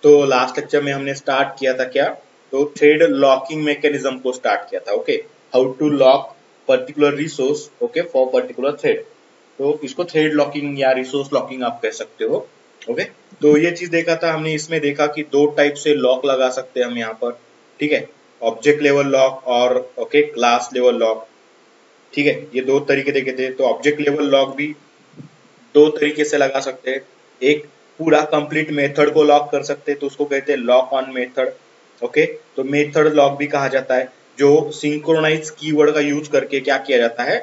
तो last lecture में हमने स्टार्ट किया था क्या, तो थ्रेड लॉकिंग मैकेनिज्म को स्टार्ट किया था। Okay, how to lock particular resource okay for particular thread. तो इसको थ्रेड लॉकिंग या रिसोर्स लॉकिंग आप कह सकते हो। ओके, तो ये चीज देखा था हमने। इसमें देखा कि दो टाइप से लॉक लगा सकते हैं हम यहाँ पर। ठीक है, ऑब्जेक्ट लेवल लॉक और ओके क्लास लेवल लॉक। ठीक है, ये दो तरीके देखे थे। तो ऑब्जेक्ट लेवल लॉक भी दो तरीके से लगा सकते हैं। एक पूरा कंप्लीट मेथड को लॉक कर सकते हैं, तो उसको कहते हैं लॉक ऑन मेथड। ओके, तो मेथड लॉक भी कहा जाता है, जो सिंक्रोनाइज कीवर्ड का यूज करके क्या किया जाता है।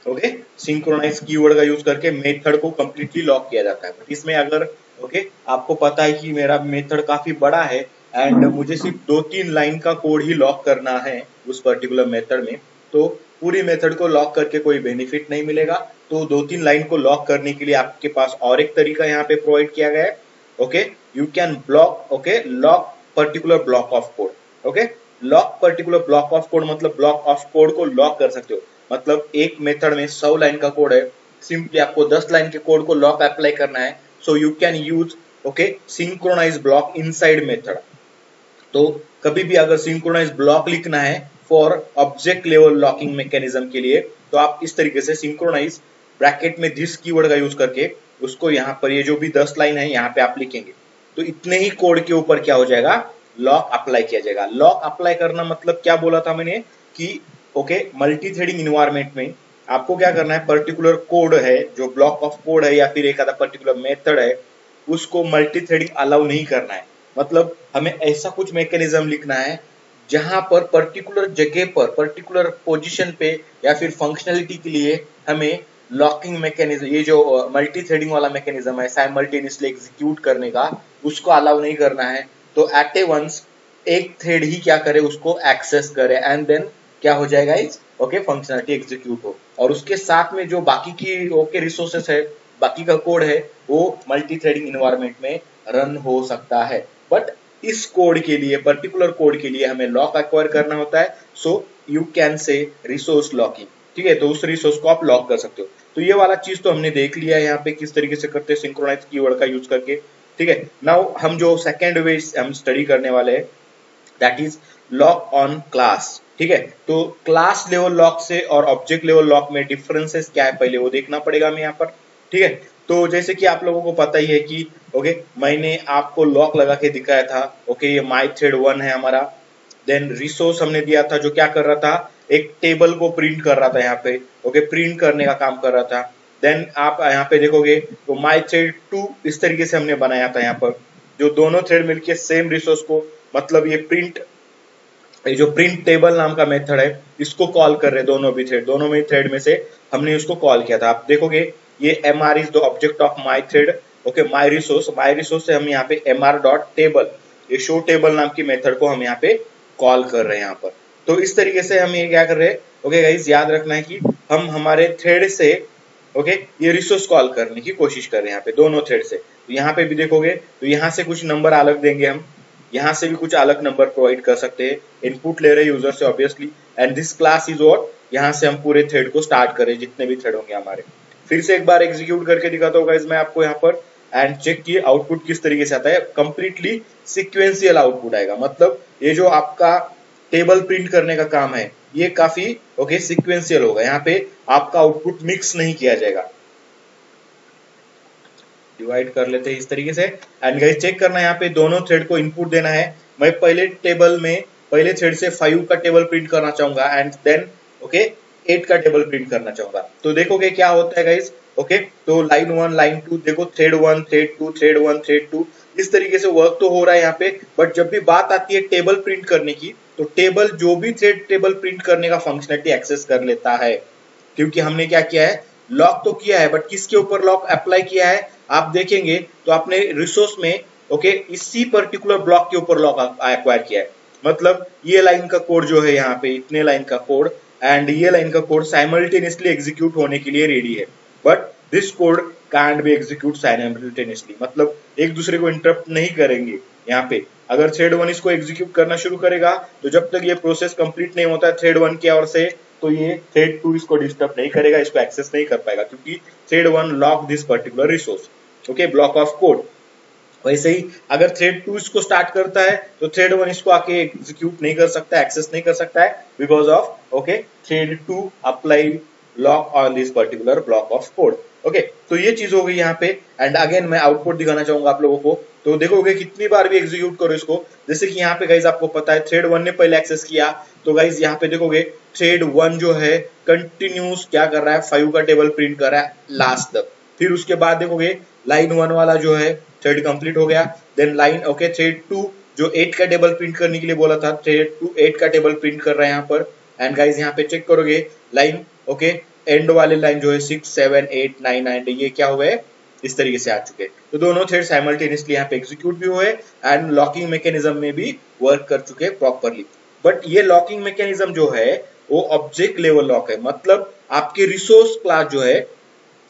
ओके, सिंक्रोनाइज कीवर्ड का यूज करके मेथड को कंप्लीटली लॉक किया जाता है। बट इसमें अगर ओके आपको पता है कि मेरा मेथड काफी बड़ा है एंड मुझे सिर्फ 2-3 लाइन का कोड ही लॉक करना है उस पर्टिकुलर मेथड में, तो पूरी मेथड को लॉक करके कोई बेनिफिट नहीं मिलेगा। तो 2-3 लाइन को लॉक करने के लिए आपके पास और एक तरीका यहाँ पे प्रोवाइड किया गया है। Okay, you can block okay lock particular block of code. Okay, lock particular block of code मतलब ब्लॉक ऑफ कोड को लॉक कर सकते हो। मतलब एक मेथड में 100 लाइन का कोड है, सिंपली आपको 10 लाइन के कोड को लॉक अप्लाई करना है। So you can use okay synchronize block inside method. तो कभी भी अगर सिंक्रोनाइज ब्लॉक लिखना है for object level locking mechanism के लिए, तो आप इस तरीके से सिंक्रोनाइज ब्रैकेट में दिस कीवर्ड का यूज करके उसको यहाँ पर ये जो भी 10 लाइन है यहाँ पे आप लिखेंगे, तो इतने ही कोड के ऊपर क्या हो जाएगा, लॉक अप्लाई किया जाएगा। लॉक अप्लाई करना मतलब क्या बोला था मैंने कि ओके मल्टी थ्रेडिंग इन्वायरमेंट में आपको क्या करना है, पर्टिकुलर कोड है जो ब्लॉक ऑफ कोड है या फिर एक आधा पर्टिकुलर मेथड है, उसको मल्टी थ्रेडिंग अलाउ नहीं करना है। मतलब हमें ऐसा कुछ मैकेनिज्म लिखना है जहां पर पर्टिकुलर जगह पर पर्टिकुलर पोजीशन पे या फिर फंक्शनलिटी के लिए हमें लॉकिंग मैकेनिज्म, ये जो मल्टी थ्रेडिंग वाला मैकेनिज्म है साइमल्टेनियसली एग्जीक्यूट करने का, उसको अलाउ नहीं करना है। तो एट ए वंस एक थ्रेड ही क्या करे, उसको एक्सेस करे एंड देन क्या हो जाएगा इस ओके फंक्शनलिटी एग्जीक्यूट हो, और उसके साथ में जो बाकी की ओके रिसोर्सेस है, बाकी का कोड है, वो मल्टी थ्रेडिंग इन्वायरमेंट में रन हो सकता है। बट इस कोड के लिए पर्टिकुलर कोड के लिए हमें लॉक एक्वायर करना होता है। So you can say resource locking. ठीक है, तो उस रिसोर्स को आप लॉक कर सकते हो। तो ये वाला चीज तो हमने देख लिया है यहाँ पे किस तरीके से करते हैं सिंक्रोनाइज कीवर्ड का यूज करके। ठीक है, नाउ हम जो सेकेंड वे हम स्टडी करने वाले हैं, that is lock on class. ठीक है, तो क्लास लेवल लॉक से और ऑब्जेक्ट लेवल लॉक में डिफरेंसेस क्या है पहले वो देखना पड़ेगा हमें यहाँ पर। ठीक है, तो जैसे कि आप लोगों को पता ही है कि ओके मैंने आपको लॉक लगा के दिखाया था। ओके, ये माई थ्रेड 1 है हमारा। देन रिसोर्स हमने दिया था जो क्या कर रहा था, एक टेबल को प्रिंट कर रहा था यहाँ पे। ओके, प्रिंट करने का काम कर रहा था। देन आप यहाँ पे देखोगे तो माई थ्रेड 2 इस तरीके से हमने बनाया था यहाँ पर, जो दोनों थ्रेड मिलके सेम रिसोर्स को, मतलब ये प्रिंट, ये जो प्रिंट टेबल नाम का मेथड है इसको कॉल कर रहे दोनों भी थ्रेड, दोनों में थ्रेड में से हमने इसको कॉल किया था। आप देखोगे ये mr is the object of my thread. Okay, my resource से हम यहाँ पे mr डॉट टेबल, ये शो टेबल नाम की मेथड को हम यहाँ पे कॉल कर रहे हैं यहाँ पर। तो इस तरीके से हम ये क्या कर रहे हैं, ओके गाइस याद रखना है कि हम हमारे थ्रेड से ओके ये रिसोर्स कॉल करने की कोशिश कर रहे हैं यहाँ पे दोनों थ्रेड से। तो यहाँ पे भी देखोगे तो यहाँ से कुछ नंबर अलग देंगे हम, यहाँ से भी कुछ अलग नंबर प्रोवाइड कर सकते हैं, इनपुट ले रहे यूजर से obviously. And this class is what, यहाँ से हम पूरे थ्रेड को स्टार्ट करें जितने भी थ्रेड होंगे हमारे। फिर से एक बार एग्जीक्यूट करके दिखाता हूँ गाइस मैं आपको यहाँ पर, एंड चेक किए आउटपुट किस तरीके से आता है। कंप्लीटली सिक्वेंशियल आउटपुट आएगा, मतलब ये जो आपका टेबल प्रिंट करने का काम है ये काफी ओके सिक्वेंशियल होगा। यहाँ पे आपका आउटपुट मिक्स नहीं किया जाएगा। डिवाइड कर लेते हैं इस तरीके से। एंड गाइस चेक करना है यहाँ पे दोनों थ्रेड को इनपुट देना है। मैं पहले टेबल में पहले थ्रेड से 5 का टेबल प्रिंट करना चाहूंगा एंड देन ओके 8 का टेबल प्रिंट करना चाहूंगा। तो देखोगे क्या होता है गाइस। ओके, तो लाइन 1 लाइन 2 देखो, थ्रेड 1 थ्रेड 2 थ्रेड 1 थ्रेड 2 इस तरीके से वर्क तो हो रहा है यहाँ पे। बट जब भी बात आती है टेबल प्रिंट करने की, तो टेबल जो भी थ्रेड टेबल प्रिंट करने का फंक्शनलिटी एक्सेस कर लेता है, क्योंकि हमने क्या किया है, लॉक तो किया है बट किसके ऊपर लॉक अप्लाई किया है आप देखेंगे तो आपने रिसोर्स में ओके इसी पर्टिकुलर ब्लॉक के ऊपर लॉक एक्वायर किया है। मतलब ये लाइन का कोड जो है यहाँ पे इतने लाइन का कोड एंड ये लाइन का कोड साइमल्टेनियसली एग्जीक्यूट होने के लिए रेडी है, but this code can't be execute simultaneously, मतलब एक दूसरे को इंटरप्ट नहीं करेंगे। यहाँ पे अगर थ्रेड 1 इसको एग्जीक्यूट करना शुरू करेगा तो जब तक ये प्रोसेस कंप्लीट नहीं होता है थ्रेड 1 की ओर से, तो ये थ्रेड 2 इसको डिस्टर्ब नहीं करेगा, इसको एक्सेस नहीं कर पाएगा, क्योंकि thread 1 lock this particular resource okay block of code. वैसे ही अगर थ्रेड 2 इसको स्टार्ट करता है तो थ्रेड 1 इसको आके एग्जीक्यूट नहीं कर सकता, एक्सेस नहीं कर सकता है, because of okay thread 2 apply lock on this particular block of code. Okay, तो ये चीज हो गई यहाँ पे। एंड अगेन मैं आउटपुट दिखाना चाहूंगा आप लोगों को, तो देखोगे कितनी बार भी एग्जीक्यूट करो इसको, जैसे कि यहाँ पे गाइज आपको पता है थ्रेड 1 ने पहले एक्सेस किया, तो गाइज यहाँ पे देखोगे थ्रेड 1 जो है कंटिन्यूस क्या कर रहा है, 5 का टेबल प्रिंट कर रहा है लास्ट तक। फिर उसके बाद देखोगे लाइन 1 वाला जो है थ्रेड कंप्लीट हो गया, देन लाइन ओके थ्रेड 2 जो 8 का टेबल प्रिंट करने के लिए बोला था, थ्रेड 2 8 का टेबल प्रिंट कर रहा है यहाँ पर। एंड गाइज यहाँ पे चेक करोगे लाइन ओके एंड वाले लाइन जो है 6 7 8 9 9 ये क्या हुए इस तरीके से आ चुके, तो दोनों थ्रेड साइमल्टेनियसली यहाँ पे एग्जीक्यूट भी हुए एंड लॉकिंग मैकेनिज्म में भी वर्क कर चुके प्रॉपरली। बट ये लॉकिंग मैकेनिज्म जो है वो ऑब्जेक्ट लेवल लॉक है, मतलब आपके रिसोर्स क्लास जो है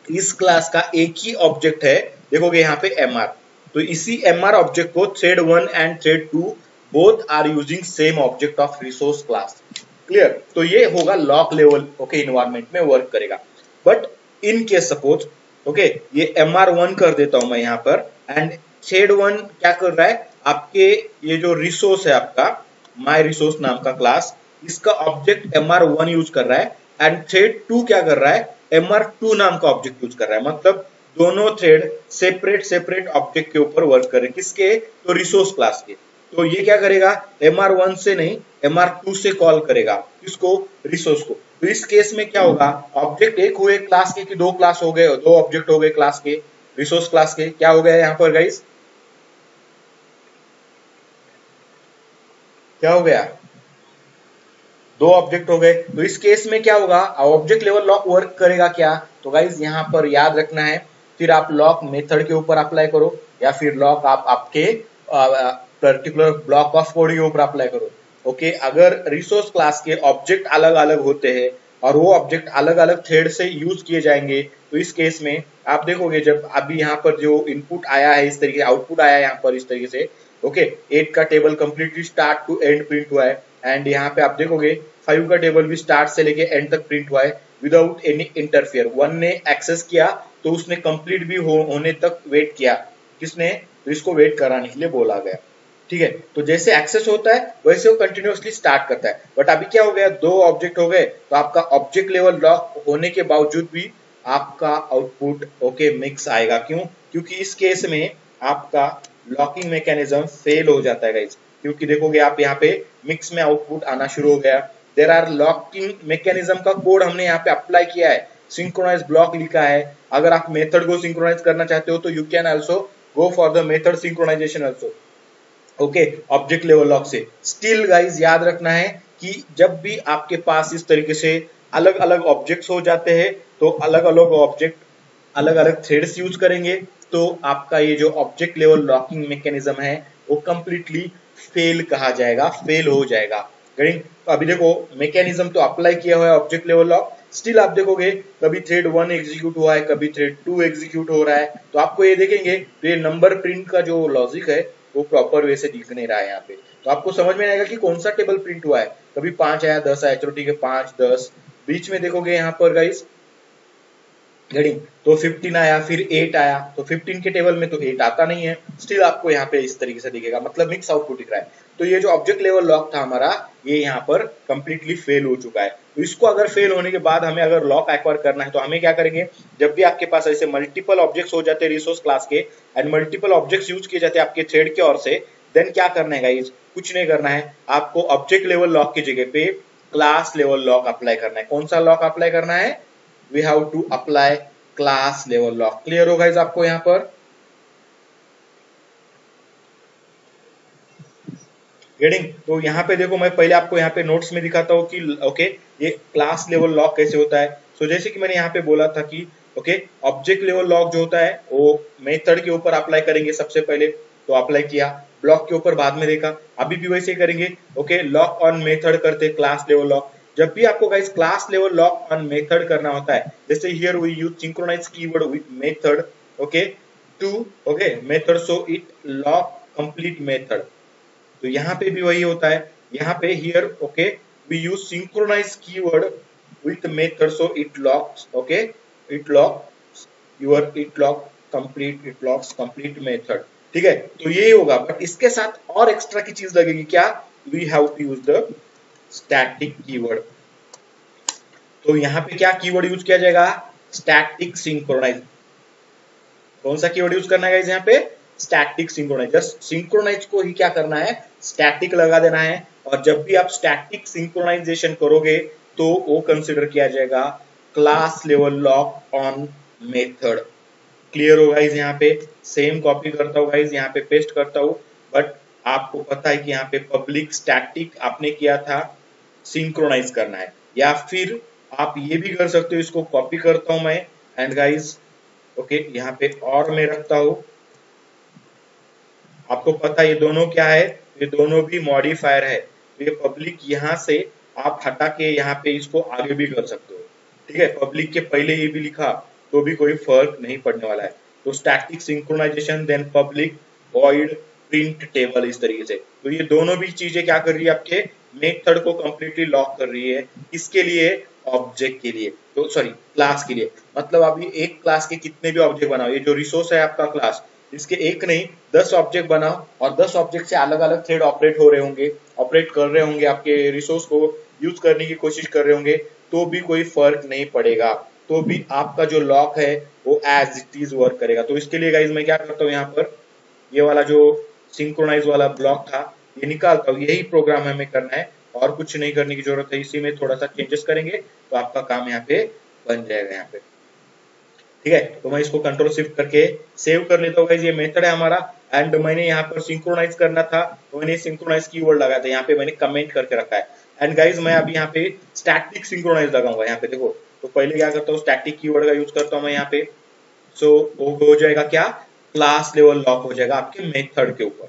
इस क्लास का एक ही ऑब्जेक्ट है, देखोगे यहाँ पे mr, तो इसी mr ऑब्जेक्ट को thread 1 and thread 2 both are using same object of resource class. Clear, तो ये होगा लॉक लेवल ओके इन्वायरमेंट में वर्क करेगा। But in case suppose okay ये mr1 कर देता हूं मैं यहाँ पर, एंड थ्रेड 1 क्या कर रहा है, आपके ये जो रिसोर्स है आपका माई रिसोर्स नाम का क्लास, इसका ऑब्जेक्ट mr1 यूज कर रहा है, एंड थ्रेड 2 क्या कर रहा है, mr2 नाम का ऑब्जेक्ट यूज कर रहा है, मतलब दोनों थ्रेड सेपरेट सेपरेट ऑब्जेक्ट के ऊपर वर्क कर रहे हैं, किसके, तो रिसोर्स क्लास के। तो ये क्या करेगा, mr1 से नहीं mr2 से कॉल करेगा, किसको, रिसोर्स को। तो इस केस में क्या होगा, ऑब्जेक्ट एक हुए क्लास के कि दो क्लास हो गए, दो ऑब्जेक्ट हो गए क्लास के, रिसोर्स क्लास के, क्या हो गया यहाँ पर गाइस, क्या हो गया, दो ऑब्जेक्ट हो गए। तो इस केस में क्या होगा, ऑब्जेक्ट लेवल लॉक वर्क करेगा क्या, तो गाइज यहाँ पर याद रखना है, फिर आप लॉक मेथड के ऊपर अप्लाई करो या फिर लॉक आप आपके पर्टिकुलर ब्लॉक ऑफ कोड के ऊपर अप्लाई करो। ओके, अगर रिसोर्स क्लास के ऑब्जेक्ट अलग अलग होते हैं और वो ऑब्जेक्ट अलग अलग थ्रेड से यूज किए जाएंगे, तो इस केस में आप देखोगे जब अभी यहाँ पर जो इनपुट आया है इस तरीके, आउटपुट आया है यहाँ पर इस तरीके से, ओके 8 का table completely start to end print हुआ है, एंड यहाँ पे आप देखोगे 5 का टेबल भी स्टार्ट से लेके एंड तक प्रिंट हुआ है विदाउट एनी इंटरफियर। 1 ने एक्सेस किया तो उसने कंप्लीट भी होने तक वेट किया, किसने, तो इसको वेट कराने के लिए बोला गया। ठीक है, तो जैसे एक्सेस होता है वैसे वो कंटिन्यूअसली स्टार्ट करता है। बट अभी क्या हो गया, दो ऑब्जेक्ट हो गए, तो आपका ऑब्जेक्ट लेवल लॉक होने के बावजूद भी आपका आउटपुट ओके मिक्स आएगा, क्यों, क्योंकि इस केस में आपका लॉकिंग मैकेनिज्म फेल हो जाता है गाइस, क्योंकि देखोगे आप यहाँ पे मिक्स में आउटपुट आना शुरू हो गया। देयर आर लॉकिंग मैकेनिज्म का कोड हमने यहाँ पे अप्लाई किया है, सिंक्रोनाइज ब्लॉक लिखा है। अगर आप मेथड को सिंक्रोनाइज करना चाहते हो तो you can also go for the method synchronization also okay object level lock से। स्टिल गाइज याद रखना है कि जब भी आपके पास इस तरीके से अलग अलग ऑब्जेक्ट्स हो जाते हैं तो अलग अलग ऑब्जेक्ट अलग अलग थ्रेड्स यूज करेंगे, तो आपका ये जो ऑब्जेक्ट लेवल लॉकिंग मैकेनिज्म है वो कंप्लीटली फेल कहा जाएगा, फेल हो जाएगा। तो अभी देखो मैकेनिज्म तो अप्लाई किया हुआ है ऑब्जेक्ट लेवल लॉक, स्टिल आप देखोगे कभी थ्रेड 1 एग्जीक्यूट हुआ है, कभी थ्रेड 2 एग्जीक्यूट हो रहा है, तो आपको ये देखेंगे तो ये नंबर प्रिंट का जो लॉजिक है वो प्रॉपर वे से दिख नहीं रहा है यहाँ पे, तो आपको समझ में आएगा कि कौन सा टेबल प्रिंट हुआ है। कभी 5 आया 10 आया, चलो ठीक है 5 10, बीच में देखोगे यहाँ पर गाइस हेडिंग तो 15 आया, फिर 8 आया, तो 15 के टेबल में तो 8 आता नहीं है, स्टिल आपको यहाँ पे इस तरीके से दिखेगा, मतलब मिक्स आउटपुट दिख रहा है। तो ये जो ऑब्जेक्ट लेवल लॉक था हमारा ये यहाँ पर कंप्लीटली फेल हो चुका है। तो इसको अगर फेल होने के बाद हमें अगर लॉक एक्वायर करना है तो हमें क्या करेंगे, जब भी आपके पास ऐसे मल्टीपल ऑब्जेक्ट्स हो जाते हैं रिसोर्स क्लास के एंड मल्टीपल ऑब्जेक्ट्स यूज किए जाते हैं आपके थ्रेड की ओर से, देन क्या करना है गाइस, कुछ नहीं करना है, आपको ऑब्जेक्ट लेवल लॉक की जगह पे क्लास लेवल लॉक अप्लाई करना है। कौन सा लॉक अप्लाई करना है, we have to apply class level lock. Clear हो गाइस आपको यहाँ पर गेटिंग, तो यहाँ पे देखो मैं पहले आपको यहाँ पे नोट्स में दिखाता हूँ कि ओके ये क्लास लेवल लॉक कैसे होता है। सो जैसे कि मैंने यहाँ पे बोला था कि ओके ऑब्जेक्ट लेवल लॉक जो होता है वो मेथड के ऊपर अप्लाई करेंगे सबसे पहले, तो अप्लाई किया, ब्लॉक के ऊपर बाद में देखा, अभी भी वैसे ही करेंगे। ओके लॉक ऑन मेथड करते क्लास लेवल लॉक। जब भी आपको guys class level lock on method करना होता है, जैसे here we use synchronize keyword with method okay to okay method so it lock complete method, तो यहाँ पे भी वही होता है, यहाँ पे here okay we use synchronize keyword with method so it locks okay it locks your it lock complete it locks complete method. ठीक है, तो यही होगा, बट इसके साथ और एक्स्ट्रा की चीज लगेगी क्या, we have to use the static keyword. तो यहाँ पे क्या कीवर्ड यूज किया जाएगा, स्टैटिक सिंक्रोनाइज। कौन सा कीवर्ड यूज करना है गाइस यहाँ पे, स्टैटिक सिंक्रोनाइज। जस्ट सिंक्रोनाइज को ही क्या करना है, स्टैटिक लगा देना है। और जब भी आप स्टैटिक सिंक्रोनाइजेशन करोगे तो वो कंसिडर किया जाएगा class level lock on method. Clear होगा गाइस, यहाँ पे सेम कॉपी करता हूँ गाइस, यहाँ पे पेस्ट करता हूँ, बट आपको पता है कि यहाँ पे पब्लिक स्टैटिक आपने किया था, सिंक्रोनाइज करना है। या फिर आप ये भी कर सकते हो, इसको कॉपी करता हूं मैं, एंड गाइस ओके यहाँ पे और मैं रखता हूं। आपको पता है ये दोनों क्या है, ये दोनों भी मॉडिफायर है। तो ये पब्लिक यहाँ से आप हटा के यहाँ पे इसको आगे भी कर सकते हो। ठीक है, पब्लिक के पहले ये भी लिखा तो भी कोई फर्क नहीं पड़ने वाला है। तो static synchronization then public void print table, इस तरीके से। तो ये दोनों भी चीजें क्या कर रही है, आपके मेथड को कंप्लीटली लॉक कर रही है। इसके लिए ऑब्जेक्ट के लिए, तो सॉरी क्लास के लिए। मतलब अभी एक क्लास के कितने भी ऑब्जेक्ट बनाओ, ये जो रिसोर्स है आपका क्लास, इसके एक नहीं 10 ऑब्जेक्ट बनाओ, और 10 ऑब्जेक्ट से अलग अलग थ्रेड ऑपरेट हो रहे होंगे, ऑपरेट कर रहे होंगे, आपके रिसोर्स को यूज करने की कोशिश कर रहे होंगे, तो भी कोई फर्क नहीं पड़ेगा। तो भी आपका जो लॉक है वो एज इट इज वर्क करेगा। तो इसके लिए गाइज मैं क्या करता हूँ, यहाँ पर ये वाला जो सिंक्रोनाइज वाला ब्लॉक था ये निकालता हूँ। यही प्रोग्राम हमें करना है और कुछ नहीं करने की जरूरत है। इसी में थोड़ा सा चेंजेस करेंगे तो आपका काम यहाँ पे बन जाएगा यहाँ पे। ठीक है, तो मैं इसको कंट्रोल शिफ्ट करके सेव कर लेता हूँ गाइस। ये मेथड है हमारा, एंड मैंने यहाँ पर सिंक्रोनाइज करना था तो मैंने सिंक्रोनाइज कीवर्ड लगाया था, यहाँ पे मैंने कमेंट करके रखा है। एंड गाइस मैं अभी यहाँ पे स्टैटिक सिंक्रोनाइज लगाऊंगा यहाँ पे, देखो। तो पहले क्या करता हूँ, स्टैटिक कीवर्ड का यूज करता हूँ मैं यहाँ पे। सो वो हो जाएगा क्या, क्लास लेवल लॉक हो जाएगा आपके मेथड के ऊपर।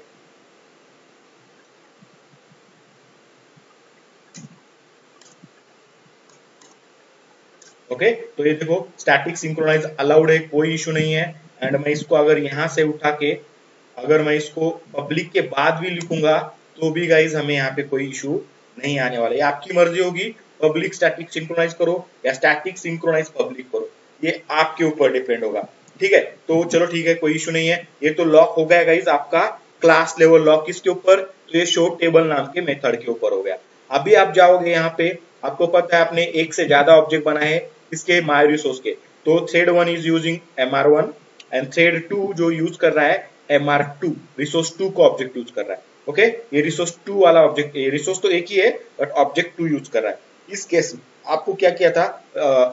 ओके, तो ये देखो स्टैटिक सिंक्रोनाइज अलाउड है, कोई इशू नहीं है। एंड मैं इसको अगर यहाँ से उठा के अगर मैं इसको पब्लिक के बाद भी लिखूंगा तो भी गाइज हमें यहाँ पे कोई इशू नहीं आने वाला। ये आपकी मर्जी होगी, पब्लिक स्टैटिक सिंक्रोनाइज करो या स्टैटिक सिंक्रोनाइज पब्लिक करो, ये आपके ऊपर डिपेंड होगा। ठीक है, तो चलो ठीक है, कोई इशू नहीं है। ये तो लॉक हो गया गाइज आपका क्लास लेवल लॉक, किसके ऊपर, तो ये शो टेबल नाम के मेथड के ऊपर हो गया। अभी आप जाओगे यहाँ पे, आपको पता है आपने एक से ज्यादा ऑब्जेक्ट बनाए हैं इसके माय रिसोर्स के, तो thread 1 is using mr1 and thread 2 जो यूज कर रहा है mr2, रिसोर्स 2 को ऑब्जेक्ट यूज कर रहा है। ओके, ये रिसोर्स 2 वाला ऑब्जेक्ट, ये रिसोर्स तो एक ही है बट ऑब्जेक्ट 2 यूज कर रहा है। इस केस में आपको क्या किया था,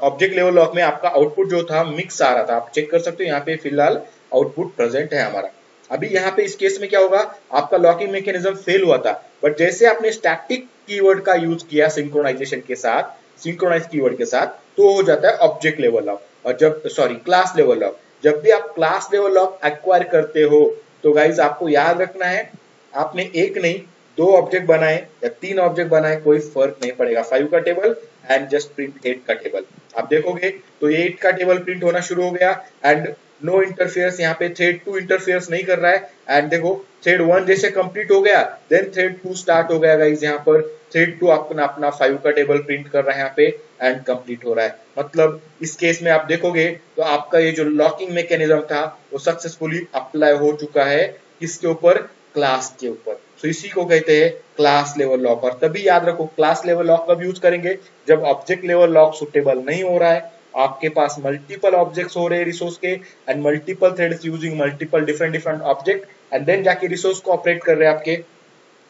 ऑब्जेक्ट लेवल लॉक में आपका आउटपुट जो था मिक्स आ रहा था, आप चेक कर सकते हो यहाँ पे फिलहाल आउटपुट प्रेजेंट है हमारा। अभी यहाँ पे इस केस में क्या होगा, आपका लॉकिंग मैकेनिज्म फेल हुआ था, बट जैसे आपने स्टैटिक कीवर्ड का यूज किया सिंक्रोनाइजेशन के साथ, सिंक्रोनाइज कीवर्ड के साथ, तो हो जाता है ऑब्जेक्ट लेवल लॉक। और जब सॉरी क्लास लेवल लॉक, जब भी आप क्लास लेवल लॉक एक्वायर करते हो तो गाइज आपको याद रखना है, आपने एक नहीं 2 ऑब्जेक्ट बनाए या 3 ऑब्जेक्ट बनाए, कोई फर्क नहीं पड़ेगा। 5 का टेबल एंड जस्ट प्रिंट 8 का टेबल। आप देखोगे तो ये 8 का टेबल प्रिंट होना शुरू हो गया एंड नो इंटरफेयर्स, यहाँ पे थ्रेड 2 इंटरफेयर्स नहीं कर रहा है। एंड देखो थ्रेड 1 जैसे कंप्लीट हो गया देन थ्रेड 2 स्टार्ट हो गया गाइस, यहाँ पर थ्रेड 2 अपना अपना 5 का टेबल प्रिंट कर रहा है यहाँ पे एंड कंप्लीट हो रहा है। मतलब इस केस में आप देखोगे तो आपका ये जो लॉकिंग मैकेनिज्म था वो सक्सेसफुली अप्लाई हो चुका है, किसके ऊपर, क्लास के ऊपर। तो इसी को कहते हैं क्लास लेवल लॉक। और तभी याद रखो क्लास लेवल लॉक कब यूज करेंगे, जब ऑब्जेक्ट लेवल लॉक सुटेबल नहीं हो रहा है, आपके पास मल्टीपल ऑब्जेक्ट्स हो रहे हैं रिसोर्स के and multiple threads using multiple different different object and then जाके रिसोर्स को ऑपरेट कर रहे हैं, आपके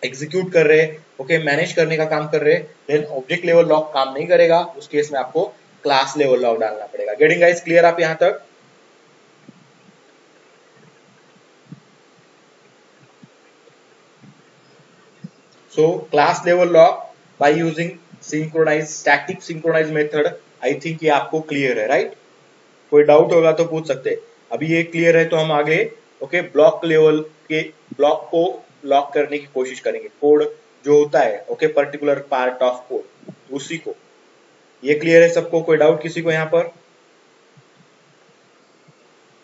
एग्जीक्यूट कर रहे हैं, ओके मैनेज करने का काम कर रहे हैं, देन ऑब्जेक्ट लेवल लॉक काम नहीं करेगा। उस केस में आपको क्लास लेवल लॉक डालना पड़ेगा। गेटिंग गाइस क्लियर आप यहां तक? So class level lock by using synchronize static synchronize method, I think ये आपको क्लियर है, राइट? कोई डाउट होगा तो पूछ सकते हैं। अभी ये क्लियर है तो हम आगे ओके ब्लॉक लेवल के ब्लॉक को लॉक करने की कोशिश करेंगे। कोड जो होता है okay particular part of code, उसी को। ये क्लियर है सबको, कोई डाउट किसी को यहाँ पर?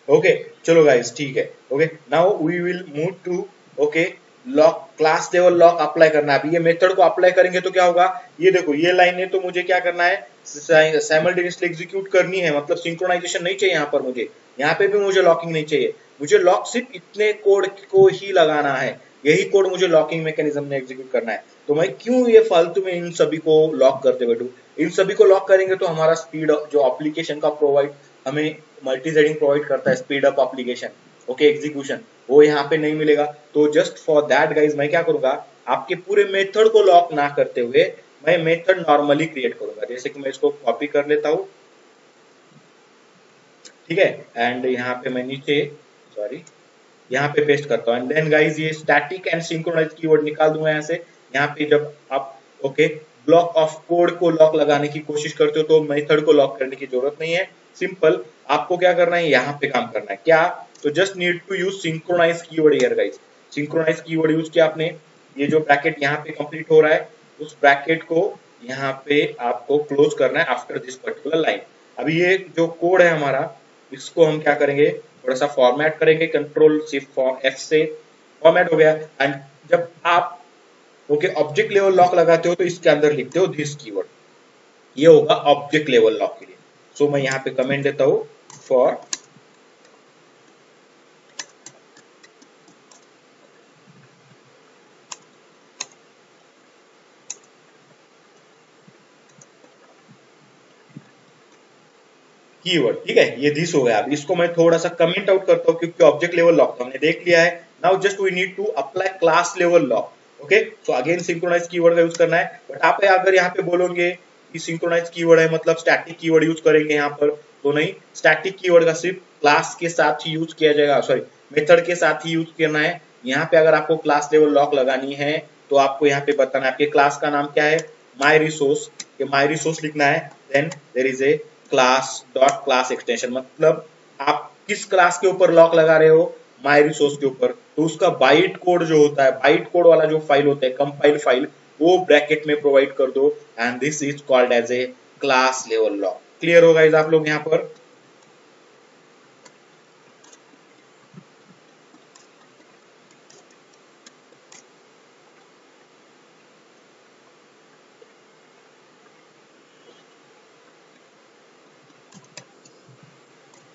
ओके चलो गाइस ठीक है। Okay now we will move to okay lock, class level lock apply करना है। अभी ये मेथड को अप्लाई करेंगे तो क्या होगा, ये देखो ये लाइन है तो मुझे क्या करना है, साइमल्टेनियसली एग्जीक्यूट करनी है, मतलब सिंक्रोनाइजेशन नहीं चाहिए यहाँ पर मुझे, यहाँ पे भी मुझे लॉकिंग नहीं चाहिए, मुझे लॉक सिर्फ इतने कोड को ही लगाना है, यही कोड मुझे लॉकिंग मैकेनिज्म में एग्जीक्यूट करना है। तो मैं क्यों ये फालतू में इन सभी को लॉक करते बैठूं? इन सभी को लॉक करेंगे तो हमारा स्पीड जो एप्लीकेशन का प्रोवाइड हमें मल्टी थ्रेडिंग प्रोवाइड करता है, speed up application, okay, execution, वो यहाँ पे नहीं मिलेगा। तो जस्ट फॉर दैट गाइज मैं क्या करूंगा, आपके पूरे मेथड को लॉक ना करते हुए मैं मेथड नॉर्मली क्रिएट करूंगा। जैसे कि मैं इसको कॉपी कर लेता हूँ, ठीक है, एंड यहाँ पे मैं नीचे, सॉरी, यहाँ पे पेस्ट करता हूँ, एंड देन गाइज ये स्टैटिक एंड सिंक्रोनाइज कीवर्ड निकाल दूंगा यहाँ से। यहाँ पे जब आप ओके ब्लॉक ऑफ कोड को लॉक लगाने की कोशिश करते हो तो मेथड को लॉक करने की जरूरत नहीं है, सिंपल आपको क्या करना है, यहाँ पे काम करना है क्या, तो just need to use synchronize keyword here guys. Synchronize keyword use किया आपने, ये जो ब्रैकेट यहाँ पे कंप्लीट हो रहा है उस ब्रैकेट को यहाँ पे आपको क्लोज करना है आफ्टर दिस पर्टिकुलर लाइन। अभी ये जो कोड है हमारा, इसको हम क्या करेंगे, थोड़ा सा फॉर्मेट करेंगे, कंट्रोल शिफ्ट F से फॉर्मेट हो गया। एंड जब आप ओके ऑब्जेक्ट लेवल लॉक लगाते हो तो इसके अंदर लिखते हो दिस कीवर्ड, ये होगा ऑब्जेक्ट लेवल लॉक के लिए। सो मैं यहाँ पे कमेंट देता हूँ फॉर कीवर्ड, ठीक है, ये दिस हो गया। अब इसको मैं थोड़ा सा कमेंट आउट करता हूँ क्योंकि ऑब्जेक्ट लेवल लॉक तो हमने देख लिया है। Now just we need to apply class level lock, okay. So again synchronize keyword का यूज करना है, बट आप अगर यहाँ पे बोलोगे कि सिंक्रोनाइज कीवर्ड है मतलब स्टैटिक कीवर्ड यूज करेंगे यहाँ पर, तो नहीं, स्टैटिक कीवर्ड का सिर्फ क्लास के साथ ही यूज किया जाएगा, सॉरी मेथड के साथ ही यूज करना है। यहाँ पे अगर आपको क्लास लेवल लॉक लगानी है तो आपको यहाँ पे बताना है आपके क्लास का नाम क्या है, माई रिसोर्स, ये माई रिसोर्स लिखना है, then there is a class dot class extension, मतलब आप किस क्लास के ऊपर लॉक लगा रहे हो, माई रिसोर्स के ऊपर, तो उसका बाइट कोड जो होता है, बाइट कोड वाला जो फाइल होता है कंपाइल फाइल, वो ब्रैकेट में प्रोवाइड कर दो, and this is called as a class level lock. Clear होगा गाइस आप लोग यहाँ पर?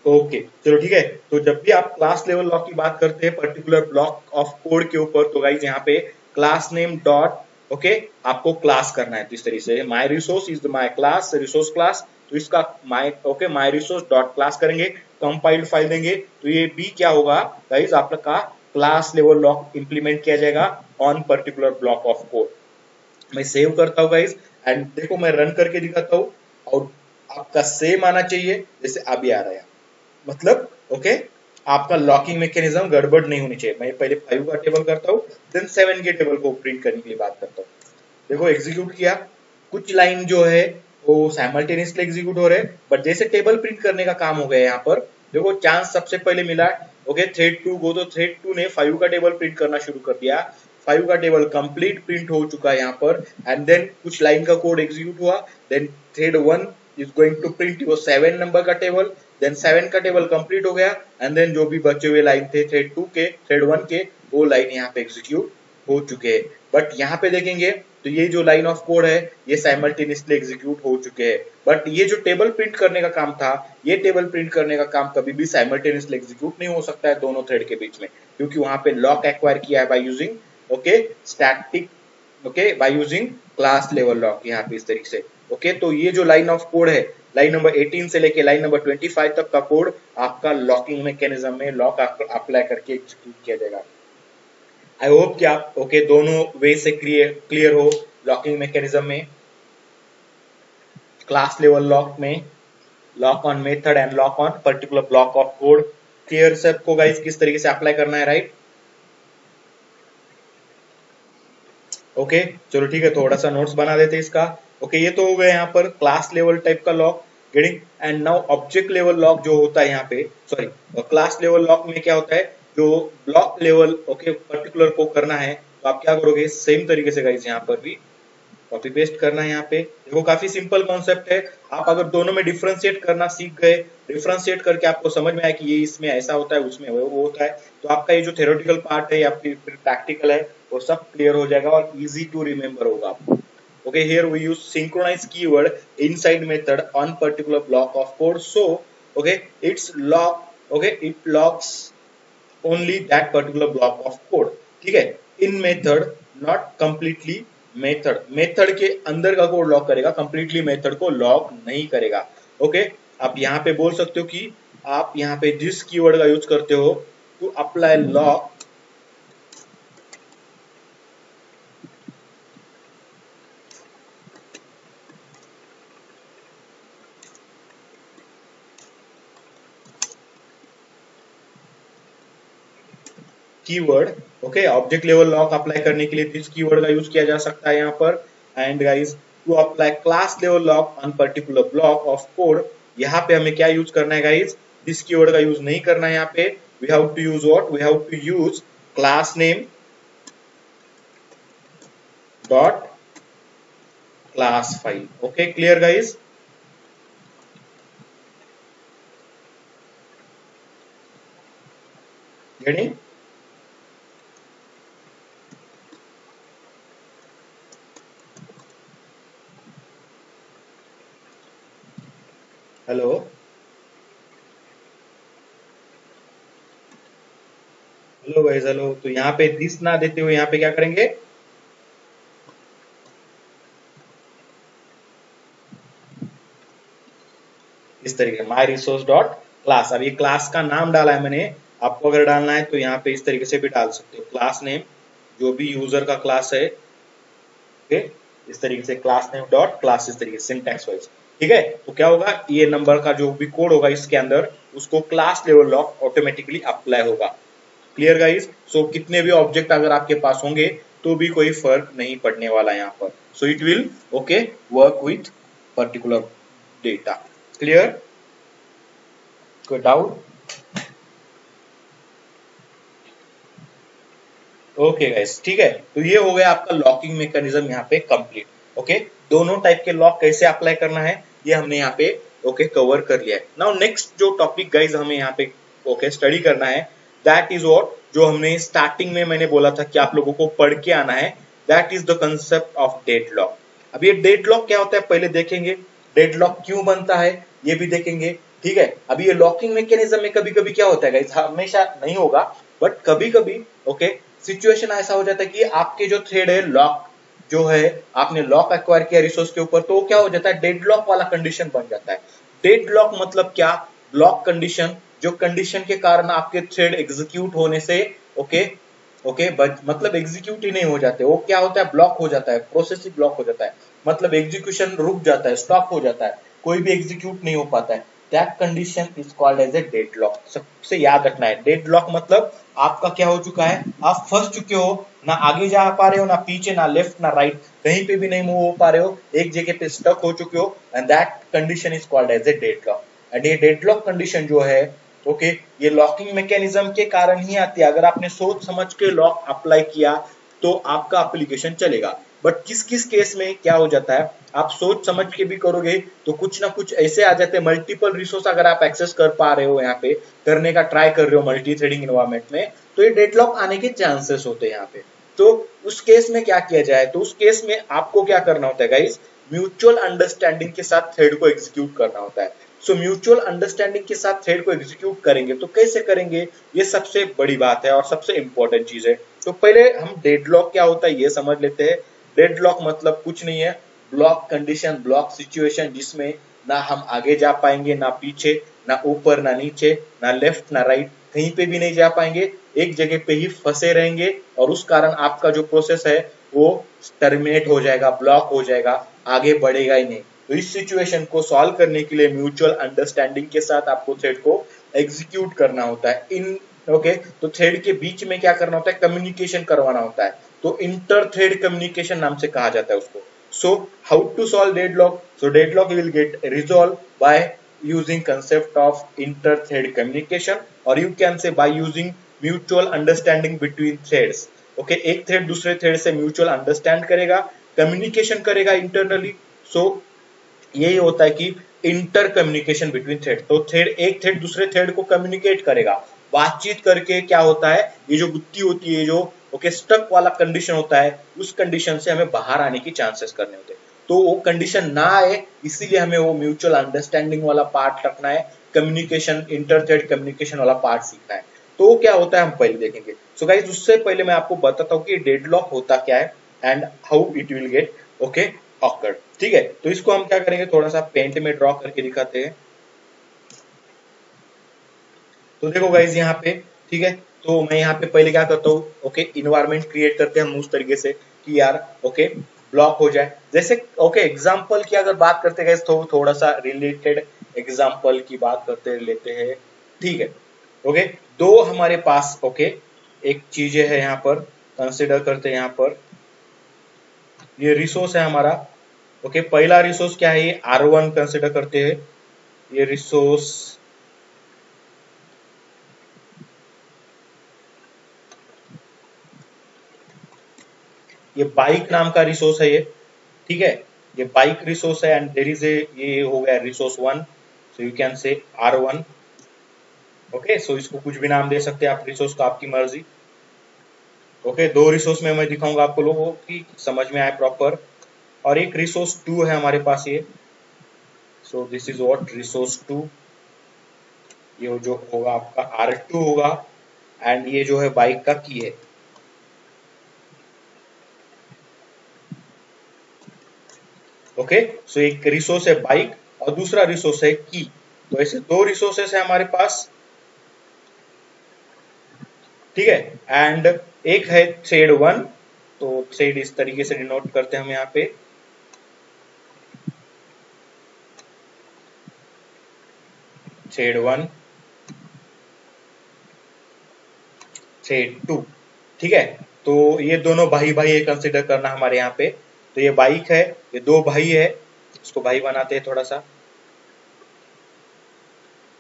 ओके चलो ठीक है। तो जब भी आप क्लास लेवल लॉक की बात करते हैं पर्टिकुलर ब्लॉक ऑफ कोड के ऊपर, तो गाइज यहाँ पे क्लास नेम डॉट ओके आपको क्लास करना है। तो इस तरीके से my resource is my class, resource class, तो इसका my okay my resource dot class करेंगे, कंपाइल्ड फाइल देंगे, तो ये भी क्या होगा गाइज आपका क्लास लेवल लॉक इंप्लीमेंट किया जाएगा on particular block of code. मैं सेव करता हूँ गाइज, एंड देखो मैं रन करके दिखाता हूँ, और आपका सेम आना चाहिए जैसे अभी आ रहा है, मतलब ओके आपका लॉकिंग मैकेनिज्म गड़बड़ नहीं होनी चाहिए। मैं पहले 5 का टेबल करता हूँ, देन 7 के टेबल को प्रिंट करने के लिए बात करता हूँ। देखो एग्जीक्यूट किया, कुछ लाइन जो है वो साइमल्टेनियसली एग्जीक्यूट हो रहे हैं, बट जैसे टेबल प्रिंट करने का काम हो गया यहाँ पर, देखो चांस सबसे पहले मिला, ओके थ्रेड 2 को, तो थ्रेड 2 ने 5 का टेबल प्रिंट करना शुरू कर दिया, 5 का टेबल कंप्लीट प्रिंट हो चुका है यहाँ पर, एंड देन कुछ लाइन का कोड एग्जीक्यूट हुआ, then thread 1 is going to print your 7 number का टेबल, देन 7 का टेबल कंप्लीट हो गया, एंड देन जो भी बचे हुए लाइन थे थ्रेड 2 के, थ्रेड 1 के, वो लाइन यहाँ पे एग्जीक्यूट हो चुके हैं। बट यहाँ पे देखेंगे तो ये जो लाइन ऑफ कोड है ये साइमल्टेनियसली एग्जीक्यूट हो चुके हैं, बट ये जो टेबल प्रिंट करने का काम था, ये टेबल प्रिंट करने का काम कभी भी साइमल्टेनियसली एग्जीक्यूट नहीं हो सकता है दोनों थ्रेड के बीच में, क्योंकि वहां पे लॉक एक्वायर किया है by using okay static okay by using class level lock यहाँ पे इस तरीके से। ओके तो ये जो लाइन ऑफ कोड है, लाइन नंबर 18 से लेके लाइन नंबर 25 तक का कोड आपका लॉकिंग मैकेनिज्म में लॉक अप्लाई करके एग्जीक्यूट किया जाएगा। आई होप कि आप ओके दोनों वे से क्लियर हो, लॉकिंग मैकेनिज्म में, क्लास लेवल लॉक में, lock on method and lock on particular block of code. Clear सबको गाइस किस तरीके से अप्लाई करना है, राइट? ओके चलो ठीक है, थोड़ा सा नोट्स बना देते हैं इसका। ओके ये तो हो गया यहाँ पर क्लास लेवल टाइप का lock getting, and now object level lock जो होता है यहाँ पे, सॉरी क्लास लेवल लॉक में क्या होता है, जो ब्लॉक लेवल ओके पर्टिकुलर को करना है, तो आप क्या करोगे सेम तरीके से गाइस यहाँ पर भी कॉपी पेस्ट करना है। यहाँ पे देखो काफी सिंपल कॉन्सेप्ट है, आप अगर दोनों में डिफरेंशिएट करना सीख गए, डिफरेंशिएट करके आपको समझ में आया कि ये इसमें ऐसा होता है उसमें वो होता है, तो आपका ये जो थ्योरेटिकल पार्ट है या फिर प्रैक्टिकल है वो सब क्लियर हो जाएगा और इजी टू रिमेम्बर होगा आपको। Okay, here we use synchronize keyword inside method on particular block of code, so okay it's lock okay, it locks only that particular block of code, ठीक है। इन मेथड नॉट कंप्लीटली, मेथड के अंदर का code lock करेगा, completely method को lock नहीं करेगा। Okay, आप यहाँ पे बोल सकते हो कि आप यहाँ पे जिस कीवर्ड का यूज करते हो to apply lock, keyword, okay, object level lock apply करने के लिए दिस कीवर्ड का यूज किया जा सकता है यहाँ पर। And guys, to apply class level lock on particular block of code, यहाँ पे हमें क्या यूज करना है गाइस, दिस कीवर्ड का यूज नहीं करना है यहाँ पे। We have to use what, we have to use class name dot class file. Okay, clear guys? Getting? Hello hello guys, hello. तो यहाँ पे दिस ना देते हुए यहाँ पे क्या करेंगे, इस तरीके माई रिसोर्स डॉट क्लास। अब ये क्लास का नाम डाला है मैंने, आपको अगर डालना है तो यहाँ पे इस तरीके से भी डाल सकते हो, क्लास नेम जो भी यूजर का क्लास है, ओके, इस तरीके से क्लास नेम डॉट क्लास, इस तरीके से सिंटैक्स वाइज, ठीक है। तो क्या होगा, ये नंबर का जो भी कोड होगा इसके अंदर, उसको class level lock automatically apply होगा। Clear guys? सो कितने भी ऑब्जेक्ट अगर आपके पास होंगे तो भी कोई फर्क नहीं पड़ने वाला यहाँ पर। So it will okay work with particular data. Clear? कोई डाउट? ओके गाइस, ठीक है। तो ये हो गया आपका लॉकिंग मैकेनिज्म यहाँ पे कंप्लीट। ओके, दोनों टाइप के लॉक कैसे अप्लाई करना है ये हमने यहाँ पे ओके कवर कर लिया है। नाउ नेक्स्ट जो टॉपिक गाइस हमें यहाँ पे ओके स्टडी करना है, दैट इज व्हाट, जो हमने स्टार्टिंग में मैंने बोला था कि आप लोगों को पढ़ के आना है, that is the concept of deadlock. अब ये डेडलॉक क्या होता है पहले देखेंगे, डेडलॉक क्यों बनता है ये भी देखेंगे, ठीक है। अभी ये लॉकिंग मैकेनिज्म में कभी कभी क्या होता है गाइस, हमेशा नहीं होगा बट कभी कभी ओके सिचुएशन ऐसा हो जाता है कि आपके जो थ्रेड है लॉक जो है, आपने लॉक एक्वायर किया रिसोर्स के ऊपर, तो क्या हो जाता है, डेडलॉक वाला कंडीशन बन जाता है। डेडलॉक मतलब क्या, ब्लॉक कंडीशन, जो कंडीशन के कारण आपके थ्रेड एग्जीक्यूट होने से ओके ओके मतलब एग्जीक्यूट ही नहीं हो जाते, वो क्या होता है, ब्लॉक हो जाता है, प्रोसेस ही ब्लॉक हो जाता है, मतलब एग्जीक्यूशन रुक जाता है, स्टॉप हो जाता है, कोई भी एग्जीक्यूट नहीं हो पाता है। That condition is called as a deadlock. सबसे याद रखना है, डेडलॉक मतलब आपका क्या हो चुका है, आप फंस चुके हो, ना आगे जा पा रहे हो, ना पीछे, ना लेफ्ट, ना राइट, कहीं पे भी नहीं मूव हो पा रहे हो, एक जगह पे स्टक हो चुके हो, and that condition is called as a deadlock. And ये डेडलॉक कंडीशन जो है ओके ये लॉकिंग मैकेनिज्म के कारण ही आती है। अगर आपने सोच समझ के लॉक अप्लाई किया तो आपका एप्लीकेशन चलेगा, बट किस किस केस में क्या हो जाता है, आप सोच समझ के भी करोगे तो कुछ ना कुछ ऐसे आ जाते हैं, मल्टीपल रिसोर्स अगर आप एक्सेस कर पा रहे हो, यहाँ पे करने का ट्राई कर रहे हो मल्टी थ्रेडिंग एनवायरमेंट में, तो ये डेडलॉक आने के चांसेस होते हैं यहाँ पे। तो उस केस में क्या किया जाए, तो उस केस में आपको क्या करना होता है गाइस, म्यूचुअल अंडरस्टैंडिंग के साथ थ्रेड को एग्जीक्यूट करना होता है। सो म्यूचुअल अंडरस्टैंडिंग के साथ थ्रेड को एग्जीक्यूट करेंगे तो कैसे करेंगे, ये सबसे बड़ी बात है और सबसे इंपॉर्टेंट चीज है। तो पहले हम डेडलॉक क्या होता है ये समझ लेते हैं। डेडलॉक मतलब कुछ नहीं है, ब्लॉक कंडीशन, ब्लॉक सिचुएशन जिसमें ना हम आगे जा पाएंगे, ना पीछे, ना ऊपर, ना नीचे, ना लेफ्ट, ना राइट, कहीं पे भी नहीं जा पाएंगे, एक जगह पे ही फंसे रहेंगे और उस कारण आपका जो प्रोसेस है वो टर्मिनेट हो जाएगा, ब्लॉक हो जाएगा, आगे बढ़ेगा ही नहीं। तो इस सिचुएशन को सॉल्व करने के लिए म्यूचुअल अंडरस्टैंडिंग के साथ आपको थ्रेड को एग्जीक्यूट करना होता है। इन ओके तो थ्रेड के बीच में क्या करना होता है, कम्युनिकेशन करवाना होता है, तो इंटर थ्रेड कम्युनिकेशन नाम से कहा जाता है उसको। So how to solve deadlock, so deadlock will get resolve by using concept of inter-thread communication, or you can say by using mutual understanding between threads. Okay, एक थ्रेड दूसरे thread से mutual understand करेगा, communication करेगा internally. सो यही होता है कि inter communication between thread, तो थ्रेड एक थ्रेड दूसरे थ्रेड को कम्युनिकेट करेगा, बातचीत करके क्या होता है, ये जो गुत्ती होती है, जो ओके स्टक वाला कंडीशन होता है, उस कंडीशन से हमें बाहर आने की चांसेस करने होते हैं। तो वो कंडीशन ना आए इसीलिए हमें वो म्यूचुअल अंडरस्टैंडिंग वाला पार्ट रखना है, कम्युनिकेशन, इंटर थ्रेड कम्युनिकेशन वाला पार्ट सीखना है। तो वो क्या होता है हम पहले देखेंगे। सो गाइस उससे पहले मैं आपको बताता हूँ कि डेडलॉक होता क्या है and how it will get okay awkward. ठीक है, तो इसको हम क्या करेंगे, थोड़ा सा पेंट में ड्रॉ करके दिखाते हैं। तो देखो गाइस यहाँ पे, ठीक है, तो मैं यहाँ पे पहले क्या करता हूँ, ओके इन्वायरमेंट क्रिएट करते हैं हम उस तरीके से कि यार ओके ब्लॉक हो जाए। जैसे ओके एग्जांपल की अगर बात करते हैं तो थोड़ा सा रिलेटेड एग्जांपल की बात करते लेते हैं। ठीक है, ओके दो हमारे पास ओके एक चीजें है यहाँ पर, कंसिडर करते हैं यहाँ पर, ये रिसोर्स है हमारा। ओके पहला रिसोर्स क्या है, ये R1 कंसिडर करते हैं। ये रिसोर्स ये बाइक नाम का रिसोर्स है ये। ठीक है, ये बाइक रिसोर्स है एंड देयर इज ए, ये हो गया resource one, so you can say R1। Okay so इसको कुछ भी नाम दे सकते हैं आप, रिसोर्स को आपकी मर्जी। ओके दो रिसोर्स में मैं दिखाऊंगा आपको लोगों की समझ में आए प्रॉपर। और एक रिसोर्स टू है हमारे पास ये, so this is what resource to, ये जो होगा आपका R2 होगा एंड ये जो है बाइक का की है। ओके सो एक रिसोर्स है बाइक और दूसरा रिसोर्स है की, तो ऐसे दो रिसोर्सेस है हमारे पास। ठीक है, एंड एक है थ्रेड वन, तो थ्रेड इस तरीके से डिनोट करते हैं हम यहाँ पे, थ्रेड वन, थ्रेड टू। ठीक है, तो ये दोनों भाई भाई कंसिडर करना हमारे यहाँ पे। तो ये बाइक है, ये दो भाई है, इसको भाई बनाते हैं, थोड़ा सा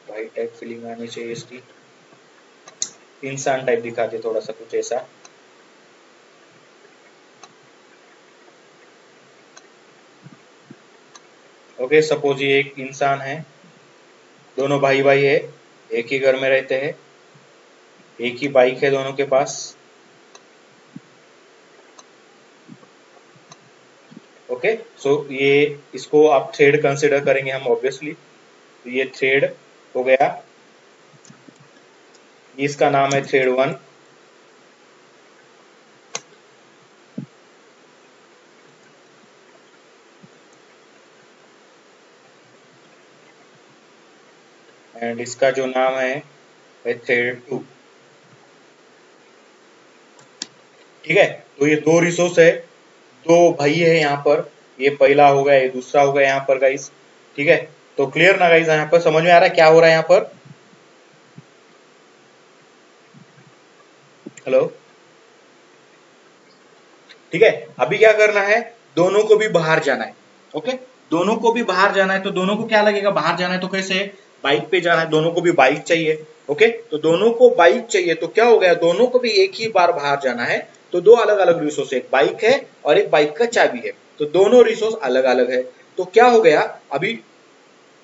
भाई टाइप फीलिंग आनी चाहिए इसकी, इंसान टाइप दिखाते थोड़ा सा कुछ ऐसा। ओके सपोज ये एक इंसान है, दोनों भाई भाई है, एक ही घर में रहते हैं, एक ही बाइक है दोनों के पास। ओके सो ये इसको आप थ्रेड कंसिडर करेंगे हम ऑब्वियसली, तो ये थ्रेड हो गया, इसका नाम है थ्रेड वन। एंड इसका जो नाम है थ्रेड टू। ठीक है, तो ये दो रिसोर्स है, दो भाई है यहाँ पर, ये पहला हो गया, ये दूसरा हो गया यहाँ पर गाइस। ठीक है, तो क्लियर ना गाइस, यहाँ पर समझ में आ रहा है क्या हो रहा है यहाँ पर। हेलो, ठीक है, अभी क्या करना है, दोनों को भी बाहर जाना है। ओके दोनों को भी बाहर जाना है, तो दोनों को क्या लगेगा, बाहर जाना है तो कैसे, बाइक पे जाना है, दोनों को भी बाइक चाहिए। ओके तो दोनों को बाइक चाहिए, तो क्या हो गया, दोनों को भी एक ही बार बाहर जाना है, तो दो अलग अलग रिसोर्स, एक बाइक है और एक बाइक का चाबी है, तो दोनों रिसोर्स अलग अलग है। तो क्या हो गया, अभी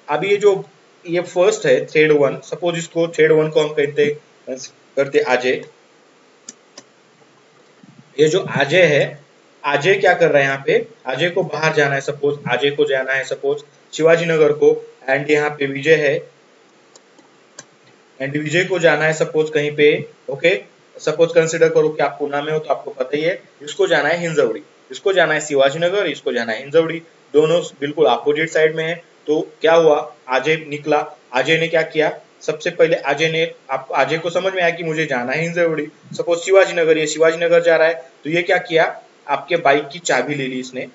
अभी ये जो ये फर्स्ट है थ्रेड वन, सपोज इसको थ्रेड वन को हम कहते करते अजय। ये जो अजय है, अजय क्या कर रहा है यहाँ पे, अजय को बाहर जाना है, सपोज अजय को जाना है सपोज शिवाजी नगर को, एंड यहाँ पे विजय है, एंड विजय को जाना है सपोज कहीं पे। ओके सपोज कंसिडर करो कि आप पूना में हो, तो आपको पता ही है, इसको जाना है हिंजवड़ी, इसको जाना है शिवाजी नगर, इसको जाना है हिंजवड़ी, दोनों बिल्कुल अपोजिट साइड में है। तो क्या हुआ, अजय निकला, अजय ने क्या किया, सबसे पहले अजय ने, आप अजय को समझ में आया कि मुझे जाना है हिंजवड़ी, सपोज शिवाजी नगर, ये शिवाजी नगर जा रहा है, तो ये क्या किया, आपके बाइक की चाबी ले ली इसने।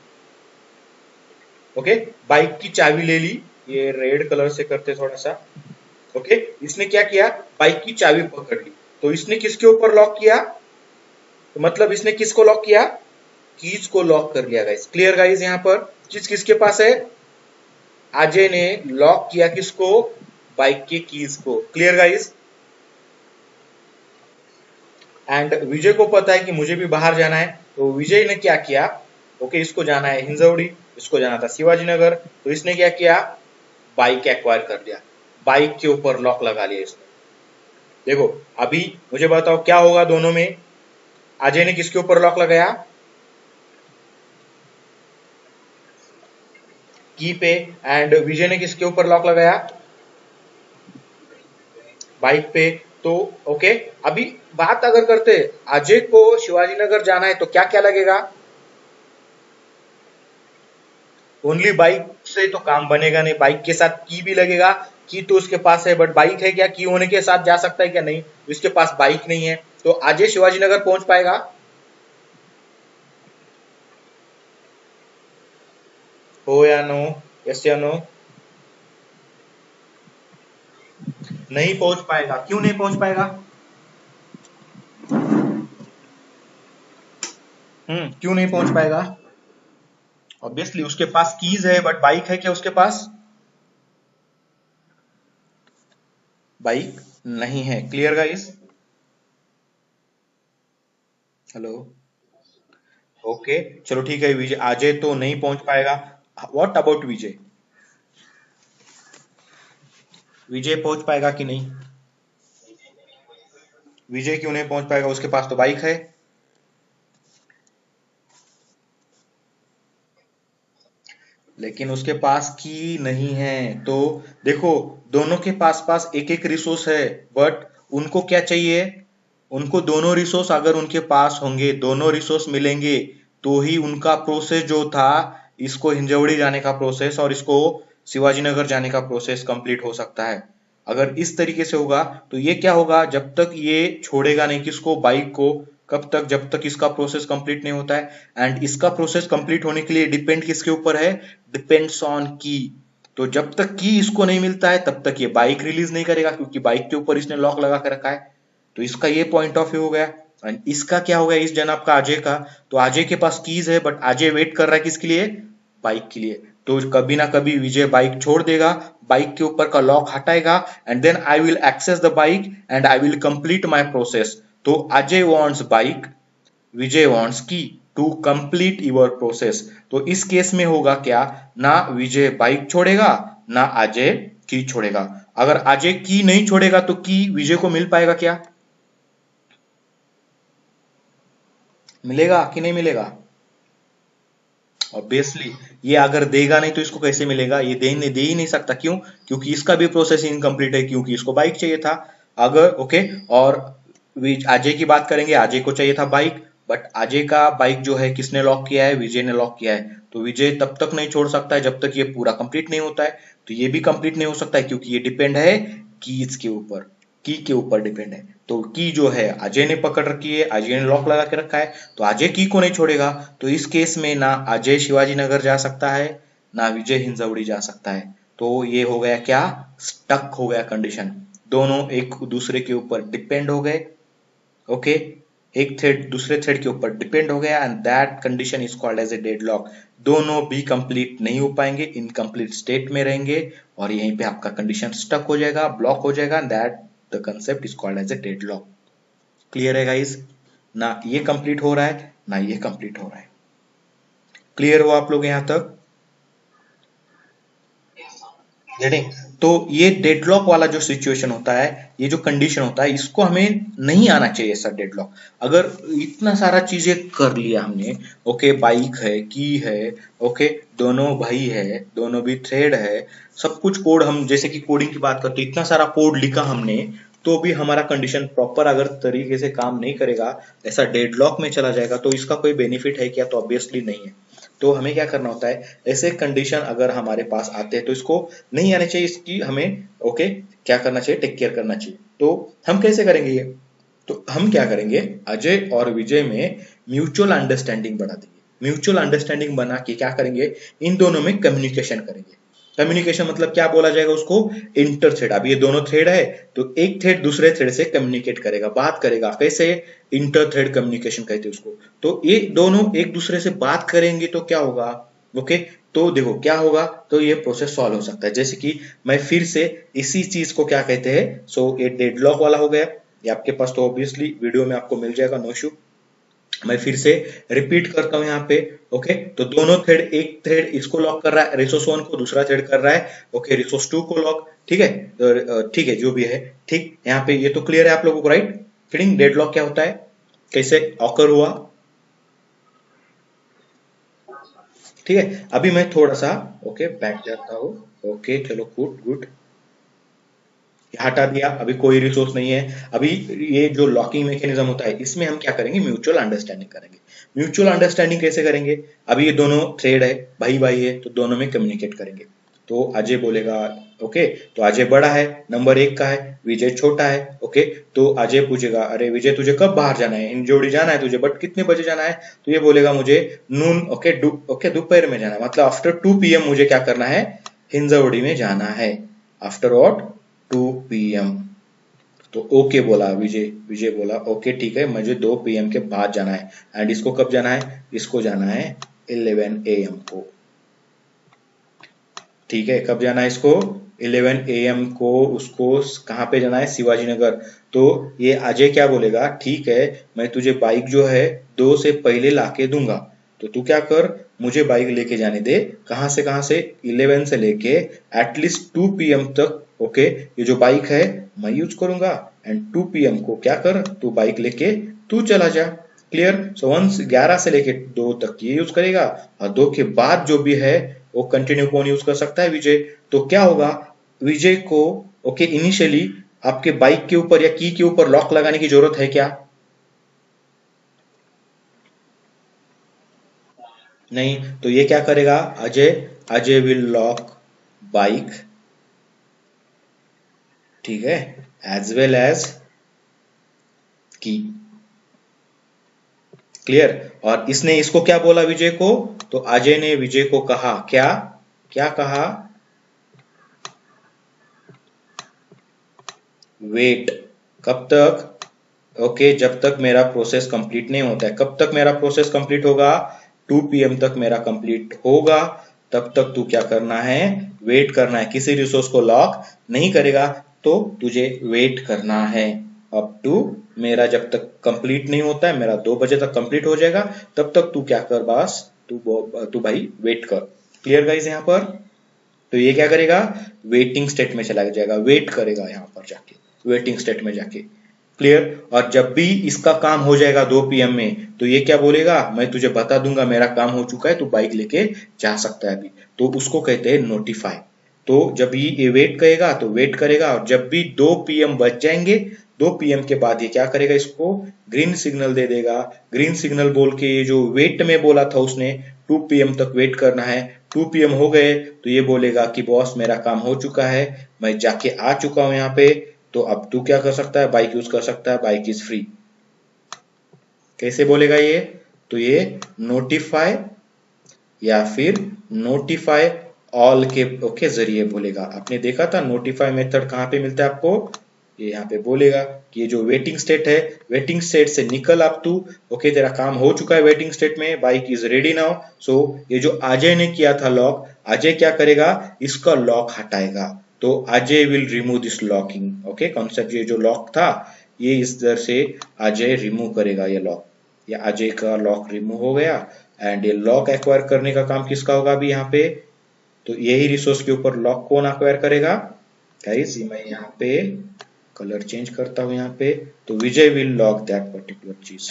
ओके बाइक की चाबी ले ली, ये रेड कलर से करते थोड़ा सा। ओके इसने क्या किया, बाइक की चाबी पकड़ ली, तो इसने किसके ऊपर लॉक किया, तो मतलब इसने किसको लॉक किया, कीज को लॉक कर लिया गाइस। क्लियर गाइस, यहाँ पर कीज किसके पास है, अजय ने लॉक किया किसको, बाइक के कीज को। क्लियर गाइस, एंड विजय को पता है कि मुझे भी बाहर जाना है, तो विजय ने क्या किया, ओके इसको जाना है हिंजवड़ी, इसको जाना था शिवाजी नगर, तो इसने क्या किया, बाइक एक्वायर कर लिया, बाइक के ऊपर लॉक लगा लिया इसने। देखो अभी मुझे बताओ क्या होगा दोनों में, अजय ने किसके ऊपर लॉक लगाया, की पे, एंड विजय ने किसके ऊपर लॉक लगाया, बाइक पे। तो ओके, अभी बात अगर करते अजय को शिवाजीनगर जाना है तो क्या क्या लगेगा? ओनली बाइक से तो काम बनेगा नहीं, बाइक के साथ की भी लगेगा। की तो उसके पास है बट बाइक है क्या? की होने के साथ जा सकता है क्या? नहीं, उसके पास बाइक नहीं है। तो अजय शिवाजीनगर पहुंच पाएगा? हो या नो? यस या नो? नहीं पहुंच पाएगा। क्यों नहीं पहुंच पाएगा? क्यों नहीं पहुंच पाएगा? ऑब्वियसली उसके पास कीज है बट बाइक है क्या उसके पास? बाइक नहीं है। Clear guys? हेलो? ओके, चलो ठीक है। विजय, अजय तो नहीं पहुंच पाएगा। व्हाट अबाउट विजय? विजय पहुंच पाएगा कि नहीं? विजय क्यों नहीं पहुंच पाएगा? उसके पास तो बाइक है। लेकिन उसके पास की नहीं है। तो देखो, दोनों के पास पास एक एक रिसोर्स है, बट उनको क्या चाहिए? उनको दोनों रिसोर्स अगर उनके पास होंगे, दोनों रिसोर्स मिलेंगे, तो ही उनका प्रोसेस जो था, इसको हिंजवड़ी जाने का प्रोसेस और इसको शिवाजीनगर जाने का प्रोसेस कंप्लीट हो सकता है। अगर इस तरीके से होगा तो ये क्या होगा, जब तक ये छोड़ेगा नहीं किसको, बाइक को, कब तक? जब तक इसका प्रोसेस कंप्लीट नहीं होता है। एंड इसका प्रोसेस कंप्लीट होने के लिए डिपेंड किसके ऊपर है? डिपेंड्स ऑन की। तो जब तक की इसको नहीं मिलता है तब तक ये बाइक रिलीज नहीं करेगा, क्योंकि बाइक के ऊपर इसने लॉक लगा के रखा है। तो इसका ये पॉइंट ऑफ व्यू हो गया। एंड इसका क्या हो गया इस जनाब का, अजय का? तो अजय के पास कीज है बट अजय वेट कर रहा है किसके लिए? बाइक के लिए। तो कभी ना कभी विजय बाइक छोड़ देगा, बाइक के ऊपर का लॉक हटाएगा, and then I will access the bike and I will complete my process. तो Ajay wants bike, Vijay wants key to complete your process. तो इस केस में होगा क्या, ना विजय बाइक छोड़ेगा, ना अजय की छोड़ेगा। अगर अजय की नहीं छोड़ेगा तो की विजय को मिल पाएगा क्या? मिलेगा कि नहीं मिलेगा? ऑब्वियसली। ये अगर देगा नहीं तो इसको कैसे मिलेगा? ये दे ही नहीं सकता। क्यों? क्योंकि इसका भी प्रोसेस इनकम्प्लीट है, क्योंकि इसको बाइक चाहिए था। अगर ओके, और अजय की बात करेंगे, अजय को चाहिए था बाइक, बट अजय का बाइक जो है किसने लॉक किया है? विजय ने लॉक किया है। तो विजय तब तक नहीं छोड़ सकता है जब तक ये पूरा कंप्लीट नहीं होता है। तो ये भी कंप्लीट नहीं हो सकता है, क्योंकि ये डिपेंड है कीज के ऊपर, की के ऊपर डिपेंड है। तो की जो है अजय ने पकड़ रखी है, अजय ने लॉक लगा के रखा है, तो अजय की को नहीं छोड़ेगा। तो इस केस में ना अजय शिवाजीनगर जा सकता है, ना विजय हिंजवड़ी जा सकता है। तो ये हो गया क्या, स्टक हो गया कंडीशन। दोनों एक दूसरे के ऊपर डिपेंड हो गए। ओके, एक थ्रेड दूसरे थ्रेड के ऊपर डिपेंड हो गया, and that condition is called as a deadlock. दोनों भी कंप्लीट नहीं हो पाएंगे, इनकम्प्लीट स्टेट में रहेंगे, और यहीं पे आपका कंडीशन स्टक हो जाएगा, ब्लॉक हो जाएगा, that the concept is called as a deadlock. Clear है गाइस? ना ये कंप्लीट हो रहा है, ना ये कंप्लीट हो रहा है। क्लियर हो आप लोग यहां तक? गेटिंग? तो ये डेडलॉक वाला जो सिचुएशन होता है, ये जो कंडीशन होता है, इसको हमें नहीं आना चाहिए सर डेडलॉक। अगर इतना सारा चीजें कर लिया हमने, ओके, बाइक है, की है, ओके, दोनों भाई है, दोनों भी थ्रेड है, सब कुछ कोड, हम जैसे कि कोडिंग की बात करते हैं, इतना सारा कोड लिखा हमने, तो भी हमारा कंडीशन प्रॉपर अगर तरीके से काम नहीं करेगा, ऐसा डेडलॉक में चला जाएगा, तो इसका कोई बेनिफिट है क्या? तो ऑब्वियसली नहीं है। तो हमें क्या करना होता है, ऐसे कंडीशन अगर हमारे पास आते हैं तो इसको नहीं आने चाहिए, इसकी हमें ओके क्या करना चाहिए, टेक केयर करना चाहिए। तो हम कैसे करेंगे ये? तो हम क्या करेंगे, अजय और विजय में म्यूचुअल अंडरस्टैंडिंग बना देंगे। म्यूचुअल अंडरस्टैंडिंग बना के क्या करेंगे, इन दोनों में कम्युनिकेशन करेंगे। कम्युनिकेशन मतलब क्या बोला जाएगा उसको? Inter thread. अब ये दोनों थ्रेड है, तो एक थ्रेड दूसरे थ्रेड से कम्युनिकेट करेगा, बात करेगा। कैसे? इंटर थ्रेड कम्युनिकेशन कहते हैं उसको। तो ये दोनों एक दूसरे से बात करेंगे तो क्या होगा? ओके, तो देखो क्या होगा, तो ये प्रोसेस सॉल्व हो सकता है। जैसे कि मैं फिर से इसी चीज को क्या कहते हैं, सो ये डेडलॉक वाला हो गया। ये आपके पास तो ऑब्वियसली वीडियो में आपको मिल जाएगा, नो इशू। मैं फिर से रिपीट करता हूं यहाँ पे। ओके, तो दोनों थ्रेड, एक थ्रेड इसको लॉक कर रहा है रिसोर्स 1 को, दूसरा थ्रेड कर रहा है ओके रिसोर्स 2 को लॉक। ठीक है, तो ठीक है, जो भी है ठीक। यहाँ पे ये तो क्लियर है आप लोगों को, राइट? फिटिंग डेडलॉक क्या होता है, कैसे ऑकर हुआ? ठीक है, अभी मैं थोड़ा सा ओके बैठ जाता हूँ। ओके चलो, गुड गुड। हटा दिया, अभी कोई रिसोर्स नहीं है। अभी ये जो लॉकिंग मैकेनिज्म होता है इसमें हम क्या करेंगे, म्यूचुअल अंडरस्टैंडिंग करेंगे। म्यूचुअल अंडरस्टैंडिंग कैसे करेंगे, अभी ये दोनों थ्रेड है, भाई भाई है, तो दोनों में कम्युनिकेट करेंगे। तो अजय बोलेगा ओके, तो अजय बड़ा है, नंबर 1 का है, विजय छोटा है। ओके, तो अजय पूछेगा अरे विजय तुझे कब बाहर जाना है, इन जोड़ी जाना है तुझे, बट कितने बजे जाना है, तो ये बोलेगा मुझे नून, ओके दोपहर में जाना है, मतलब आफ्टर 2 PM मुझे क्या करना है, हिंजवड़ी में जाना है, आफ्टर व्हाट 2 PM। तो ओके बोला विजय, विजय बोला ओके ठीक है, मुझे 2 PM के बाद जाना है। एंड इसको कब जाना है, इसको जाना है 11 AM को। ठीक है, कब जाना है इसको, 11 AM को। उसको कहाँ पे जाना है, शिवाजी नगर। तो ये अजय क्या बोलेगा, ठीक है मैं तुझे बाइक जो है 2 से पहले लाके दूंगा, तो तू क्या कर, मुझे बाइक लेके जाने दे, कहाँ से 11 से लेके एटलीस्ट 2 PM तक। ओके, ये जो बाइक है मैं यूज करूंगा, एंड 2 PM को क्या कर, तू बाइक लेके तू चला जा। क्लियर। सो वंस 11 से लेके 2 तक ये यूज करेगा, और 2 के बाद जो भी है वो कंटिन्यू कौन यूज कर सकता है, विजय। तो क्या होगा, विजय को ओके इनिशियली आपके बाइक के ऊपर या की के ऊपर लॉक लगाने की जरूरत है क्या, नहीं। तो ये क्या करेगा, Ajay, Ajay will lock bike, ठीक है, एज वेल एज की। क्लियर। और इसने इसको क्या बोला विजय को, तो अजय ने विजय को कहा क्या, क्या कहा, वेट। कब तक, ओके जब तक मेरा प्रोसेस कंप्लीट नहीं होता है। कब तक मेरा प्रोसेस कंप्लीट होगा, 2 PM तक मेरा कंप्लीट होगा, तब तक तू क्या करना है, वेट करना है। किसी रिसोर्स को लॉक नहीं करेगा, तो तुझे वेट करना है अप टू मेरा जब तक कंप्लीट नहीं होता है, मेरा 2 बजे तक कंप्लीट हो जाएगा, तब तक तू क्या कर, बस तू भाई वेट कर। क्लियर गाइस यहाँ पर। तो ये क्या करेगा, वेटिंग स्टेट में चला जाएगा, वेट करेगा यहाँ पर जाके, वेटिंग स्टेट में जाके। क्लियर। और जब भी इसका काम हो जाएगा 2 PM में, तो ये क्या बोलेगा, मैं तुझे बता दूंगा मेरा काम हो चुका है, तू बाइक लेके जा सकता है अभी। तो उसको कहते हैं नोटिफाई। तो जब ये वेट करेगा तो वेट करेगा, और जब भी 2 PM बच जाएंगे, 2 PM के बाद ये क्या करेगा, इसको ग्रीन सिग्नल दे देगा। ग्रीन सिग्नल बोल के ये जो वेट में बोला था उसने 2 PM तक वेट करना है, 2 PM हो गए तो ये बोलेगा कि बॉस मेरा काम हो चुका है, मैं जाके आ चुका हूं यहाँ पे, तो अब तू क्या कर सकता है, बाइक यूज कर सकता है, बाइक इज फ्री। कैसे बोलेगा ये, तो ये नोटिफाई या फिर नोटिफाई ऑल के ओके जरिए बोलेगा। आपने देखा था नोटिफाई मेथड कहाँ पे मिलता है आपको, ये यहाँ पे बोलेगा कि ये जो वेटिंग स्टेट है, वेटिंग स्टेट से निकल आप तू, ओके तेरा काम हो चुका है वेटिंग स्टेट में, बाइक इज रेडी नाउ। सो ये जो अजय ने किया था लॉक, अजय क्या करेगा, इसका लॉक हटाएगा। तो Ajay will remove this locking, okay concept, ये जो लॉक था ये इस तरह से अजय रिमूव करेगा ये लॉक, या अजय का लॉक रिमूव हो गया। एंड ये लॉक एक्वायर करने का काम किसका होगा अभी यहाँ पे, तो यही रिसोर्स के ऊपर लॉक कौन एक्वायर करेगा, गाइस मैं यहाँ पे कलर चेंज करता हूं यहाँ पे, तो विजय विल लॉक दैट पर्टिकुलर चीज।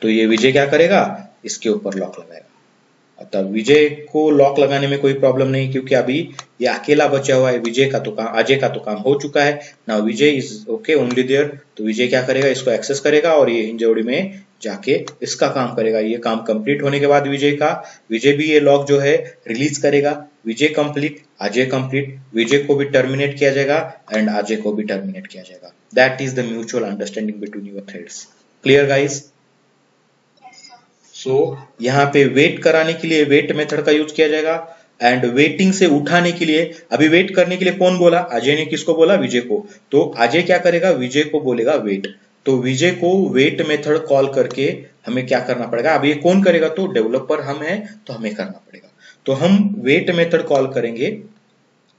तो ये विजय क्या करेगा, इसके ऊपर लॉक लगाएगा। अतः विजय को लॉक लगाने में कोई प्रॉब्लम नहीं, क्योंकि अभी ये अकेला बचा हुआ है, विजय का तो काम, अजय का तो काम हो चुका है ना, विजय इज ओके ओनली देयर। तो विजय क्या करेगा, इसको एक्सेस करेगा और ये हिंजवड़ी में जाके इसका काम करेगा। ये काम कंप्लीट होने के बाद विजय का, विजय भी ये लॉक जो है रिलीज करेगा। विजय कंप्लीट, अजय कंप्लीट, विजय को भी टर्मिनेट किया जाएगा एंड अजय को भी टर्मिनेट किया जाएगा। That is the mutual understanding between your threads. Clear guys. So यहाँ पे वेट कराने के लिए वेट मेथड का यूज किया जाएगा, एंड वेटिंग से उठाने के लिए, अभी वेट करने के लिए कौन बोला, अजय ने किसको बोला, विजय को। तो अजय क्या करेगा, विजय को बोलेगा वेट। तो विजय को वेट मेथड कॉल करके हमें क्या करना पड़ेगा, अब ये कौन करेगा, तो डेवलपर हम हैं तो हमें करना पड़ेगा। तो हम वेट मेथड कॉल करेंगे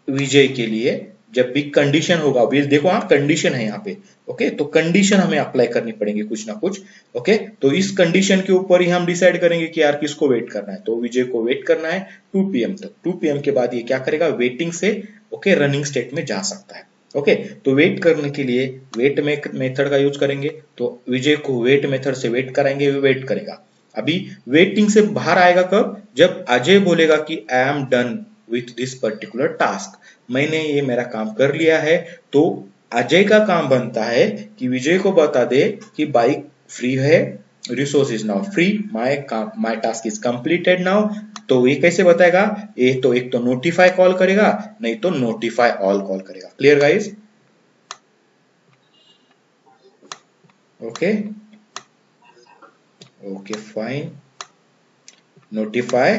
विजय के लिए जब भी कंडीशन होगा। अभी देखो हाँ कंडीशन है यहाँ पे, ओके तो कंडीशन हमें अप्लाई करनी पड़ेगी कुछ ना कुछ। ओके तो इस कंडीशन के ऊपर ही हम डिसाइड करेंगे कि यार किसको वेट करना है। तो विजय को वेट करना है 2 PM तक। 2 PM के बाद ये क्या करेगा, वेटिंग से ओके रनिंग स्टेट में जा सकता है। ओके तो वेट करने के लिए वेट मेथड का यूज करेंगे। तो विजय को वेट मेथड से वेट कराएंगे, वेट करेगा। अभी वेटिंग से बाहर आएगा कब, जब अजय बोलेगा कि I am done with this particular task, मैंने ये मेरा काम कर लिया है, तो अजय का काम बनता है कि विजय को बता दे कि बाइक फ्री है, resource is now free, my task is completed now. तो ये कैसे बताएगा? ये तो एक तो नोटिफाई कॉल करेगा, नहीं तो नोटिफाई ऑल कॉल करेगा। Clear guys? Okay, okay fine, notify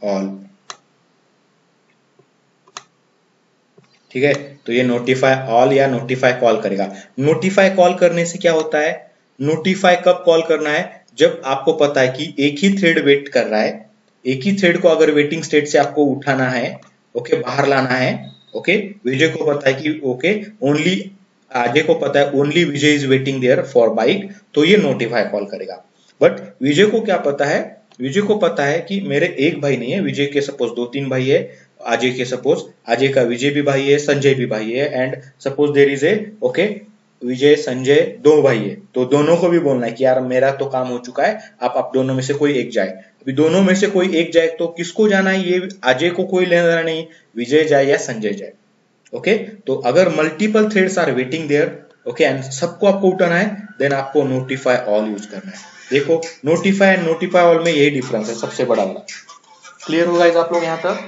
all. ठीक है, तो ये नोटिफाई ऑल या नोटिफाई कॉल करेगा। नोटिफाई कॉल करने से क्या होता है? नोटिफाई कब कॉल करना है? जब आपको पता है कि एक ही थ्रेड वेट कर रहा है, एक ही थ्रेड को अगर वेटिंग स्टेट से आपको उठाना है, ओके, बाहर लाना है, ओके, विजय को पता है कि ओके ओनली, अजय को पता है only Vijay is waiting there for bike, तो ये नोटिफाई कॉल करेगा। बट विजय को क्या पता है? विजय को पता है कि मेरे एक भाई नहीं है, विजय के सपोज दो तीन भाई है, अजय के सपोज अजय का विजय भी भाई है, संजय भी भाई है, and suppose there is a, okay, Vijay Sanjay दो भाई है, तो दोनों को भी बोलना है कि यार मेरा तो काम हो चुका है, आप दोनों में से कोई एक जाए। अभी दोनों में से कोई एक जाए तो किसको जाना है? ये अजय को कोई लेना देना नहीं, विजय जाए या संजय जाए। ओके, तो अगर multiple threads are waiting there, okay, and सबको आपको उठाना है, देन आपको नोटिफाई ऑल यूज करना है। देखो, नोटिफाई एंड नोटिफाई ऑल में यही डिफरेंस है सबसे बड़ा वाला। क्लियर होगा इस आप लोग यहाँ तक?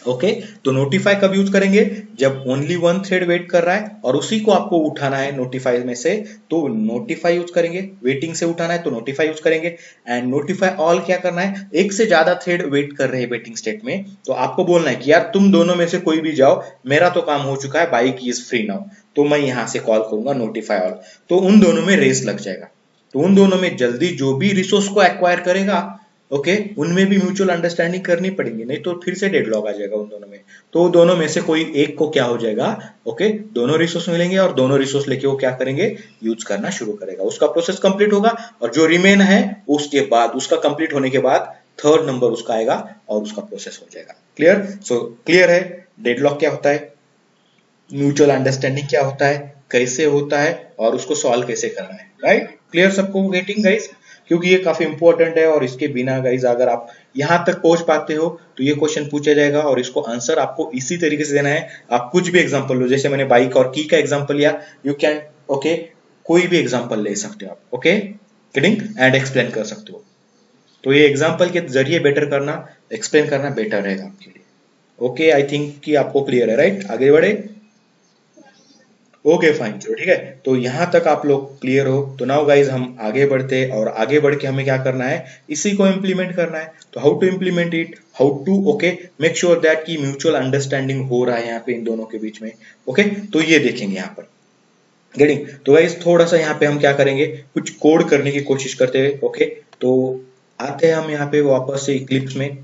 ओके, तो नोटिफाई कब यूज करेंगे? जब ओनली वन थ्रेड वेट कर रहा है और उसी को आपको उठाना है नोटिफाई में से, तो नोटिफाई यूज करेंगे। वेटिंग से उठाना है तो नोटिफाई यूज करेंगे। एंड नोटिफाई ऑल क्या करना है? एक से ज्यादा थ्रेड वेट कर रहे हैं वेटिंग स्टेट में, तो आपको बोलना है कि यार तुम दोनों में से कोई भी जाओ, मेरा तो काम हो चुका है, बाइक इज फ्री नाउ, तो मैं यहां से कॉल करूंगा नोटिफाई ऑल, तो उन दोनों में रेस लग जाएगा। तो उन दोनों में जल्दी जो भी रिसोर्स को एक्वायर करेगा, ओके, उनमें भी म्यूचुअल अंडरस्टैंडिंग करनी पड़ेगी, नहीं तो फिर से डेडलॉक आ जाएगा उन दोनों में। तो दोनों में से कोई एक को क्या हो जाएगा? ओके, दोनों रिसोर्स मिलेंगे और दोनों रिसोर्स लेके वो क्या करेंगे? यूज करना शुरू करेगा, उसका प्रोसेस कंप्लीट होगा, और जो रिमेन है उसके बाद, उसका कंप्लीट होने के बाद थर्ड नंबर उसका आएगा और उसका प्रोसेस हो जाएगा। क्लियर? सो क्लियर है डेडलॉक क्या होता है, म्यूचुअल अंडरस्टैंडिंग क्या होता है, कैसे होता है, और उसको सॉल्व कैसे करना है। राइट? क्लियर सबको? Getting guys? क्योंकि ये काफी इंपॉर्टेंट है, और इसके बिना गाइस अगर आप यहां तक पहुंच पाते हो तो ये क्वेश्चन पूछा जाएगा और इसको आंसर आपको इसी तरीके से देना है। आप कुछ भी एग्जांपल लो, जैसे मैंने बाइक और की का एग्जांपल लिया, यू कैन, ओके, कोई भी एग्जांपल ले सकते हो आप, ओके, गेटिंग, एंड एक्सप्लेन कर सकते हो। तो ये एग्जांपल के जरिए बेटर करना, एक्सप्लेन करना बेटर रहेगा आपके लिए। ओके, आई थिंक कि आपको क्लियर है। राइट? आगे बढ़े? ओके फाइन, चलो ठीक है। तो यहां तक आप लोग क्लियर हो, तो नाउ गाइज हम आगे बढ़ते हैं, और आगे बढ़ के हमें क्या करना है? इसी को इम्प्लीमेंट करना है। तो how to implement it, how to, okay, make sure that की म्यूचुअल अंडरस्टैंडिंग हो रहा है यहाँ पे इन दोनों के बीच में। ओके, तो ये देखेंगे यहाँ पर। गेटिंग? तो गाइज थोड़ा सा यहाँ पे हम क्या करेंगे, कुछ कोड करने की कोशिश करते हैं। ओके, तो आते हैं हम यहाँ पे वापस से इक्लिप्स में।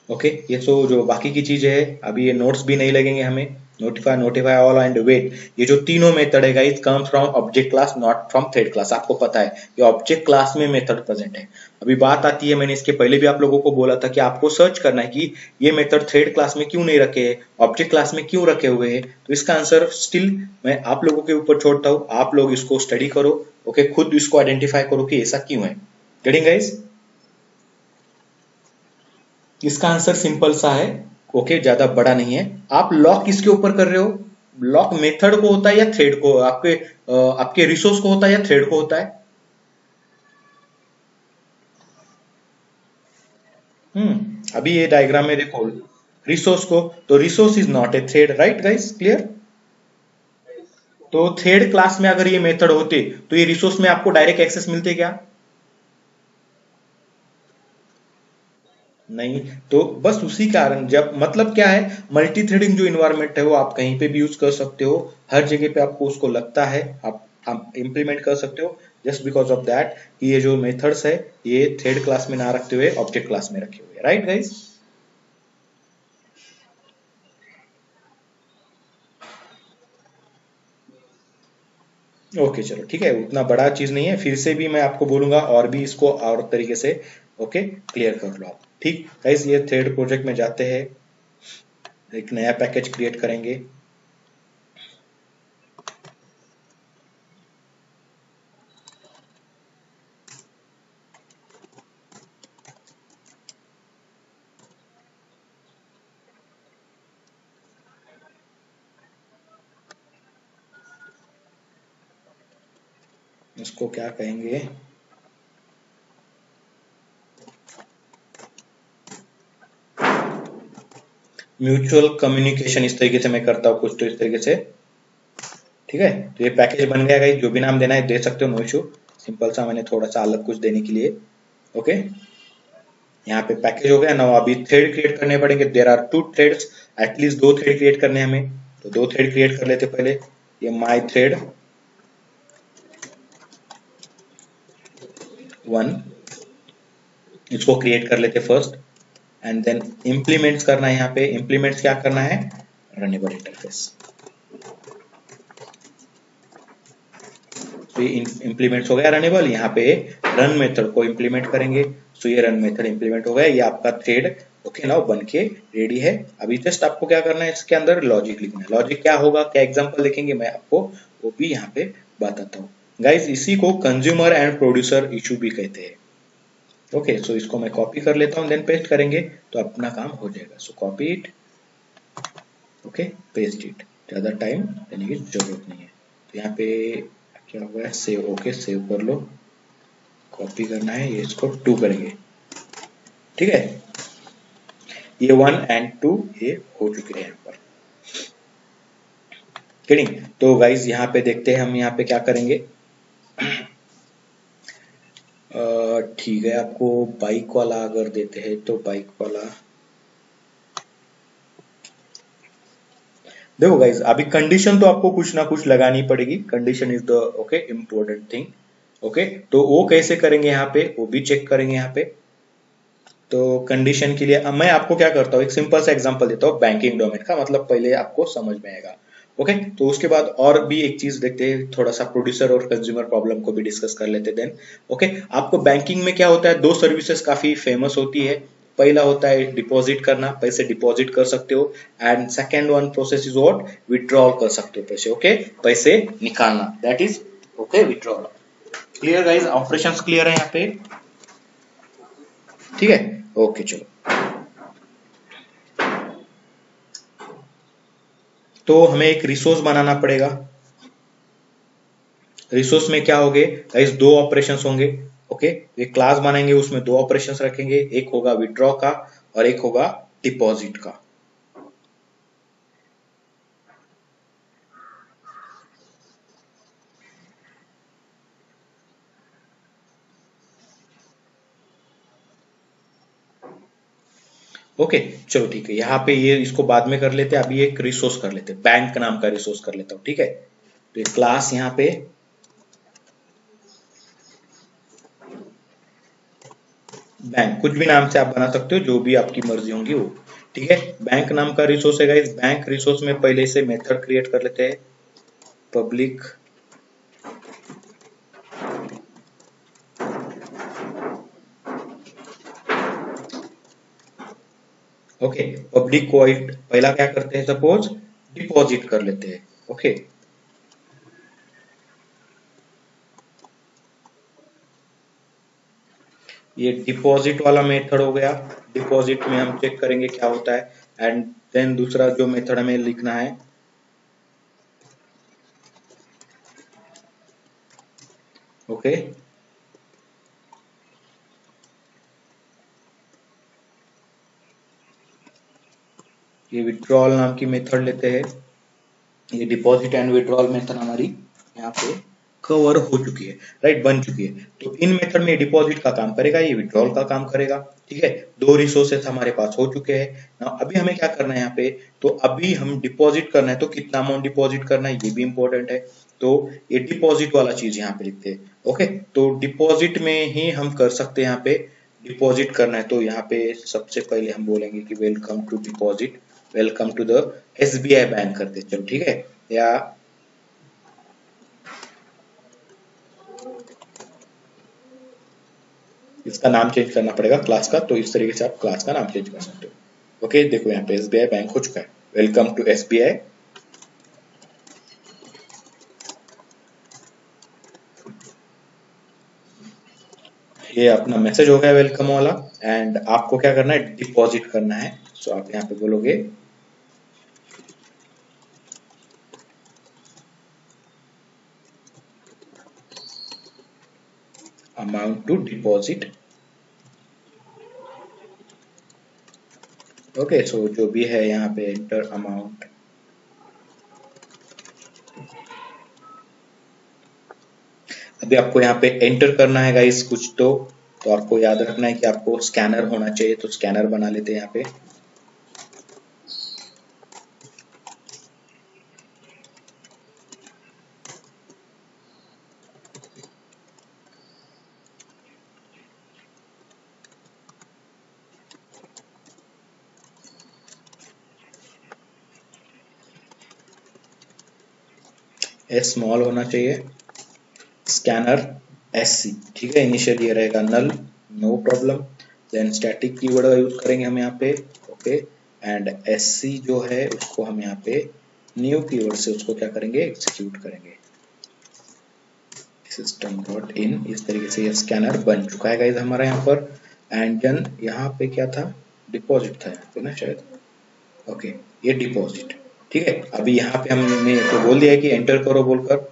ओके, ये सो जो बाकी की चीजें है, अभी ये नोट्स भी नहीं लगेंगे हमें। Notify, notify all and wait, ये जो तीनों मेथड है guys, come from object class, not from thread class. आपको पता है ये ऑब्जेक्ट क्लास में मेथड प्रेजेंट है। अभी बात आती है, मैंने इसके पहले भी आप लोगों को बोला था कि आपको सर्च करना है कि ये मेथड थ्रेड क्लास में क्यों नहीं रखे हैं, ऑब्जेक्ट क्लास में क्यों रखे हुए हैं। तो इसका आंसर स्टिल मैं आप लोगों के ऊपर छोड़ता हूँ, आप लोग इसको स्टडी करो। ओके, खुद इसको आइडेंटिफाई करो कि ऐसा क्यों है। Getting guys? इसका आंसर सिंपल सा है, ओके, ज्यादा बड़ा नहीं है। आप लॉक किसके ऊपर कर रहे हो? लॉक मेथड को होता है या थ्रेड को? आपके रिसोर्स को होता है या थ्रेड को होता है? अभी ये डायग्राम में देखो, रिसोर्स को, तो resource is not a thread. Right guys? Clear? तो थ्रेड क्लास में अगर ये मेथड होते तो ये रिसोर्स में आपको डायरेक्ट एक्सेस मिलते क्या? नहीं। तो बस उसी कारण, जब मतलब क्या है, मल्टी थ्रेडिंग जो इन्वायरमेंट है वो आप कहीं पे भी यूज कर सकते हो, हर जगह पे आपको उसको लगता है, आप इंप्लीमेंट कर सकते हो। जस्ट बिकॉज ऑफ दैट कि ये जो मेथड्स है, ये थ्रेड क्लास में ना रखते हुए ऑब्जेक्ट क्लास में रखे हुए। Right guys? ओके, चलो ठीक है, उतना बड़ा चीज नहीं है, फिर से भी मैं आपको बोलूंगा और भी इसको और तरीके से, ओके, क्लियर कर लो आप। ठीक गाइस, ये थ्रेड प्रोजेक्ट में जाते हैं, एक नया पैकेज क्रिएट करेंगे। इसको क्या कहेंगे, म्यूचुअल कम्युनिकेशन। इस तरीके से मैं करता हूँ कुछ तो इस तरीके से, ठीक है। तो ये पैकेज बन गया गाइस, जो भी नाम देना है दे सकते हो, नो इशू। सिंपल सा मैंने थोड़ा सा अलग कुछ देने के लिए, ओके। यहाँ पे पैकेज हो गया ना। अभी थ्रेड क्रिएट करने पड़ेंगे। There are 2 threads, at least 2 thread create करने हैं हमें। तो 2 थ्रेड क्रिएट कर लेते पहले। ये माई थ्रेड 1, इसको क्रिएट कर लेते फर्स्ट, एंड देन इम्प्लीमेंट्स करना है। यहाँ पे इम्प्लीमेंट्स क्या करना है, रनेबल इंटरफेस। तो ये इम्प्लीमेंट्स हो गया रनेबल। यहाँ पे रन मेथड को इम्प्लीमेंट करेंगे। सो ये रन मेथड इम्प्लीमेंट हो गया। ये आपका थ्रेड ओके नाउ बन के रेडी है। अभी जस्ट आपको क्या करना है, इसके अंदर लॉजिक लिखना है। लॉजिक क्या होगा, क्या एग्जांपल लिखेंगे, मैं आपको वो भी यहाँ पे बताता हूँ गाइज। इसी को कंज्यूमर एंड प्रोड्यूसर इशू भी कहते हैं, ओके। सो इसको मैं कॉपी कर लेता हूँ, देन पेस्ट करेंगे तो अपना काम हो जाएगा। सो copy it, okay, paste it. ज्यादा टाइम देने की जरूरत नहीं है। तो यहाँ पे क्या हुआ है, सेव, ओके, सेव कर लो। कॉपी करना है, ये इसको 2 करेंगे, ठीक है। ये 1 एंड 2 ये हो चुके हैं यहाँ पर, ठीक। तो गाइज यहाँ पे देखते हैं हम यहाँ पे क्या करेंगे। ठीक है, आपको बाइक वाला अगर देते हैं तो बाइक वाला देखो गाइज। अभी कंडीशन तो आपको कुछ ना कुछ लगानी पड़ेगी। Condition is the okay important thing, okay. तो वो कैसे करेंगे यहाँ पे, वो भी चेक करेंगे यहाँ पे। तो कंडीशन के लिए अब मैं आपको क्या करता हूँ, एक सिंपल सा एग्जांपल देता हूँ बैंकिंग डोमेन का, मतलब पहले आपको समझ में आएगा, ओके। तो उसके बाद और भी एक चीज देखते हैं, थोड़ा सा प्रोड्यूसर और कंज्यूमर प्रॉब्लम को भी डिस्कस कर लेते हैं देन, ओके। आपको बैंकिंग में क्या होता है, 2 सर्विसेज काफी फेमस होती है। पहला होता है डिपॉजिट करना, पैसे डिपॉजिट कर सकते हो। And second one process is what, withdrawal कर सकते हो पैसे, ओके। पैसे निकालना, that is okay withdrawal. Clear guys, operations clear है यहाँ पे, ठीक है, ओके। चलो, तो हमें एक रिसोर्स बनाना पड़ेगा। रिसोर्स में क्या होंगे गाइस, 2 ऑपरेशंस होंगे, ओके। एक क्लास बनाएंगे, उसमें 2 ऑपरेशंस रखेंगे, एक होगा विड्रॉ का और एक होगा डिपॉजिट का। ओके, चलो ठीक है। यहाँ पे ये इसको बाद में कर लेते हैं, अभी एक रिसोर्स कर लेते हैं, बैंक नाम का रिसोर्स कर लेता हूँ, ठीक है। तो एक क्लास यहाँ पे बैंक, कुछ भी नाम से आप बना सकते हो, जो भी आपकी मर्जी होंगी वो, ठीक है। बैंक नाम का रिसोर्स है गाइस। बैंक रिसोर्स में पहले से मेथड क्रिएट कर लेते हैं, पब्लिक ओके। पब्लिक वॉइड पहला क्या करते हैं, सपोज डिपॉजिट कर लेते हैं, ओके। ये डिपॉजिट वाला मेथड हो गया। डिपॉजिट में हम चेक करेंगे क्या होता है। एंड देन दूसरा जो मेथड हमें लिखना है, ओके, ये विड्रॉल नाम की मेथड लेते हैं। ये डिपॉजिट एंड विड्रॉल मेथड हमारी यहाँ पे कवर हो चुकी है, राइट, बन चुकी है। तो इन मेथड में डिपॉजिट का काम करेगा, ये विड्रॉल का काम करेगा, ठीक है। 2 रिसोर्सेस हमारे पास हो चुके हैं ना। अभी हमें क्या करना है यहाँ पे, तो अभी हम डिपॉजिट करना है, तो कितना अमाउंट डिपॉजिट करना है ये भी इंपॉर्टेंट है। तो ये डिपॉजिट वाला चीज यहाँ पे लिखते हैं, ओके। तो डिपॉजिट में ही हम कर सकते हैं, यहाँ पे डिपॉजिट करना है तो यहाँ पे सबसे पहले हम बोलेंगे कि welcome to deposit, welcome to the SBI bank करते हैं, चलो ठीक है। या इसका नाम चेंज करना पड़ेगा क्लास का, तो इस तरीके से आप क्लास का नाम चेंज कर सकते हो, ओके। देखो यहाँ पे एसबीआई बैंक हो चुका है, वेलकम टू एसबीआई। ये अपना मैसेज हो गया वेलकम वाला। एंड आपको क्या करना है, डिपॉजिट करना है। सो आप यहाँ पे बोलोगे अमाउंट टू डिपॉजिट। ओके, सो जो भी है यहाँ पे एंटर अमाउंट। अभी आपको यहाँ पे एंटर करना है गाइस कुछ तो आपको याद रखना है कि आपको स्कैनर होना चाहिए, तो स्कैनर बना लेते हैं यहाँ पे। एस स्मॉल होना चाहिए, स्कैनर SC, ठीक है। इनिशियल ये रहेगा null, no problem. Then static keyword का यूज करेंगे हम यहाँ पे, ओके। एंड SC जो है उसको हम यहाँ पे न्यू कीवर्ड से उसको क्या करेंगे, एग्जीक्यूट करेंगे। सिस्टम डॉट इन, इस तरीके से ये स्कैनर बन चुका है गाइस हमारा यहाँ पर। एंड देन यहाँ पे क्या था, डिपॉजिट था यहाँ पे ना शायद, ओके। ये डिपॉजिट, ठीक है। अभी यहाँ पे हमने तो बोल दिया है कि एंटर करो बोलकर,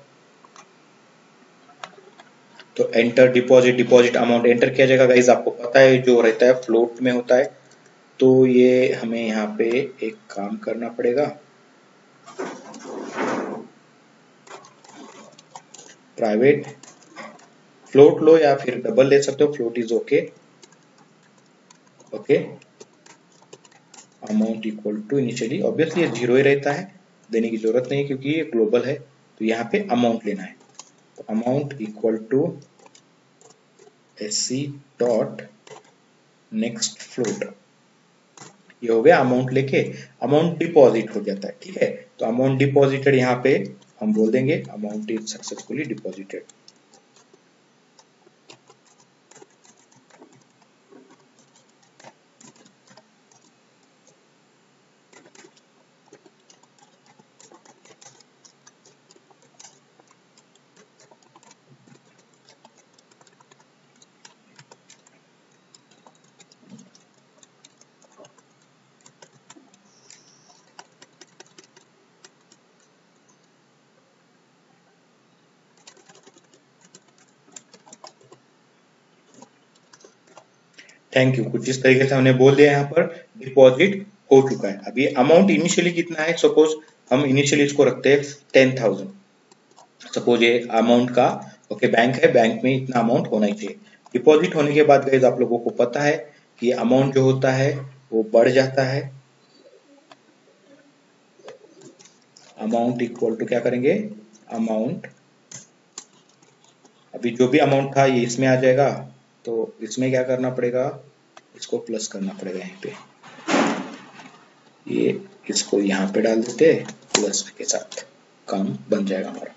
तो enter deposit, deposit amount enter किया जाएगा गाइस। आपको पता है जो रहता है फ्लोट में होता है, तो ये हमें यहाँ पे एक काम करना पड़ेगा, प्राइवेट फ्लोट लो या फिर डबल ले सकते हो, float is okay, okay. Amount equal to, initially obviously ये जीरो ही रहता है, देने की जरूरत नहीं क्योंकि ये ग्लोबल है। तो यहाँ पे अमाउंट लेना है, तो amount equal to SC dot next float, ये हो गया अमाउंट लेके अमाउंट डिपॉजिट हो जाता है, ठीक है। तो अमाउंट डिपॉजिटेड यहाँ पे हम बोल देंगे amount is successfully deposited. Thank you. कुछ इस तरीके से हमने बोल दिया यहाँ पर डिपॉजिट हो चुका है। अभी अमाउंट इनिशियली कितना है, सपोज हम इनिशियली इसको रखते हैं 10,000, सपोज ये अमाउंट का, ओके, बैंक है, बैंक में इतना अमाउंट होना ही चाहिए। डिपॉजिट होने के बाद गाइस आप लोगों को पता है कि अमाउंट जो होता है वो बढ़ जाता है। अमाउंट इक्वल टू क्या करेंगे, अमाउंट, अभी जो भी अमाउंट था ये इसमें आ जाएगा, तो इसमें क्या करना पड़ेगा, इसको प्लस करना पड़ेगा यहाँ पे, ये इसको यहाँ पे डाल देते प्लस के साथ, काम बन जाएगा हमारा।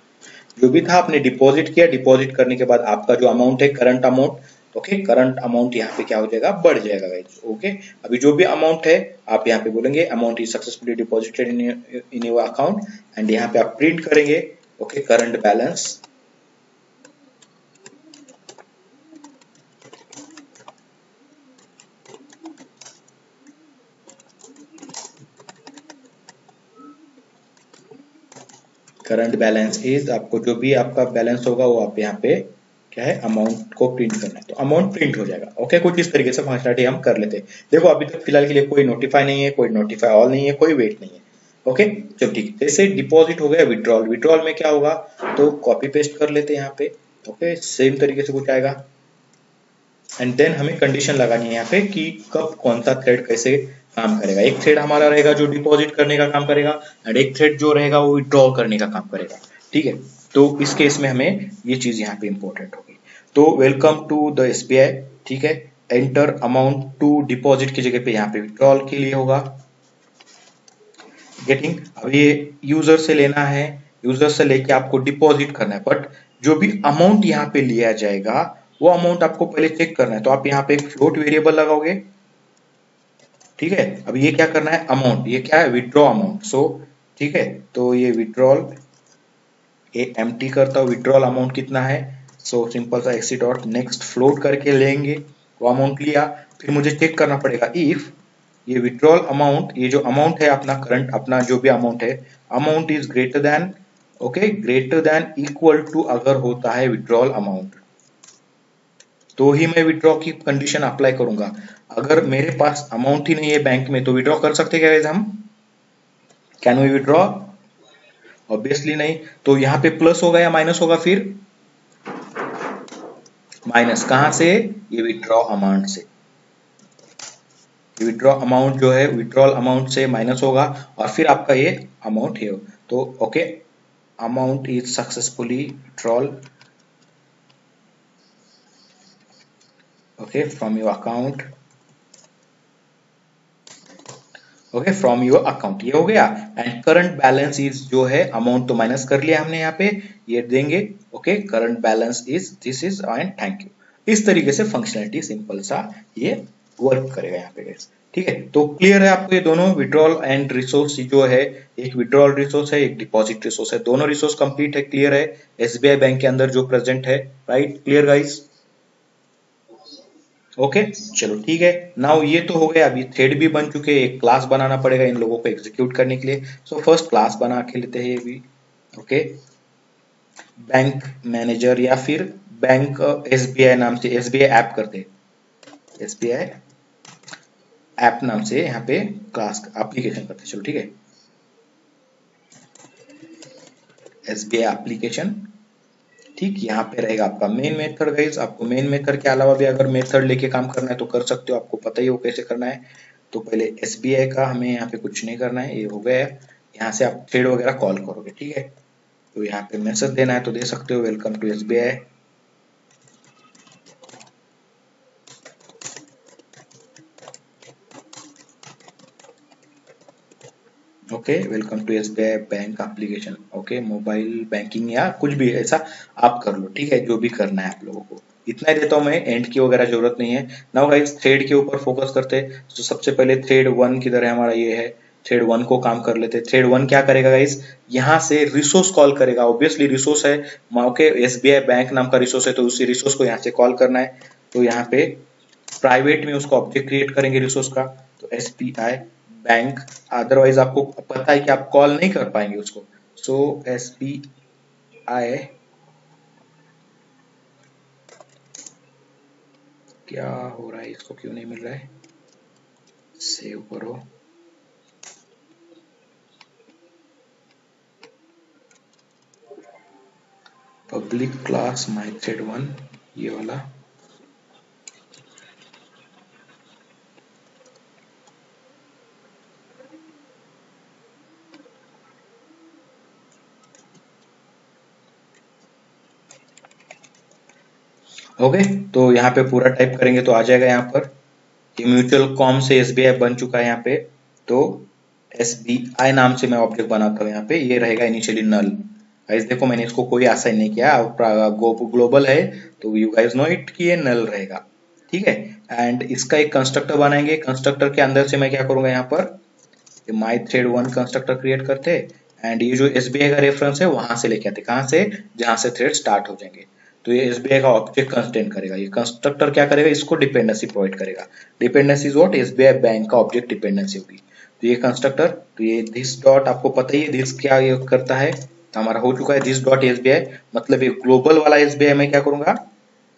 जो भी था आपने डिपॉजिट किया, डिपॉजिट करने के बाद आपका जो अमाउंट है current amount, okay, current amount यहाँ पे क्या हो जाएगा, बढ़ जाएगा गाइस, ओके। अभी जो भी अमाउंट है आप यहाँ पे बोलेंगे amount is successfully deposited in your account, and यहाँ पे आप प्रिंट करेंगे, okay, current balance. Current balance is, आपको जो भी आपका बैलेंस होगा वो आप यहाँ पे क्या है, अमाउंट को प्रिंट करना है, तो अमाउंट प्रिंट हो जाएगा, ओके। कुछ इस तरीके से फंक्शनलिटी हम कर लेते हैं। देखो अभी तक फिलहाल के लिए कोई नोटिफाई नहीं है, कोई नोटिफाई ऑल नहीं है, कोई वेट नहीं है, ओके। चलो ठीक है, जैसे डिपॉजिट हो गया, विड्रॉल, विड्रॉल में क्या होगा, तो कॉपी पेस्ट कर लेते हैं यहाँ पे, ओके, सेम तरीके से कुछ आएगा। एंड देन हमें कंडीशन लगानी है यहाँ पे कि कब कौन सा थ्रेड कैसे काम करेगा। एक थ्रेड हमारा रहेगा जो डिपॉजिट करने का काम करेगा, एंड एक थ्रेड जो रहेगा वो विड्रॉ करने का काम करेगा, ठीक है। तो इस केस में हमें ये चीज यहाँ पे इंपॉर्टेंट होगी। तो वेलकम टू द SBI, ठीक है। एंटर अमाउंट टू डिपॉजिट की जगह पे यहाँ पे विड्रॉल के लिए होगा, गेटिंग। अब ये यूजर से लेना है, यूजर से लेके आपको डिपॉजिट करना है, बट जो भी अमाउंट यहाँ पे लिया जाएगा वो अमाउंट आपको पहले चेक करना है। तो आप यहाँ पे एक फ्लोट वेरिएबल लगाओगे, ठीक है। अब ये क्या करना है, अमाउंट, ये क्या है, विड्रॉ अमाउंट, सो ठीक है। तो ये विड्रॉल, ये एम्प्टी करता हूँ, विड्रॉल अमाउंट कितना है, सो सिंपल सा एक्सी डॉट नेक्स्ट फ्लोट करके लेंगे, वो अमाउंट लिया। फिर मुझे चेक करना पड़ेगा इफ ये विड्रॉल अमाउंट, ये जो अमाउंट है अपना करंट, अपना जो भी अमाउंट है, amount is greater than, okay, greater than equal to अगर होता है विड्रॉल अमाउंट, तो ही मैं विड्रॉ की कंडीशन अप्लाई करूंगा। अगर मेरे पास अमाउंट ही नहीं है बैंक में तो विड्रॉ कर सकते क्या हम? Can we withdraw? ऑब्वियसली नहीं। तो यहाँ पे प्लस होगा या माइनस होगा? फिर माइनस। कहां से? ये विड्रॉ अमाउंट से। विड्रॉ अमाउंट जो है विड्रॉल अमाउंट से माइनस होगा और फिर आपका ये अमाउंट है। तो okay, amount is successfully withdrawal okay from your account, okay from your account. ये हो गया। एंड करंट बैलेंस इज जो है अमाउंट तो माइनस कर लिया हमने यहाँ पे, ये देंगे। Okay current balance is this is and thank you. इस तरीके से फंक्शनलिटी सिंपल सा ये वर्क करेगा यहाँ पे गाइस। ठीक है, तो क्लियर है आपको ये दोनों विड्रॉल एंड रिसोर्स जो है, एक विड्रॉल रिसोर्स है, एक डिपॉजिट रिसोर्स है, दोनों रिसोर्स कंप्लीट है, क्लियर है एसबीआई बैंक के अंदर जो प्रेजेंट है। Right, clear guys? ओके चलो ठीक है। नाउ ये तो हो गया, अभी थ्रेड भी बन चुके हैं, एक क्लास बनाना पड़ेगा इन लोगों को एग्जीक्यूट करने के लिए। सो फर्स्ट क्लास बना के लेते हैं ये भी। ओके, बैंक मैनेजर या फिर बैंक एसबीआई नाम से एसबीआई ऐप करते हैं, एसबीआई ऐप नाम से यहाँ पे क्लास एप्लीकेशन करते हैं। चलो ठीक है, एसबीआई एप्लीकेशन। ठीक, यहाँ पे रहेगा आपका मेन मेथड गाइस। आपको मेन मेथड के अलावा भी अगर मेथड लेके काम करना है तो कर सकते हो, आपको पता ही हो कैसे करना है। तो पहले एसबीआई का हमें यहाँ पे कुछ नहीं करना है, ये हो गया है। यहाँ से आप थ्रेड वगैरह कॉल करोगे, ठीक है। तो यहाँ पे मैसेज देना है तो दे सकते हो, welcome to SBI. Okay, welcome to SBI bank application. Okay, mobile banking या कुछ भी ऐसा आप कर लो, ठीक है, जो भी करना है आप लोगों को। इतना ही देता हूँ मैं, एंड की वगैरह जरूरत नहीं है। नाउ गाइस थ्रेड के ऊपर फोकस करते हैं। तो सबसे पहले थ्रेड 1 किधर है हमारा, ये है थ्रेड 1 को काम कर लेते हैं। थ्रेड 1 क्या करेगा गाइस, यहाँ से रिसोर्स कॉल करेगा। ऑब्वियसली रिसोर्स है, ओके एसबीआई बैंक नाम का रिसोर्स है, तो उसी रिसोर्स को यहाँ से कॉल करना है। तो यहाँ पे प्राइवेट में उसको ऑब्जेक्ट क्रिएट करेंगे रिसोर्स का, तो एसबीआई बैंक। अदरवाइज आपको पता है कि आप कॉल नहीं कर पाएंगे उसको। सो एसबीआई, क्या हो रहा है, इसको क्यों नहीं मिल रहा है? सेव करो। पब्लिक क्लास माई थ्रेड 1, ये वाला। ओके, तो यहाँ पे पूरा टाइप करेंगे तो आ जाएगा यहाँ पर। ये म्यूचुअल कॉम से एसबीआई बन चुका है यहाँ पे। तो एसबीआई नाम से मैं ऑब्जेक्ट बनाता हूँ यहाँ पे, ये रहेगा इनिशियली नल। गाइस देखो मैंने इसको कोई असाइन नहीं किया, ग्लोबल है तो यू गाइस नो इट कि ये नल रहेगा, ठीक है। एंड इसका एक कंस्ट्रक्टर बनाएंगे। कंस्ट्रक्टर के अंदर से मैं क्या करूंगा, यहाँ पर माई थ्रेड 1 कंस्ट्रक्टर क्रिएट करते, एंड ये जो एसबीआई का रेफरेंस है वहां से लेके आते, कहाँ से, जहां से थ्रेड स्टार्ट हो जाएंगे। तो ये एसबीआई का ऑब्जेक्ट कंस्टेंट करेगा, ये कंस्ट्रक्टर क्या करेगा, इसको डिपेंडेंसी प्रोवाइड करेगा। Dependency is what, SBI bank का ऑब्जेक्ट डिपेंडेंसी होगी। तो ये कंस्ट्रक्टर, तो ये दिस डॉट आपको पता ही है दिस क्या ये करता है, तो हमारा हो चुका है दिस डॉट एसबीआई। मतलब ये ग्लोबल वाला एसबीआई मैं क्या करूंगा,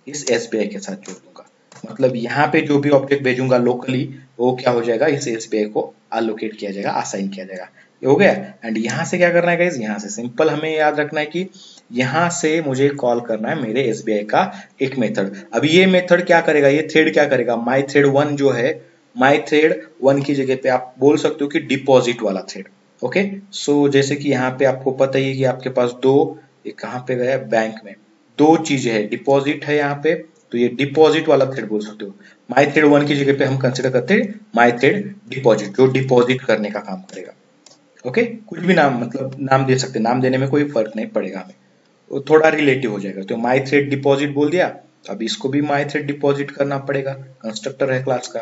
इस एसबीआई के साथ जोड़ दूंगा। मतलब यहाँ पे जो भी ऑब्जेक्ट भेजूंगा लोकली वो क्या हो जाएगा, इस एसबीआई को अलोकेट किया जाएगा, असाइन किया जाएगा। ये हो गया। एंड यहाँ से क्या करना है गाइस, यहाँ से सिंपल हमें याद रखना है कि यहाँ से मुझे कॉल करना है मेरे एसबीआई का एक मेथड। अब ये मेथड क्या करेगा, ये थ्रेड क्या करेगा, माई थ्रेड 1 जो है, माई थ्रेड 1 की जगह पे आप बोल सकते हो कि डिपॉजिट वाला थ्रेड। ओके, सो जैसे कि यहाँ पे आपको पता ही है कि आपके पास दो, ये कहाँ पे गया, बैंक में दो चीजें है, डिपॉजिट है यहाँ पे, तो ये डिपॉजिट वाला थ्रेड बोल सकते हो। माई थ्रेड 1 की जगह पे हम कंसिडर करते हैं माई थ्रेड डिपॉजिट, जो डिपॉजिट करने का काम करेगा। ओके, कुछ भी नाम मतलब नाम दे सकते हैं, नाम देने में कोई फर्क नहीं पड़ेगा हमें, वो थोड़ा रिलेटिव हो जाएगा। तो माई थ्रेड डिपॉजिट बोल दिया, अब इसको भी माई थ्रेड डिपॉजिट करना पड़ेगा, कंस्ट्रक्टर है क्लास का,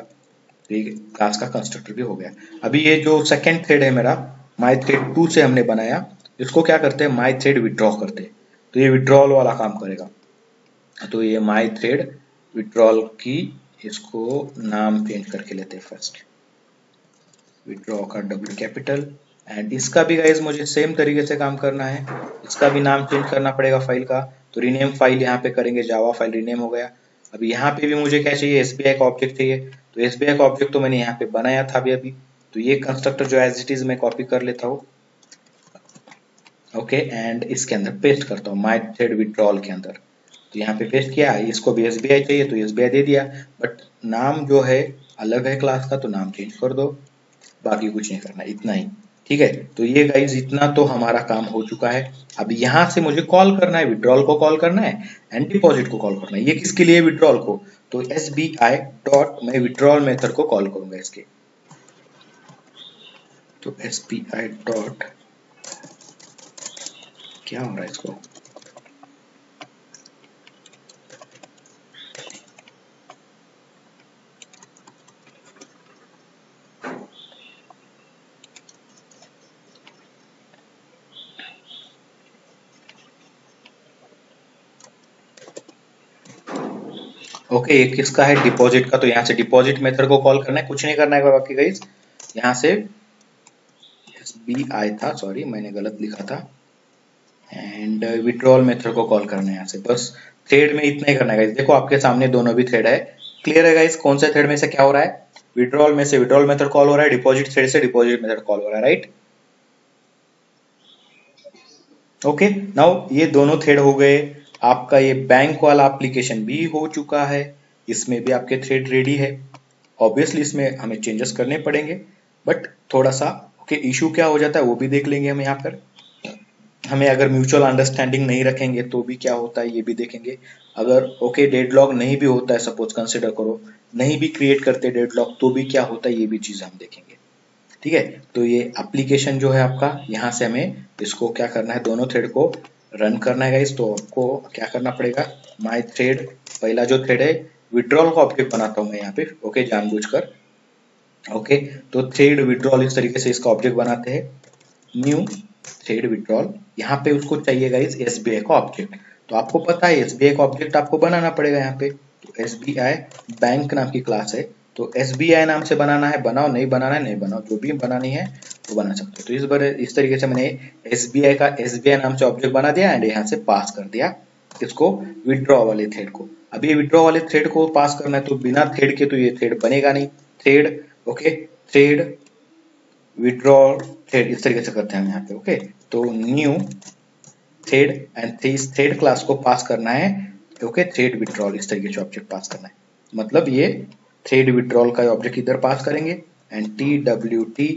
ठीक है, क्लास का कंस्ट्रक्टर भी हो गया। अभी ये जो सेकंड थ्रेड है मेरा, माई थ्रेड 2 से हमने बनाया, इसको क्या करते हैं, माई थ्रेड विड्रॉ करते हैं, तो ये विड्रॉल वाला काम करेगा। तो ये माई थ्रेड विड्रॉल की, इसको नाम चेंज करके लेते हैं फर्स्ट, विड्रॉ का डब्ल्यू कैपिटल। एंड इसका भी गाइज मुझे सेम तरीके से काम करना है, इसका भी नाम चेंज करना पड़ेगा फाइल का। तो रीनेम फाइल यहाँ पे करेंगे, जावा फाइल रीनेम हो गया। अब यहाँ पे भी मुझे क्या चाहिए, एसबीआई का ऑब्जेक्ट चाहिए। तो एसबीआई का ऑब्जेक्ट तो मैंने यहाँ पे बनाया था अभी अभी, तो ये कंस्ट्रक्टर जो एज इट इज मैं कॉपी कर लेता हूँ। ओके, एंड इसके अंदर पेस्ट करता हूँ माई थ्रेड विड्रॉल के अंदर। तो यहाँ पे पेस्ट किया, इसको भी एसबीआई चाहिए तो एसबीआई दे दिया, बट नाम जो है अलग है क्लास का, तो नाम चेंज कर दो, बाकी कुछ नहीं करना, इतना ही। ठीक है, तो ये गाइज इतना तो हमारा काम हो चुका है। अब यहाँ से मुझे कॉल करना है, विड्रॉल को कॉल करना है एंड डिपॉजिट को कॉल करना है। ये किसके लिए, विड्रॉल को। तो एस बी आई डॉट मैं विड्रॉल मेथड को कॉल करूंगा इसके। तो एस बी आई डॉट, क्या हो रहा है इसको, ओके ये किसका है, डिपॉजिट का। तो यहाँ से डिपॉजिट मेथड को कॉल करना है, कुछ नहीं करना है बाकी गाइज। यहाँ से एस बी आई था, सॉरी मैंने गलत लिखा था, एंड विड्रॉल मेथड को कॉल करना है यहाँ से, बस थ्रेड में इतना ही करना है गाइस। देखो आपके सामने दोनों भी थ्रेड है, क्लियर है गाइस, कौन से थ्रेड में से क्या हो रहा है, विड्रॉल में से विड्रॉल मेथड कॉल हो रहा है, डिपॉजिट थ्रेड से डिपॉजिट मेथड कॉल हो रहा है, राइट। ओके, नाउ ये दोनों थ्रेड हो गए। आपका ये बैंक वाला एप्लीकेशन भी हो चुका है, इसमें भी आपके थ्रेड रेडी है। ऑब्वियसली इसमें हमें चेंजेस करने पड़ेंगे, बट थोड़ा सा ओके इशू क्या हो जाता है वो भी देख लेंगे हम यहाँ पर। हमें अगर म्यूचुअल अंडरस्टैंडिंग नहीं रखेंगे तो भी क्या होता है ये भी देखेंगे। अगर ओके डेडलॉक नहीं भी होता है, सपोज कंसिडर करो नहीं भी क्रिएट करते डेडलॉक, तो भी क्या होता है ये भी चीज हम देखेंगे। ठीक है, तो ये एप्लीकेशन जो है आपका, यहाँ से हमें इसको क्या करना है, दोनों थ्रेड को रन करना है गाइस। तो आपको क्या करना पड़ेगा, माई थ्रेड, पहला जो थ्रेड है विड्रॉल का ऑब्जेक्ट बनाता हूँ मैं यहाँ पे, ओके जानबूझकर। ओके, तो थ्रेड विड्रॉल इस तरीके से इसका ऑब्जेक्ट बनाते हैं, न्यू थ्रेड विड्रॉल। यहाँ पे उसको चाहिए गाइस एसबीआई का ऑब्जेक्ट। तो आपको पता है एसबीआई का ऑब्जेक्ट आपको बनाना पड़ेगा यहाँ पे। तो एसबीआई बैंक नाम की क्लास है, तो एसबीआई नाम से बनाना है, बनाओ, नहीं बनाना है नहीं बनाओ, जो भी बनानी है वो बना सकते हो। तो इस बार इस तरीके से मैंने एसबीआई का एसबीआई नाम से ऑब्जेक्ट बना दिया एंड यहाँ से पास कर दिया इसको विड्रॉ वाले थ्रेड को। अब ये विड्रॉ वाले थ्रेड को पास करना है, तो बिना थ्रेड के तो ये थ्रेड बनेगा नहीं। Thread, okay, thread withdraw thread इस तरीके से करते हैं हम यहाँ पे। ओके, तो न्यू थ्रेड एंड इस थ्रेड क्लास को पास करना है, ओके, थ्रेड विड्रॉल इस तरीके से ऑब्जेक्ट पास करना है। मतलब ये थ्रेड विड्रॉल का ऑब्जेक्ट इधर पास करेंगे and T W T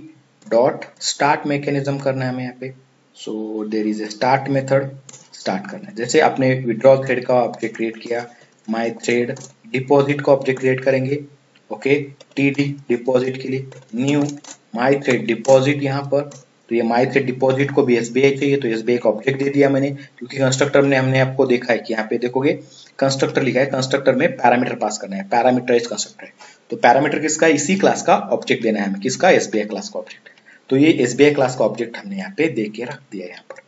dot start mechanism करना है हमें यहाँ पे। So there is a start method, start करना है। जैसे आपने विड्रॉल थ्रेड का ऑब्जेक्ट क्रिएट किया, माई थ्रेड डिपॉजिट का ऑब्जेक्ट क्रिएट करेंगे, ओके, टी डी डिपॉजिट के लिए, न्यू माई थ्रेड डिपॉजिट यहाँ पर। तो ये माई थ्रेड डिपॉजिट को भी एसबीआई चाहिए, तो एसबीआई का ऑब्जेक्ट दे दिया मैंने, क्योंकि कंस्ट्रक्टर में हमने आपको देखा है कि यहाँ पे देखोगे कंस्ट्रक्टर लिखा है, कंस्ट्रक्टर में पैरामीटर पास करना है, पैरामीटराइज कंस्ट्रक्टर है। तो पैरामीटर किसका, इसी क्लास का ऑब्जेक्ट देना है हमें, किसका, एसबीआई क्लास का ऑब्जेक्ट। तो ये एसबीआई क्लास का ऑब्जेक्ट हमने यहाँ पे दे के रख दिया यहाँ पर।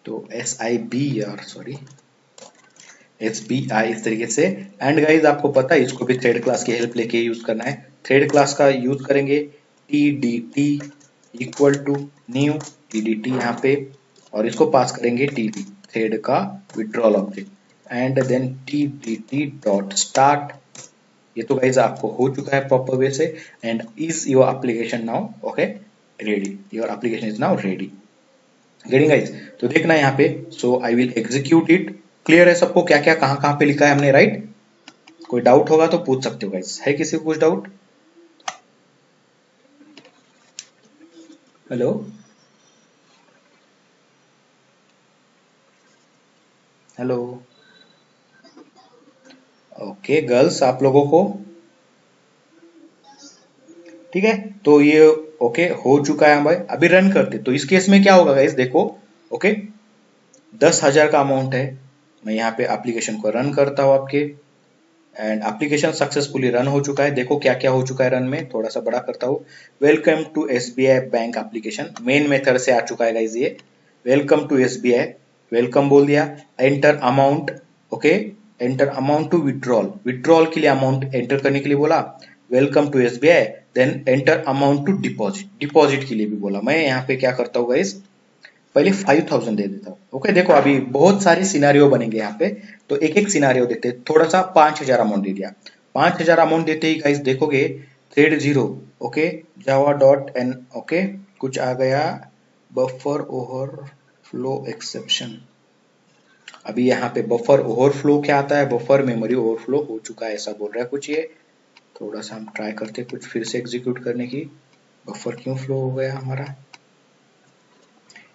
तो एस आई बी, और सॉरी एस बी आई इस तरीके से। एंड गाइज आपको पता है इसको भी थ्रेड क्लास की हेल्प लेके यूज करना है। थ्रेड क्लास का यूज करेंगे, T D T equal to new T D T यहाँ पे, और इसको पास करेंगे टी डी थ्रेड का withdrawal object and then T D T dot start. ये तो गाइज आपको हो चुका है प्रॉपर वे से। And is your application now okay ready, your application is now ready, getting guys. तो देखना यहाँ पे, so I will execute it. Clear है सबको क्या क्या कहाँ कहाँ पे लिखा है हमने, राइट। कोई डाउट होगा तो पूछ सकते हो गाइज, है किसी को कुछ doubt. Hello, hello, okay girls आप लोगों को ठीक है। तो ये ओके हो चुका है भाई, अभी रन करते। तो इस केस में क्या होगा गाइज, देखो ओके 10,000 का अमाउंट है। मैं यहाँ पे एप्लीकेशन को रन करता हूँ आपके, एंड एप्लीकेशन सक्सेसफुली रन हो चुका है। देखो क्या क्या हो चुका है रन में, थोड़ा सा बड़ा करता हूँ। Welcome to SBI bank application, main method से आ चुका है गाइज ये। वेलकम टू एसबीआई, वेलकम बोल दिया। Enter amount, okay, enter amount to withdrawal, withdrawal के लिए अमाउंट एंटर करने के लिए बोला। Welcome to SBI, then enter amount to deposit, deposit के लिए भी बोला। मैं यहाँ पे क्या करता हूँ गाइज, पहले 5000 दे देता हूँ। ओके, देखो अभी बहुत सारे सिनारियो बनेंगे यहाँ पे, तो एक एक सिनारियो देखते हैं। थोड़ा सा 5000 अमाउंट दे दिया, 5000 अमाउंट देते ही गाइस देखोगे thread zero, okay, Java dot N, okay, कुछ आ गया बफर ओवरफ्लो एक्सेप्शन। अभी यहाँ पे बफर ओवरफ्लो क्या आता है, बफर मेमोरी ओवरफ्लो हो चुका है ऐसा बोल रहा है कुछ। ये थोड़ा सा हम ट्राई करते हैं कुछ फिर से एग्जीक्यूट करने की। बफर क्यों फ्लो हो गया हमारा,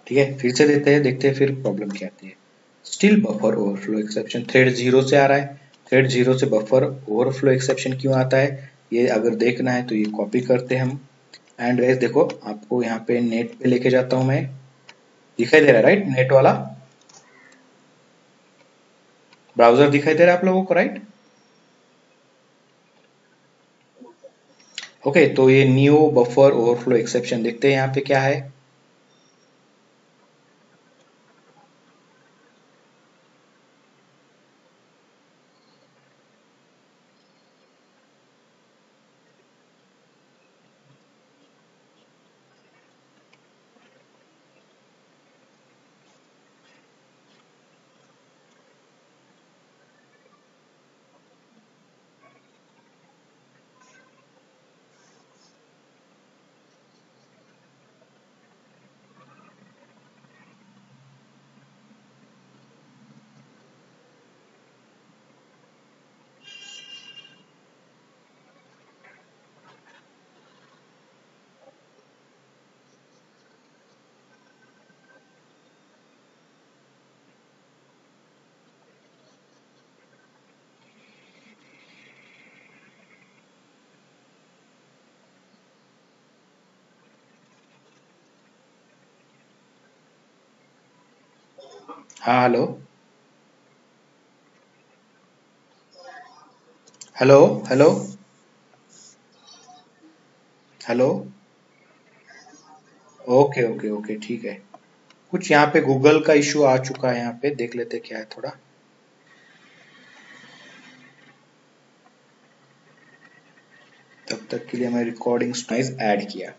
ठीक है फिर से देते हैं, देखते हैं फिर प्रॉब्लम क्या आती है। Still buffer overflow exception, thread zero से आ रहा है, थ्रेड जीरो से बफर ओवरफ्लो एक्सेप्शन क्यों आता है, ये अगर देखना है तो ये कॉपी करते हैं हम। एंड गाइस देखो आपको यहाँ पे नेट पे लेके जाता हूं मैं, दिखाई दे रहा है राइट, नेट वाला ब्राउजर दिखाई दे रहा है आप लोगों को राइट। ओके, तो ये न्यू बफर ओवरफ्लो एक्सेप्शन देखते हैं यहाँ पे क्या है। हाँ hello, hello, hello, hello, okay okay okay ठीक है। कुछ यहाँ पे गूगल का इशू आ चुका है, यहाँ पे देख लेते क्या है थोड़ा। तब तक के लिए मैं रिकॉर्डिंग स्पाइस ऐड किया।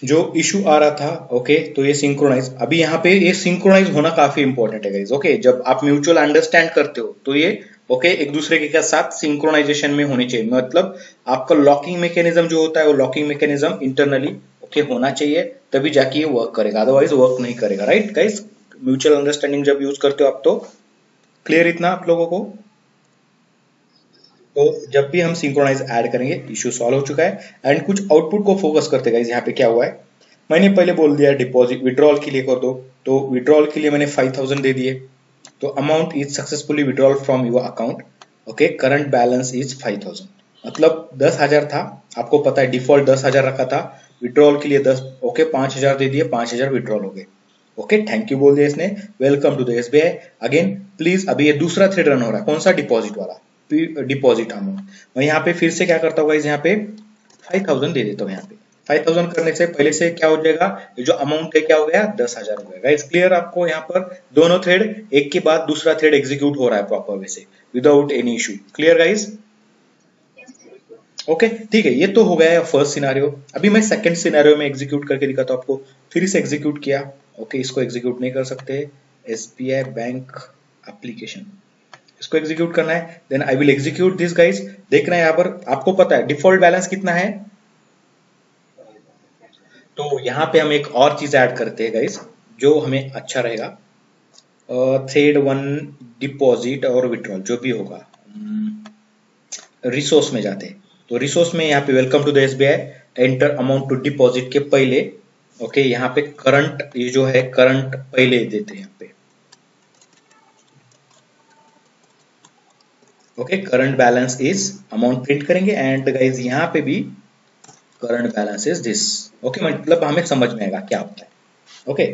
जो इशू आ रहा था, ओके, तो ये सिंक्रोनाइज, अभी यहाँ पे ये सिंक्रोनाइज होना काफी इंपॉर्टेंट है गाइस। ओके, जब आप म्यूचुअल अंडरस्टैंड करते हो तो ये ओके एक दूसरे के साथ सिंक्रोनाइजेशन में होनी चाहिए, मतलब आपका लॉकिंग मैकेनिज्म जो होता है वो लॉकिंग मैकेनिज्म इंटरनली ओके होना चाहिए, तभी जाके ये वर्क करेगा, अदरवाइज वर्क नहीं करेगा राइट गाइस। म्यूचुअल अंडरस्टैंडिंग जब यूज करते हो आप तो, क्लियर इतना आप लोगों को। तो जब भी हम सिंक्रोनाइज ऐड करेंगे इश्यू सॉल्व हो चुका है। एंड कुछ आउटपुट को फोकस करते गाइस, यहाँ पे क्या हुआ है, मैंने पहले बोल दिया डिपॉजिट विड्रॉल के लिए कर दो, तो विड्रॉल के लिए मैंने 5000 दे दिए, तो amount is successfully withdrawal from your account, okay, current balance is 5000, मतलब 10,000 था, आपको पता है डिफॉल्ट 10,000 रखा था, विड्रॉल के लिए 10 ओके 5,000 दे दिए, 5,000 विड्रॉल हो गए। ओके, थैंक यू बोल दिया इसने, welcome to the SBI again please. अभी ये दूसरा थ्रेड रन हो रहा है, कौन सा, डिपॉजिट वाला, डिपॉजिट अमाउंट। मैं यहाँ पे फिर से क्या करता हूँ यहाँ पे 5000 दे देता हूँ, यहाँ पे 5000 करने से पहले से क्या हो जाएगा, जो अमाउंट है क्या हो गया 10,000 हो गया गाइस। क्लियर आपको, यहाँ पर दोनों थ्रेड एक के बाद दूसरा थ्रेड एग्जीक्यूट हो रहा है प्रॉपर वे से without any issue. Clear guys, okay ठीक है, ये तो हो गया है फर्स्ट सिनारियो। अभी मैं सेकंड सिनारियो में एग्जीक्यूट करके दिखाता हूँ आपको, फिर से एग्जीक्यूट किया, ओके, इसको एग्जीक्यूट नहीं कर सकते, एसबीआई बैंक एप्लीकेशन, इसको एग्जीक्यूट करना है, then I will execute this guys. देखना है यहाँ पर, आपको पता है डिफॉल्ट बैलेंस कितना है, तो यहाँ पे हम एक और चीज ऐड करते हैं गाइस जो हमें अच्छा रहेगा, थ्रेड वन डिपॉजिट और विड्रॉल जो भी होगा, रिसोर्स में जाते हैं, तो रिसोर्स में यहाँ पे welcome to the SBI, enter amount to deposit के पहले, ओके, यहाँ पे करंट, ये जो है करंट पहले देते हैं यहाँ पे, okay, current balance is amount print करेंगे, एंड गाइज यहाँ पे भी current balance is this, okay, मतलब हमें समझ में आएगा क्या होता है। ओके,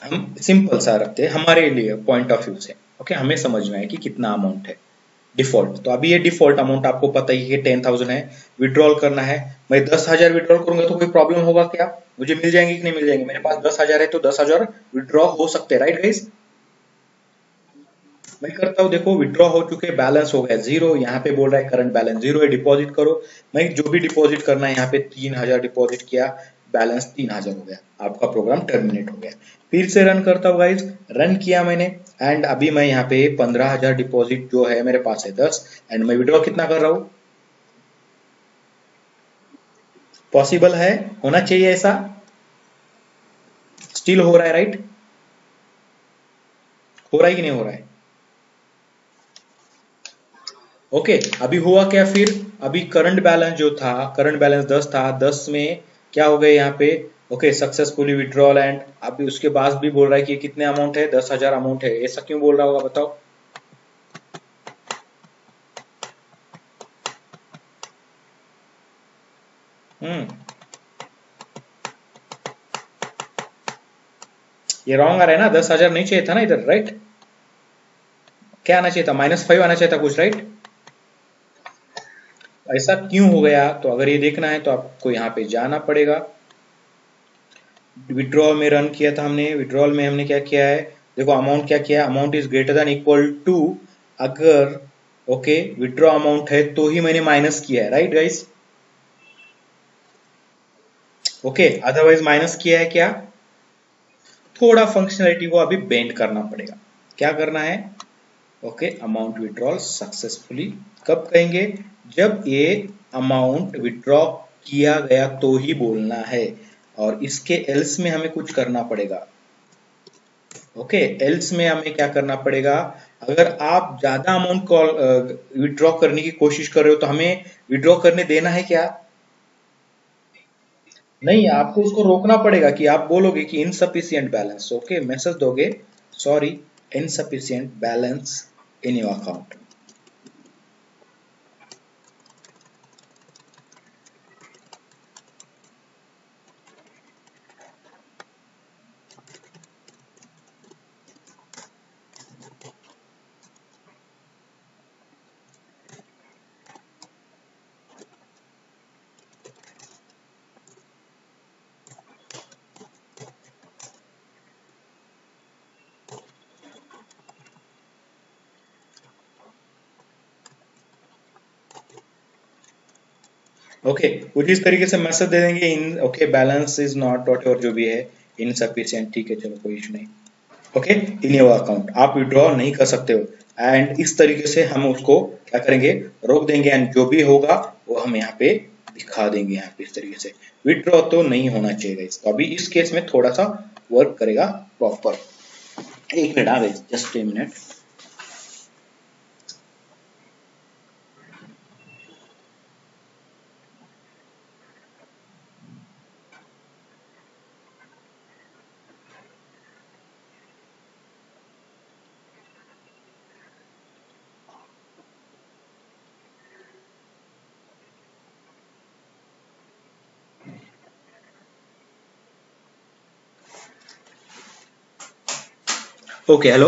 हम सिंपल सा रखते हैं हमारे लिए पॉइंट ऑफ व्यू से, ओके, हमें समझ में आए कि कितना अमाउंट है डिफॉल्ट। तो अभी ये डिफॉल्ट अमाउंट आपको पता ही है 10,000 है, विड्रॉल करना है, मैं 10,000 विड्रॉल करूंगा तो कोई प्रॉब्लम होगा क्या, मुझे मिल जाएंगे कि नहीं मिल जाएंगे, मेरे पास 10,000 है तो 10,000 विड्रॉ हो सकते हैं राइट गाइस। मैं करता हूँ, देखो विड्रॉ हो चुके, बैलेंस हो गया जीरो, यहाँ पे बोल रहा है करंट बैलेंस जीरो है, डिपॉजिट करो। मैं जो भी डिपॉजिट करना है यहाँ पे 3000 डिपॉजिट किया, बैलेंस 3000 हो गया, आपका प्रोग्राम टर्मिनेट हो गया। फिर से रन करता हूँ गाइज, रन किया मैंने, एंड अभी मैं यहाँ पे 15,000 डिपॉजिट जो है मेरे पास है 10, एंड मैं विड्रॉ कितना कर रहा हूँ, पॉसिबल है, होना चाहिए ऐसा, स्टिल हो रहा है राइट, हो रहा है कि नहीं हो रहा है? ओके अभी हुआ क्या फिर, अभी करंट बैलेंस जो था, करंट बैलेंस 10 था, 10 में क्या हो गया यहाँ पे, ओके सक्सेसफुली विड्रॉल, एंड अभी उसके बाद भी बोल रहा है कि कितने अमाउंट है, 10,000 अमाउंट है, ऐसा क्यों बोल रहा होगा बताओ? हम्म, ये रॉन्ग आ रहा है ना, 10,000 नहीं चाहिए था ना इधर, राइट? क्या आना चाहिए था, -5 आना चाहिए था कुछ, राइट? ऐसा क्यों हो गया, तो अगर ये देखना है तो आपको यहाँ पे जाना पड़ेगा। विड्रॉल में रन किया था हमने, विड्रॉल में हमने क्या किया है, देखो अमाउंट क्या किया, amount is greater than equal to, अगर ओके विड्रॉ अमाउंट है तो ही मैंने माइनस किया है, right guys? Okay otherwise minus किया है क्या, थोड़ा फंक्शनलिटी को अभी बेंड करना पड़ेगा। क्या करना है, ओके अमाउंट विड्रॉल सक्सेसफुली कब कहेंगे, जब ये अमाउंट विड्रॉ किया गया तो ही बोलना है, और इसके एल्स में हमें कुछ करना पड़ेगा। ओके एल्स में हमें क्या करना पड़ेगा, अगर आप ज्यादा अमाउंट कॉल विड्रॉ करने की कोशिश कर रहे हो तो हमें विड्रॉ करने देना है क्या, नहीं आपको उसको रोकना पड़ेगा, कि आप बोलोगे कि इनसफिशियंट बैलेंस, ओके मैसेज दोगे, sorry insufficient balance in your account. Okay कुछ इस तरीके से मैसेज दे देंगे, in okay balance is not what ever जो भी है इनसफिशियंट, ठीक है चलो कोई इशू नहीं, ओके इन योर अकाउंट आप विड्रॉ नहीं कर सकते हो, एंड इस तरीके से हम उसको क्या करेंगे, रोक देंगे, एंड जो भी होगा वो हम यहाँ पे दिखा देंगे, यहाँ पे इस तरीके से विड्रॉ तो नहीं होना चाहिए इस, तो अभी इस केस में थोड़ा सा वर्क करेगा प्रॉपर। एक मिनट आ गई, just a minute. Okay hello,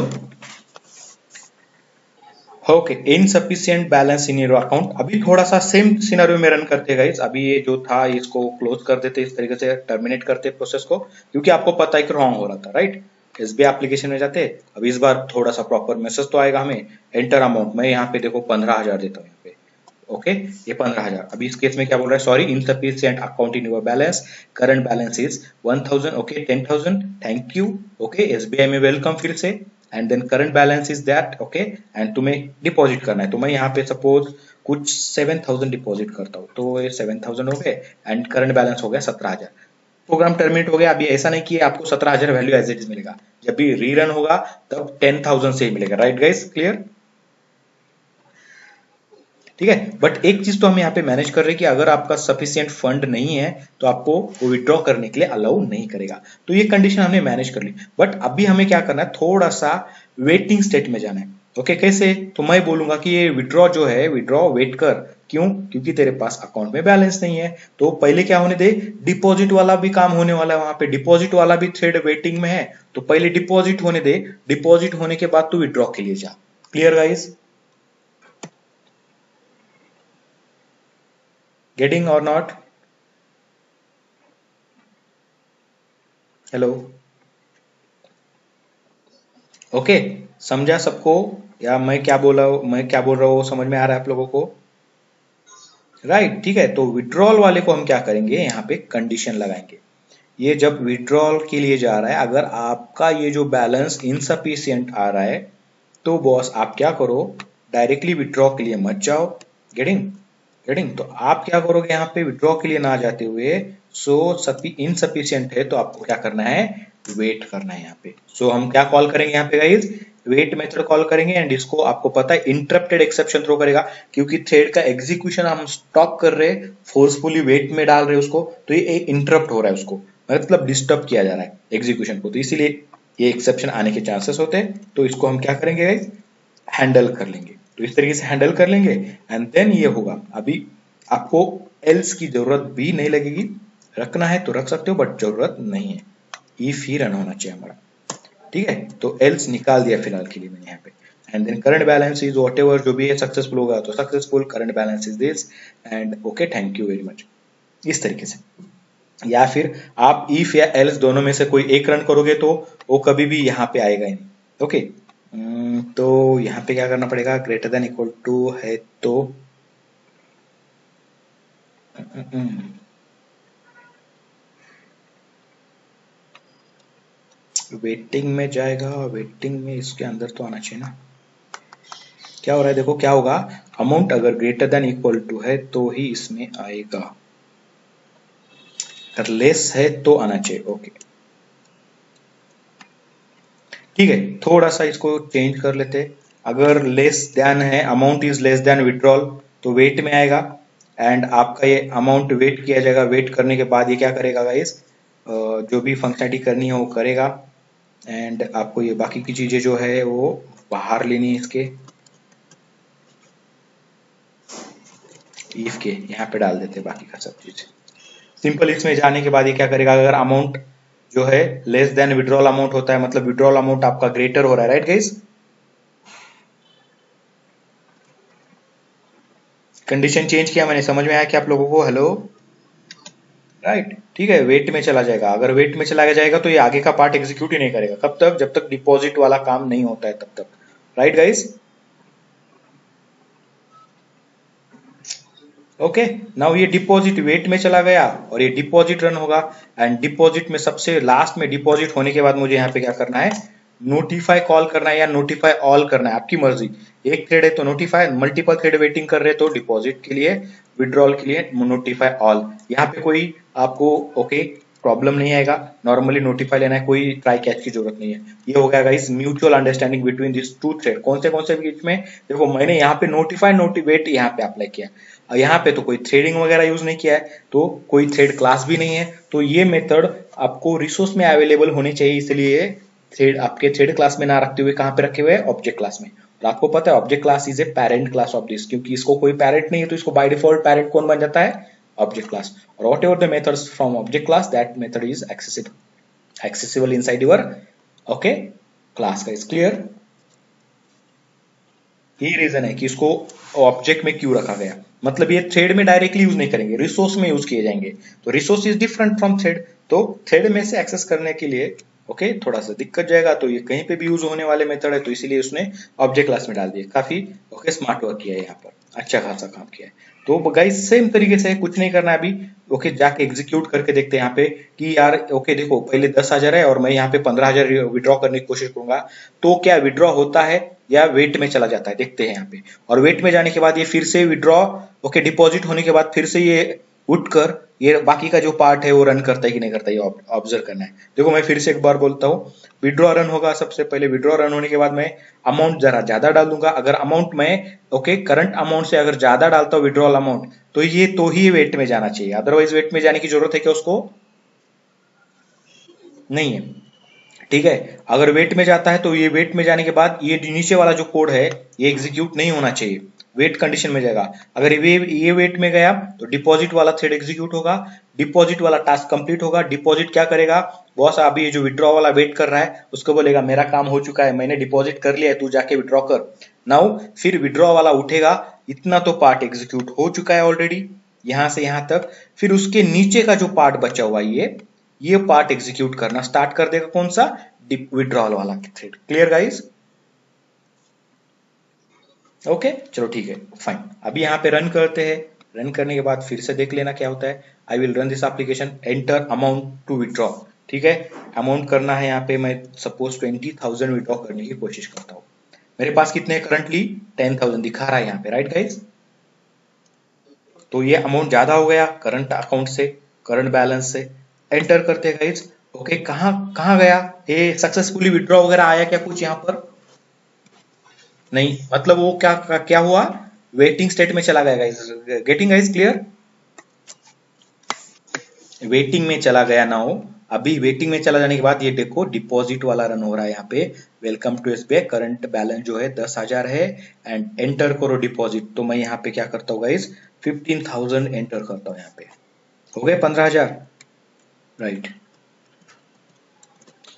okay insufficient balance in your account, अभी थोड़ा सा सेम सिनेरियो में रन करते गाइस, अभी ये जो था इसको क्लोज कर देते, इस तरीके से टर्मिनेट करते प्रोसेस को, क्योंकि आपको पता है कि रॉन्ग हो रहा था, राइट? एसबीआई एप्लीकेशन में जाते, अब इस बार थोड़ा सा प्रॉपर मैसेज तो आएगा हमें, एंटर अमाउंट, मैं यहाँ पे देखो 15,000 देता हूँ यहाँ पे, ओके ये 15,000, अभी इस केस में क्या बोल रहा है, sorry insufficient account in your balance, current balance is 1000, okay 10,000, thank you, okay SBI में वेलकम फिर से, and then current balance is that, okay and तुम्हें डिपॉजिट करना है, तो मैं यहाँ पे सपोज कुछ 7,000 डिपॉजिट करता हूँ, तो ये 7,000 हो गए, एंड करंट बैलेंस हो गया 17,000, प्रोग्राम टर्मिनेट हो गया। अभी ऐसा नहीं कि आपको 17,000 वैल्यू एज इट इज मिलेगा, जब भी रीरन होगा तब 10,000 से ही मिलेगा, राइट गाइस क्लियर? ठीक है, बट एक चीज तो हम यहाँ पे मैनेज कर रहे हैं कि अगर आपका सफिशियंट फंड नहीं है तो आपको वो विड्रॉ करने के लिए अलाउ नहीं करेगा, तो ये कंडीशन हमने मैनेज कर ली, बट अभी हमें क्या करना है, थोड़ा सा वेटिंग स्टेट में जाना है। ओके कैसे, तो मैं बोलूंगा कि ये विड्रॉ जो है, विड्रॉ वेट कर, क्यों, क्योंकि तेरे पास अकाउंट में बैलेंस नहीं है, तो पहले क्या होने दे, डिपॉजिट वाला भी काम होने वाला है, वहां पे डिपॉजिट वाला भी थ्रेड वेटिंग में है, तो पहले डिपॉजिट होने दे, डिपॉजिट होने के बाद तू विड्रॉ के लिए जा। क्लियर गाइस, गेटिंग और नॉट? हेलो, ओके समझा सबको? या मैं क्या बोल रहा हूँ समझ में आ रहा है आप लोगों को? राइट, ठीक है। तो विड्रॉल वाले को हम क्या करेंगे, यहाँ पे कंडीशन लगाएंगे। ये जब विड्रॉल के लिए जा रहा है, अगर आपका ये जो बैलेंस इनसफिशियंट आ रहा है, तो बॉस आप क्या करो, डायरेक्टली विड्रॉ के लिए मत जाओ। गेटिंग गेटिंग तो आप क्या करोगे, यहाँ पे विड्रॉ के लिए ना जाते हुए, सो इनसफिशियंट है तो आपको क्या करना है, वेट करना है यहाँ पे। सो हम क्या कॉल करेंगे यहाँ पे गाइस, वेट मेथड कॉल करेंगे। एंड इसको आपको पता है इंटरप्टेड एक्सेप्शन थ्रो करेगा, क्योंकि थ्रेड का एग्जीक्यूशन हम स्टॉप कर रहे हैं, फोर्सफुली वेट में डाल रहे हैं उसको, तो ये इंटरप्ट हो रहा है, उसको मतलब डिस्टर्ब किया जा रहा है एग्जीक्यूशन को, तो इसीलिए ये एक्सेप्शन आने के चांसेस होते हैं। तो इसको हम क्या करेंगे गाइस, हैंडल कर लेंगे। तो इस तरीके से हैंडल कर लेंगे एंड देन ये होगा। अभी आपको एल्स की जरूरत भी नहीं लगेगी, रखना है तो रख सकते हो बट जरूरत नहीं है। इफ ही रन होना चाहिए हमारा, ठीक है। तो एल्स निकाल दिया फिलहाल के लिए मैंने यहाँ पे। And then current balance is whatever, जो भी है सक्सेसफुल होगा तो successful, current balance is this and okay thank you very much, इस तरीके से। या फिर आप इफ या एल्स दोनों में से कोई एक रन करोगे तो वो कभी भी यहाँ पे आएगा ही नहीं। ओके, तो यहाँ पे क्या करना पड़ेगा, ग्रेटर देन इक्वल टू है तो वेटिंग में जाएगा, वेटिंग में इसके अंदर तो आना चाहिए ना। क्या हो रहा है देखो, क्या होगा, अमाउंट अगर ग्रेटर देन इक्वल टू है तो ही इसमें आएगा, अगर लेस है तो आना चाहिए। ओके ठीक है, थोड़ा सा इसको चेंज कर लेते। अगर लेस देन है, amount is less than withdrawal, तो वेट में आएगा। एंड आपका ये अमाउंट वेट किया जाएगा, वेट करने के बाद ये क्या करेगा गाइस, जो भी फंक्शनलिटी करनी है वो करेगा। एंड आपको ये बाकी की चीजें जो है वो बाहर लेनी है इसके, इफ के यहाँ पे डाल देते बाकी का सब चीज। सिंपल इसमें जाने के बाद ये क्या करेगा, अगर अमाउंट जो है लेस देन विड्रॉल अमाउंट होता है, मतलब विड्रॉल अमाउंट आपका ग्रेटर हो रहा है, राइट गाइस। कंडीशन चेंज किया मैंने, समझ में आया कि आप लोगों को, हेलो राइट, ठीक है। वेट में चला जाएगा, अगर वेट में चला जाएगा तो ये आगे का पार्ट एग्जीक्यूट ही नहीं करेगा। कब तक, जब तक डिपॉजिट वाला काम नहीं होता है तब तक, राइट गाइस। ओके, नाउ ये डिपॉजिट वेट में चला गया और ये डिपॉजिट रन होगा। एंड डिपॉजिट में सबसे लास्ट में डिपॉजिट होने के बाद मुझे यहाँ पे क्या करना है, नोटिफाई कॉल करना है या नोटिफाई ऑल करना है, आपकी मर्जी। एक थ्रेड है तो नोटिफाई, मल्टीपल थ्रेड वेटिंग कर रहे हैं तो डिपॉजिट के लिए, विड्रॉल के लिए नोटिफाई ऑल। यहाँ पे कोई आपको ओके प्रॉब्लम नहीं आएगा, नॉर्मली नोटिफाई लेना है, कोई ट्राई कैच की जरूरत नहीं है। ये हो गया guys mutual understanding between this two thread. कौन से बीच में, देखो मैंने यहाँ पे नोटिफाई नोटिवेट यहाँ पे अप्लाई किया, और यहाँ पे तो कोई थ्रेडिंग वगैरह यूज नहीं किया है, तो कोई थ्रेड क्लास भी नहीं है। तो ये मेथड आपको रिसोर्स में अवेलेबल होनी चाहिए, इसलिए थ्रेड आपके थ्रेड क्लास में ना रखते हुए कहाँ पे रखे हुए हैं, ऑब्जेक्ट क्लास में। और आपको पता है object class is a parent class of this, क्योंकि इसको कोई पेरेंट नहीं है तो इसको बाय डिफॉल्ट पेरेंट कौन बन जाता है, ऑब्जेक्ट क्लास। और what ever the methods from object class, that method is accessible inside your okay class. का इज क्लियर, यही रीजन है कि इसको ऑब्जेक्ट में क्यों रखा गया, मतलब ये थ्रेड में डायरेक्टली यूज नहीं करेंगे, रिसोर्स में यूज किए जाएंगे। तो resource is different from thread, तो थ्रेड में से एक्सेस करने के लिए ओके थोड़ा सा दिक्कत जाएगा, तो ये कहीं पे भी यूज होने वाले मेथड है, तो इसीलिए उसने ऑब्जेक्ट क्लास में डाल दिया। काफी ओके स्मार्ट वर्क किया है यहाँ पर, अच्छा खासा काम किया है। तो गाइस सेम तरीके से कुछ नहीं करना है अभी, ओके जाके एग्जीक्यूट करके देखते हैं यहाँ पे कि यार ओके देखो पहले 10,000 है और मैं यहाँ पे 15,000 विड्रॉ करने की कोशिश करूंगा, तो क्या विड्रॉ होता है या वेट में चला जाता है, देखते हैं यहाँ पे। और वेट में जाने के बाद ये फिर से विड्रॉ ओके डिपॉजिट होने के बाद फिर से ये उठकर ये बाकी का जो पार्ट है वो रन करता है कि नहीं करता है, ये ऑब्जर्व करना है। देखो मैं फिर से एक बार बोलता हूँ, विड्रॉ रन होगा, सबसे पहले विड्रॉ रन होने के बाद मैं अमाउंट जरा ज्यादा डाल दूंगा। अगर अमाउंट में ओके करंट अमाउंट से अगर ज्यादा डालता हूँ विड्रॉल अमाउंट, तो ये तो ही वेट में जाना चाहिए, अदरवाइज वेट में जाने की जरूरत है क्या उसको, नहीं है। ठीक है, अगर वेट में जाता है तो ये वेट में जाने के बाद ये नीचे वाला जो कोड है ये एग्जीक्यूट नहीं होना चाहिए, वेट कंडीशन में जाएगा। अगर ये वेट में गया तो डिपॉजिट वाला थ्रेड एग्जीक्यूट होगा, डिपॉजिट वाला टास्क कंप्लीट होगा। डिपॉजिट क्या करेगा, बॉस अभी ये जो विड्रॉ वाला वेट कर रहा है उसको बोलेगा मेरा काम हो चुका है, मैंने डिपॉजिट कर लिया है, तू जाके विड्रॉ कर। नाउ फिर विड्रॉ वाला उठेगा, इतना तो पार्ट एग्जीक्यूट हो चुका है ऑलरेडी यहां से यहां तक, फिर उसके नीचे का जो पार्ट बचा हुआ ये पार्ट एग्जीक्यूट करना स्टार्ट कर देगा, कौन सा, विड्रॉल वाला थ्रेड। क्लियर गाइस, ओके चलो ठीक है फाइन। अभी यहाँ पे रन करते हैं। रन करने के बाद फिर से देख लेना क्या होता है। I will run this application, enter amount to withdraw. ठीक है, अमाउंट करना है यहाँ पे, मैं सपोज 20,000 विड्रॉ करने की कोशिश करता हूँ। मेरे पास कितने हैं करंटली? 10,000 दिखा रहा है यहाँ पे, राइट गाइज? तो ये अमाउंट ज्यादा हो गया करंट अकाउंट से, करंट बैलेंस से। एंटर करते हैं गाइज। ओके, कहाँ कहाँ गया ये? सक्सेसफुली विड्रॉ वगैरह आया क्या कुछ यहाँ पर? नहीं, मतलब वो क्या क्या हुआ? वेटिंग स्टेट में चला गया guys. Getting guys clear? Waiting में चला गया ना हो। अभी वेटिंग में चला जाने के बाद ये देखो डिपॉजिट वाला रन हो रहा है यहाँ पे। Welcome to SBI, current balance जो है 10,000 है, एंड एंटर करो डिपॉजिट। तो मैं यहाँ पे क्या करता हूँ गाइज, 15,000 एंटर करता हूँ यहाँ पे। हो गए 15,000, राइट?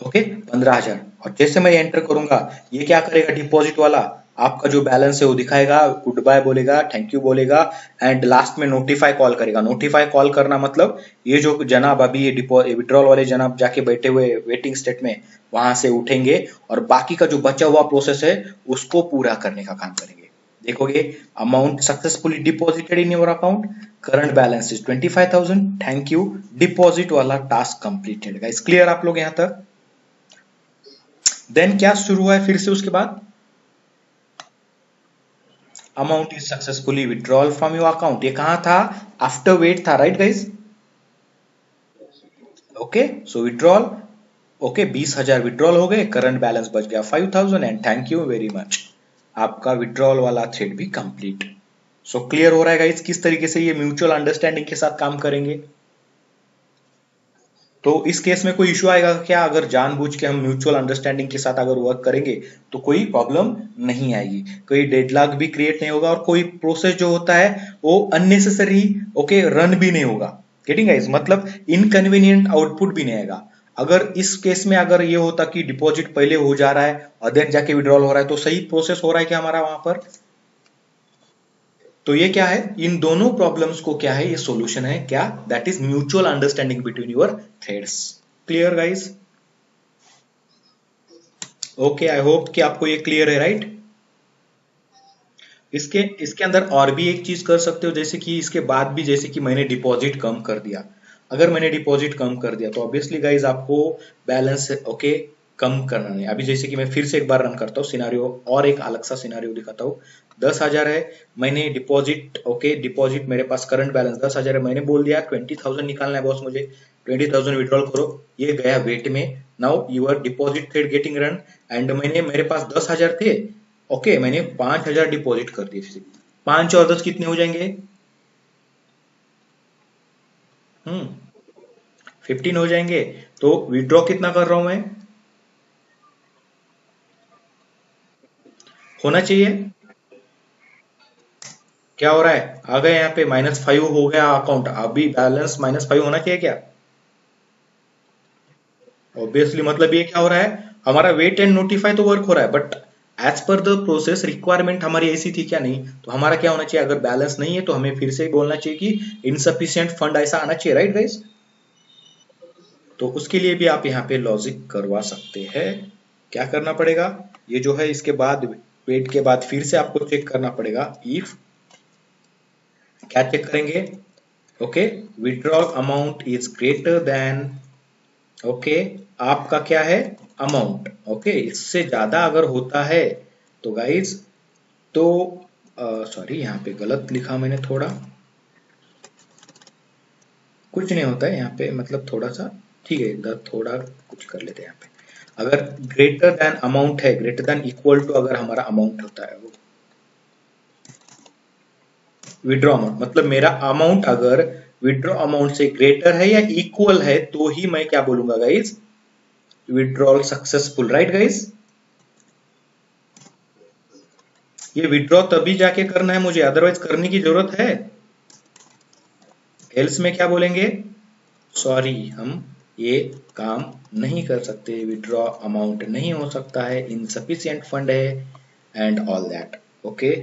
ओके 15,000। और जैसे मैं एंटर करूंगा, ये क्या करेगा डिपॉजिट वाला? आपका जो बैलेंस है वो दिखाएगा, गुड बाय बोलेगा, थैंक यू बोलेगा, एंड लास्ट में नोटिफाई कॉल करेगा। नोटिफाई कॉल करना मतलब ये जो जनाब अभी ये विड्रॉल वाले जनाब जाके बैठे हुए वेटिंग स्टेट में, वहां से उठेंगे और बाकी का जो बचा हुआ प्रोसेस है उसको पूरा करने का काम करेंगे। देखोगे amount successfully deposited in your account, current balance is 25,000, thank you, deposit वाला टास्क कंप्लीटेड। गाइस क्लियर आप लोग यहां तक? देन क्या शुरू हुआ है फिर से उसके बाद? Amount is successfully withdrawal from your account. ये कहां था? आफ्टर वेट था, right guys? Okay so withdrawal, okay 20,000 withdrawal हो गए, करंट बैलेंस बच गया 5,000, and thank you very much, आपका विड्रॉल वाला थ्रेड भी कंप्लीट। सो क्लियर हो रहा है गाइज किस तरीके से ये म्यूचुअल अंडरस्टैंडिंग के साथ काम करेंगे? तो इस केस में कोई इश्यू आएगा क्या? अगर जानबूझ के हम म्यूचुअल अंडरस्टैंडिंग के साथ अगर वर्क करेंगे तो कोई प्रॉब्लम नहीं आएगी, कोई डेडलॉक भी क्रिएट नहीं होगा, और कोई प्रोसेस जो होता है वो अननेसेसरी ओके रन भी नहीं होगा। Getting guys? मतलब इनकन्वीनियंट आउटपुट भी नहीं आएगा। अगर इस केस में अगर ये होता कि डिपॉजिट पहले हो जा रहा है और देन जाके विड्रॉल हो रहा है, तो सही प्रोसेस हो रहा है क्या हमारा वहां पर? तो ये क्या है, इन दोनों प्रॉब्लम्स को क्या है, ये सॉल्यूशन है क्या? That is mutual understanding between your threads. Clear guys? Okay I hope कि आपको ये क्लियर है, राइट? इसके इसके अंदर और भी एक चीज कर सकते हो, जैसे कि इसके बाद भी जैसे कि मैंने डिपॉजिट कम कर दिया। अगर मैंने डिपॉजिट कम कर दिया तो ऑब्वियसली गाइज आपको बैलेंस ओके कम करना नहीं। अभी जैसे कि मैं फिर से एक बार रन करता हूँ सिनारियो, और एक अलग सा सिनारियो दिखाता हूँ। 10,000 है, मैंने डिपॉजिट ओके, डिपॉजिट मेरे पास करंट बैलेंस 10,000 है, मैंने बोल दिया 20,000 निकालना है बॉस मुझे, 20,000 विड्रॉल करो। ये गया वेट में। Now your deposit thread getting run, and मैंने मेरे पास 10,000 थे, ओके मैंने 5,000 डिपॉजिट कर दिए। 5 और 10 कितने हो जाएंगे? 15 हो जाएंगे। तो विड्रॉ कितना कर रहा हूं मैं? होना चाहिए, क्या हो रहा है? आ गए यहाँ पे -5 हो गया अकाउंट, अभी बैलेंस -5 होना चाहिए क्या? ऑब्वियसली, मतलब ये क्या हो रहा है, हमारा वेट एंड नोटिफाई तो वर्क हो रहा है, but as per the process requirement हमारी ऐसी थी क्या? नहीं, तो हमारा क्या होना चाहिए, अगर बैलेंस नहीं है तो हमें फिर से बोलना चाहिए कि इनसफिशियंट फंड, ऐसा आना चाहिए, राइट गाइस? तो उसके लिए भी आप यहाँ पे लॉजिक करवा सकते हैं। क्या करना पड़ेगा, ये जो है इसके बाद वेट के बाद फिर से आपको चेक करना पड़ेगा। इफ, क्या चेक करेंगे? Okay, withdrawal amount is greater than, okay आपका क्या है, अमाउंट, ओके इससे ज्यादा अगर होता है तो गाइज, तो सॉरी यहाँ पे गलत लिखा मैंने थोड़ा, कुछ नहीं होता है यहाँ पे, मतलब थोड़ा सा ठीक है, इधर थोड़ा कुछ कर लेते हैं यहाँ पे। अगर ग्रेटर देन अमाउंट है, ग्रेटर देन इक्वल टू अगर हमारा अमाउंट होता है, वो विड्रॉ अमाउंट, मतलब मेरा अमाउंट अगर विड्रॉ अमाउंट से ग्रेटर है या इक्वल है तो ही मैं क्या बोलूंगा guys, withdrawal successful, right guys? ये विड्रॉ तभी जाके करना है मुझे, अदरवाइज करने की जरूरत है? एल्स में क्या बोलेंगे, सॉरी हम ये काम नहीं कर सकते, विड्रॉ अमाउंट नहीं हो सकता है, इनसफिशियंट फंड है, and all that. Okay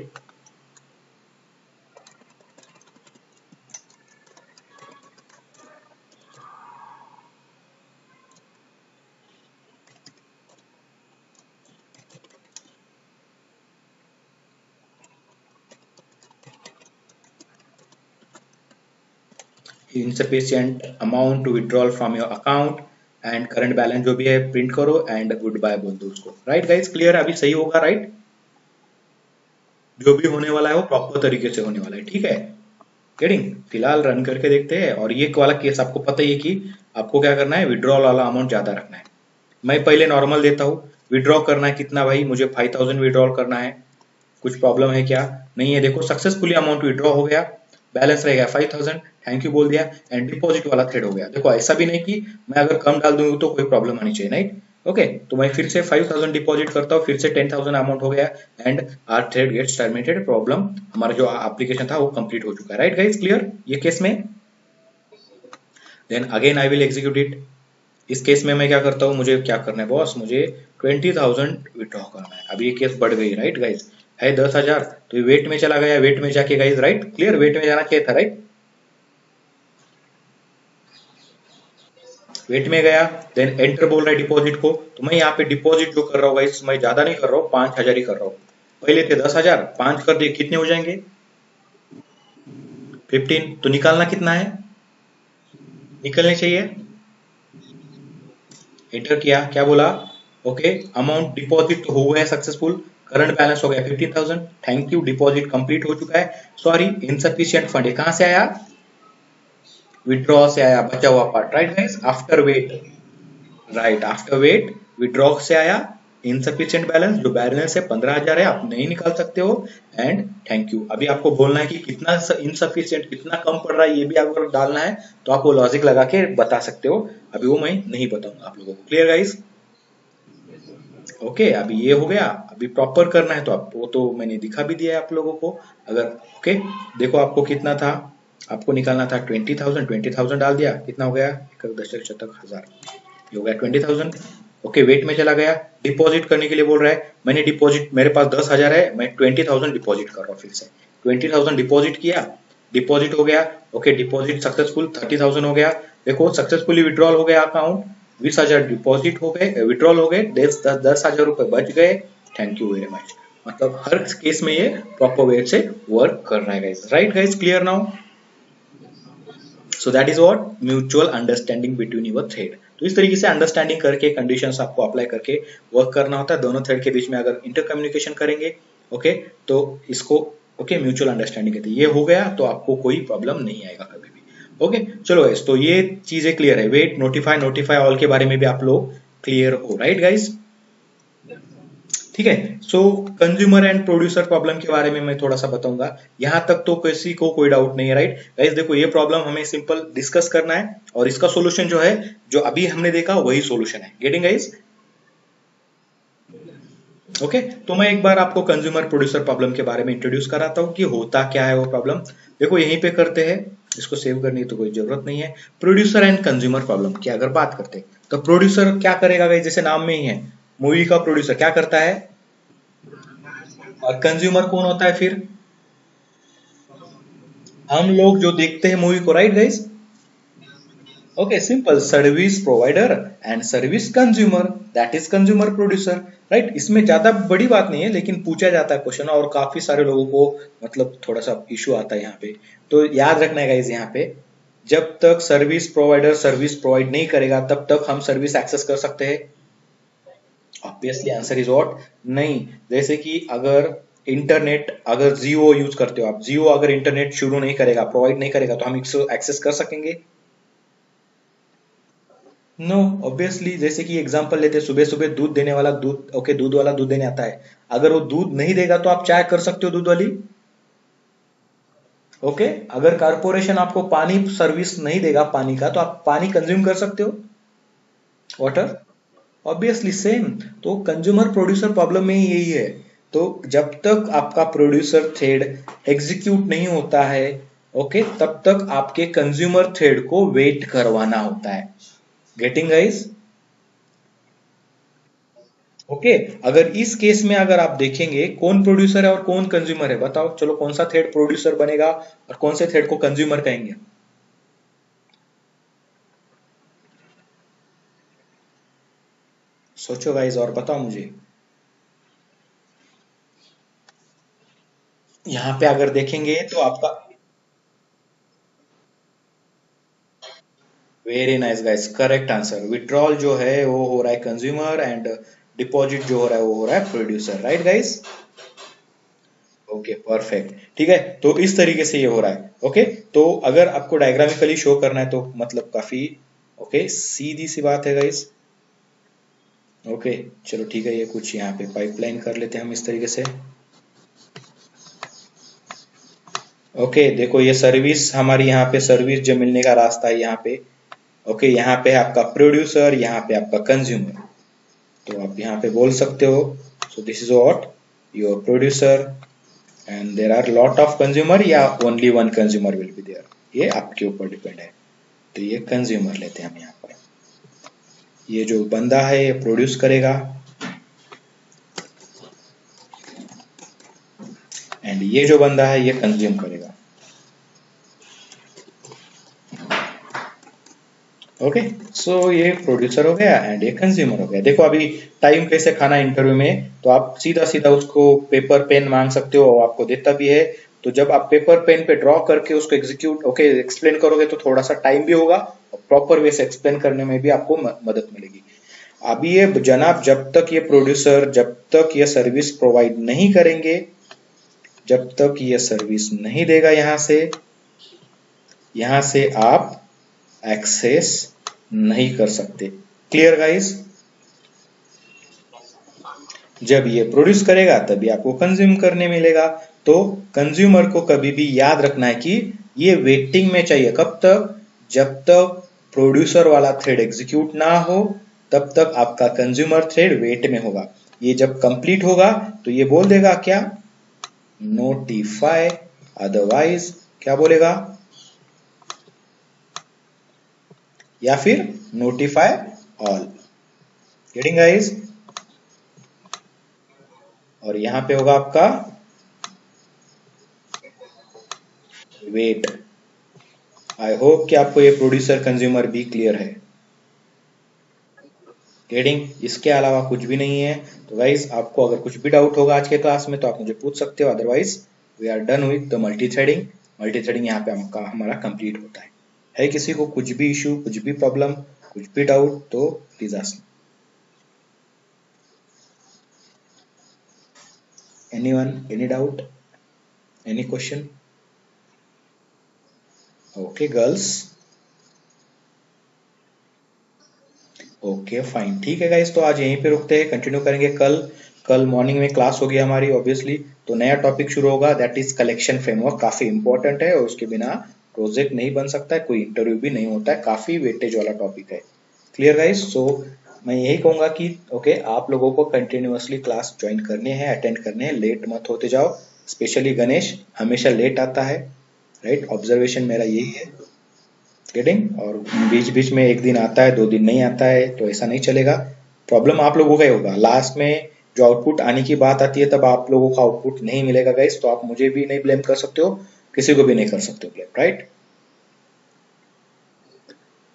insufficient amount to withdrawal from your account and current balance जो भी है प्रिंट करो एंड गुड बाय बोल दो उसको। Right guys, clear? अभी सही होगा, राइट? जो भी होने वाला है वो प्रॉपर तरीके से होने वाला है, ठीक है? गेटिंग? फिलहाल रन करके देखते हैं। और ये वाला केस आपको पता ही है कि आपको क्या करना है, विड्रॉल वाला अमाउंट ज्यादा रखना है। मैं पहले नॉर्मल देता हूँ। विड्रॉ करना है कितना भाई? मुझे 5000 विड्रॉल करना है। कुछ प्रॉब्लम है क्या? नहीं है। देखो सक्सेसफुली अमाउंट विड्रॉ हो गया, बैलेंस रह गया 5000, थैंक यू बोल दिया एंड डिपॉजिट वाला थ्रेड हो गया। देखो ऐसा भी नहीं कि मैं अगर कम डाल दूंगा तो कोई प्रॉब्लम आनी चाहिए, राइट? ओके, तो मैं फिर से 5000 डिपॉजिट करता हूँ, फिर से 10000 अमाउंट हो गया and our thread gets terminated. Problem, हमारा जो एप्लीकेशन था वो कंप्लीट हो चुका है। राइट गाइस, क्लियर ये केस में? Then again I will execute it. इस केस में मैं क्या करता हूँ, मुझे क्या करना है बॉस, मुझे 20,000 विड्रॉ करना है। अब ये केस बढ़ गई, राइट गाइस? है 10,000 तो ये वेट में चला गया, वेट में जाके गाइस, राइट क्लियर, वेट में जाना चाहिए था, राइट? वेट में गया, देन एंटर बोल रहा है डिपॉजिट को, तो मैं यहाँ पे डिपॉजिट जो कर रहा हूँ गाइस, मैं ज्यादा नहीं कर रहा हूँ, 5,000 ही कर रहा हूँ। पहले थे 10,000, 5 कर दिए, कितने हो जाएंगे? 15। तो निकालना कितना है? निकलने चाहिए। एंटर किया, क्या बोला? ओके, अमाउंट डिपॉजिट हो गया सक्सेसफुल, करंट बैलेंस हो गया 15,000, थैंक यू, डिपॉजिट कंप्लीट हो चुका है। सॉरी, इनसफिशिएंट फंड है, कहां से आया? विड्रॉ से आया, बचा हुआ part, right guys? After wait, right, after wait withdraw से आया। इनसफिशिएंट बैलेंस, जो बैलेंस है 15,000 है, आप नहीं निकाल सकते हो एंड थैंक यू। अभी आपको बोलना है कि कितना इनसफिशिएंट, कितना कम पड़ रहा है, ये भी अगर डालना है तो आप वो लॉजिक लगा के बता सकते हो। अभी वो मैं नहीं बताऊंगा आप लोगों को। Clear guys? ओके, अभी ये हो गया। अभी प्रॉपर करना है तो आप, वो तो मैंने दिखा भी दिया है आप लोगों को। अगर ओके, देखो आपको कितना था, आपको निकालना था 20,000, 20,000 डाल दिया, कितना हो गया? 1,10,70,000, ये हो गया 20,000। ओके, वेट में चला गया, डिपॉजिट करने के लिए बोल रहा है। मैंने डिपॉजिट, मेरे पास 10,000 है, मैं 20,000 डिपॉजिट कर रहा हूँ फिर से। 20,000 डिपॉजिट किया, डिपॉजिट हो गया। ओके, डिपॉजिट सक्सेसफुल, 30,000 हो गया। देखो सक्सेसफुली विड्रॉल हो गया अकाउंट, 20,000 डिपॉजिट हो गए, विड्रॉल हो गए, 10,000 रुपए बच गए। Thank you very much. मतलब हर केस में ये प्रॉपर वे से वर्क कर रहा है guys. Right guys, clear now? So that is what mutual understanding between your thread. तो इस तरीके से अंडरस्टैंडिंग करके कंडीशंस आपको अप्लाई करके वर्क करना होता है। दोनों थ्रेड के बीच में अगर इंटर कम्युनिकेशन करेंगे, ओके, तो इसको ओके म्यूचुअल अंडरस्टैंडिंग कहते हैं। ये हो गया तो आपको कोई प्रॉब्लम नहीं आएगा कभी भी। ओके, चलो गाइस, तो ये चीजें क्लियर है। वेट, नोटिफाई, नोटिफाई ऑल के बारे में भी आप लोग क्लियर हो, राइट गाइस? ठीक है। सो कंज्यूमर एंड प्रोड्यूसर प्रॉब्लम के बारे में मैं थोड़ा सा बताऊंगा। यहां तक तो किसी को कोई डाउट नहीं है, राइट गाइस? देखो ये प्रॉब्लम हमें सिंपल डिस्कस करना है और इसका सॉल्यूशन जो है, जो अभी हमने देखा वही सॉल्यूशन है। Getting guys? ओके, तो मैं एक बार आपको कंज्यूमर प्रोड्यूसर प्रॉब्लम के बारे में इंट्रोड्यूस कराता हूँ कि होता क्या है वो प्रॉब्लम। देखो यहीं पे करते हैं, इसको सेव करने की तो कोई जरूरत नहीं है। प्रोड्यूसर एंड कंज्यूमर प्रॉब्लम की अगर बात करते हैं तो प्रोड्यूसर क्या करेगा गाइस? जैसे नाम में ही है, मूवी का प्रोड्यूसर क्या करता है, और कंज्यूमर कौन होता है फिर? हम लोग जो देखते हैं मूवी को, right guys? Okay, simple, service provider and service consumer, that is consumer producer. Right, इसमें ज्यादा बड़ी बात नहीं है, लेकिन पूछा जाता है क्वेश्चन और काफी सारे लोगों को मतलब थोड़ा सा इशू आता है यहाँ पे। तो याद रखना है गाइस, यहाँ पे जब तक सर्विस प्रोवाइडर सर्विस प्रोवाइड नहीं करेगा तब तक हम सर्विस एक्सेस कर सकते हैं। Obviously answer is what? नहीं। जैसे कि अगर इंटरनेट, अगर जियो यूज करते हो आप, जियो अगर इंटरनेट शुरू नहीं करेगा, प्रोवाइड नहीं करेगा, तो हम इसको एक्सेस कर सकेंगे? No, obviously. जैसे कि एग्जांपल लेते हैं, सुबह सुबह दूध देने वाला, दूध ओके, दूध वाला दूध देने आता है, अगर वो दूध नहीं देगा तो आप चाय कर सकते हो दूध वाली। ओके, अगर कारपोरेशन आपको पानी सर्विस नहीं देगा पानी का, तो आप पानी कंज्यूम कर सकते हो, वाटर। Obviously same. तो कंज्यूमर प्रोड्यूसर प्रॉब्लम में यही है। तो जब तक आपका प्रोड्यूसर थ्रेड एग्जीक्यूट नहीं होता है, ओके, तब तक आपके कंज्यूमर थ्रेड को वेट करवाना होता है। Getting guys? ओके, अगर इस केस में अगर आप देखेंगे कौन प्रोड्यूसर है और कौन कंज्यूमर है, बताओ चलो, कौन सा थ्रेड प्रोड्यूसर बनेगा और कौन से थ्रेड को कंज्यूमर कहेंगे? सोचो गाइस और बताओ मुझे। यहाँ पे अगर देखेंगे तो आपका very nice guys, correct answer. Withdrawal जो है वो हो रहा है कंज्यूमर एंड डिपॉजिट जो हो रहा है वो हो रहा है producer, right guys? Okay perfect, ठीक है। तो इस तरीके से ये हो रहा है। ओके, तो अगर आपको डायग्रामिकली शो करना है तो मतलब काफी ओके सीधी सी बात है गाइस। ओके चलो ठीक है, ये कुछ यहाँ पे पाइपलाइन कर लेते हैं हम इस तरीके से। ओके देखो ये सर्विस हमारी, यहाँ पे सर्विस जो मिलने का रास्ता है यहाँ पे। ओके यहाँ पे है आपका प्रोड्यूसर, यहाँ पे आपका कंज्यूमर। तो आप यहाँ पे बोल सकते हो so this is what your producer and there are lot of consumer या only one consumer will be there, ये आपके ऊपर डिपेंड है। तो ये कंज्यूमर लेते हैं हम यहाँ पर। ये जो बंदा है ये प्रोड्यूस करेगा एंड ये जो बंदा है ये कंज्यूम करेगा। ओके सो ये प्रोड्यूसर हो गया एंड ये कंज्यूमर हो गया। देखो अभी टाइम कैसे खाना इंटरव्यू में, तो आप सीधा सीधा उसको पेपर पेन मांग सकते हो, वो आपको देता भी है। तो जब आप पेपर पेन पे ड्रॉ करके उसको एग्जीक्यूट ओके एक्सप्लेन करोगे तो थोड़ा सा टाइम भी होगा और प्रॉपर वे से एक्सप्लेन करने में भी आपको मदद मिलेगी। अभी ये जनाब जब तक ये प्रोड्यूसर जब तक ये सर्विस प्रोवाइड नहीं करेंगे, जब तक ये सर्विस नहीं देगा यहां से आप एक्सेस नहीं कर सकते। Clear guys? जब ये प्रोड्यूस करेगा तभी आपको कंज्यूम करने मिलेगा। तो कंज्यूमर को कभी भी याद रखना है कि ये वेटिंग में चाहिए। कब तक? जब तक प्रोड्यूसर वाला थ्रेड एग्जीक्यूट ना हो तब तक आपका कंज्यूमर थ्रेड वेट में होगा। ये जब कंप्लीट होगा तो ये बोल देगा क्या? नोटिफाई, अदरवाइज क्या बोलेगा? या फिर नोटिफाई ऑल। Getting guys? और यहां पे होगा आपका वेट। आई होप कि आपको ये प्रोड्यूसर कंज्यूमर भी क्लियर है। गेटिंग? इसके अलावा कुछ भी नहीं है। तो गाइस आपको अगर कुछ भी डाउट होगा आज के क्लास में तो आप मुझे पूछ सकते हो, otherwise we are done with the multi threading. Multi threading यहाँ पे हमारा कंप्लीट होता है किसी को कुछ भी इशू, कुछ भी प्रॉब्लम, कुछ भी डाउट तो please ask. Anyone, any doubt, any question? Okay girls, okay fine, ठीक है गाइस। तो आज यहीं पे रुकते हैं, कंटिन्यू करेंगे कल। कल मॉर्निंग में क्लास होगी हमारी ऑब्वियसली। तो नया टॉपिक शुरू होगा दैट इज कलेक्शन फ्रेमवर्क। काफी इंपॉर्टेंट है और उसके बिना प्रोजेक्ट नहीं बन सकता है, कोई इंटरव्यू भी नहीं होता है। काफी वेटेज वाला टॉपिक है। Clear guys? सो मैं यही कहूंगा कि ओके आप लोगों को कंटिन्यूअसली क्लास ज्वाइन करने हैं, अटेंड करने हैं, लेट मत होते जाओ। स्पेशली गणेश हमेशा लेट आता है, राइट? ऑब्जर्वेशन मेरा यही है। गेटिंग? और बीच बीच में एक दिन आता है, 2 दिन नहीं आता है, तो ऐसा नहीं चलेगा। प्रॉब्लम आप लोगों का ही होगा। लास्ट में जो आउटपुट आने की बात आती है तब आप लोगों का आउटपुट नहीं मिलेगा गाइस। तो आप मुझे भी नहीं ब्लेम कर सकते हो, किसी को भी नहीं कर सकते हो ब्लेम, राइट?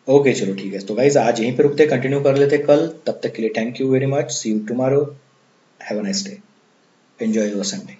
ओके चलो ठीक है। तो गाइस आज यहीं पे रुकते, कंटिन्यू कर लेते कल। तब तक के लिए thank you very much, see you tomorrow, have a nice day, enjoy your Sunday.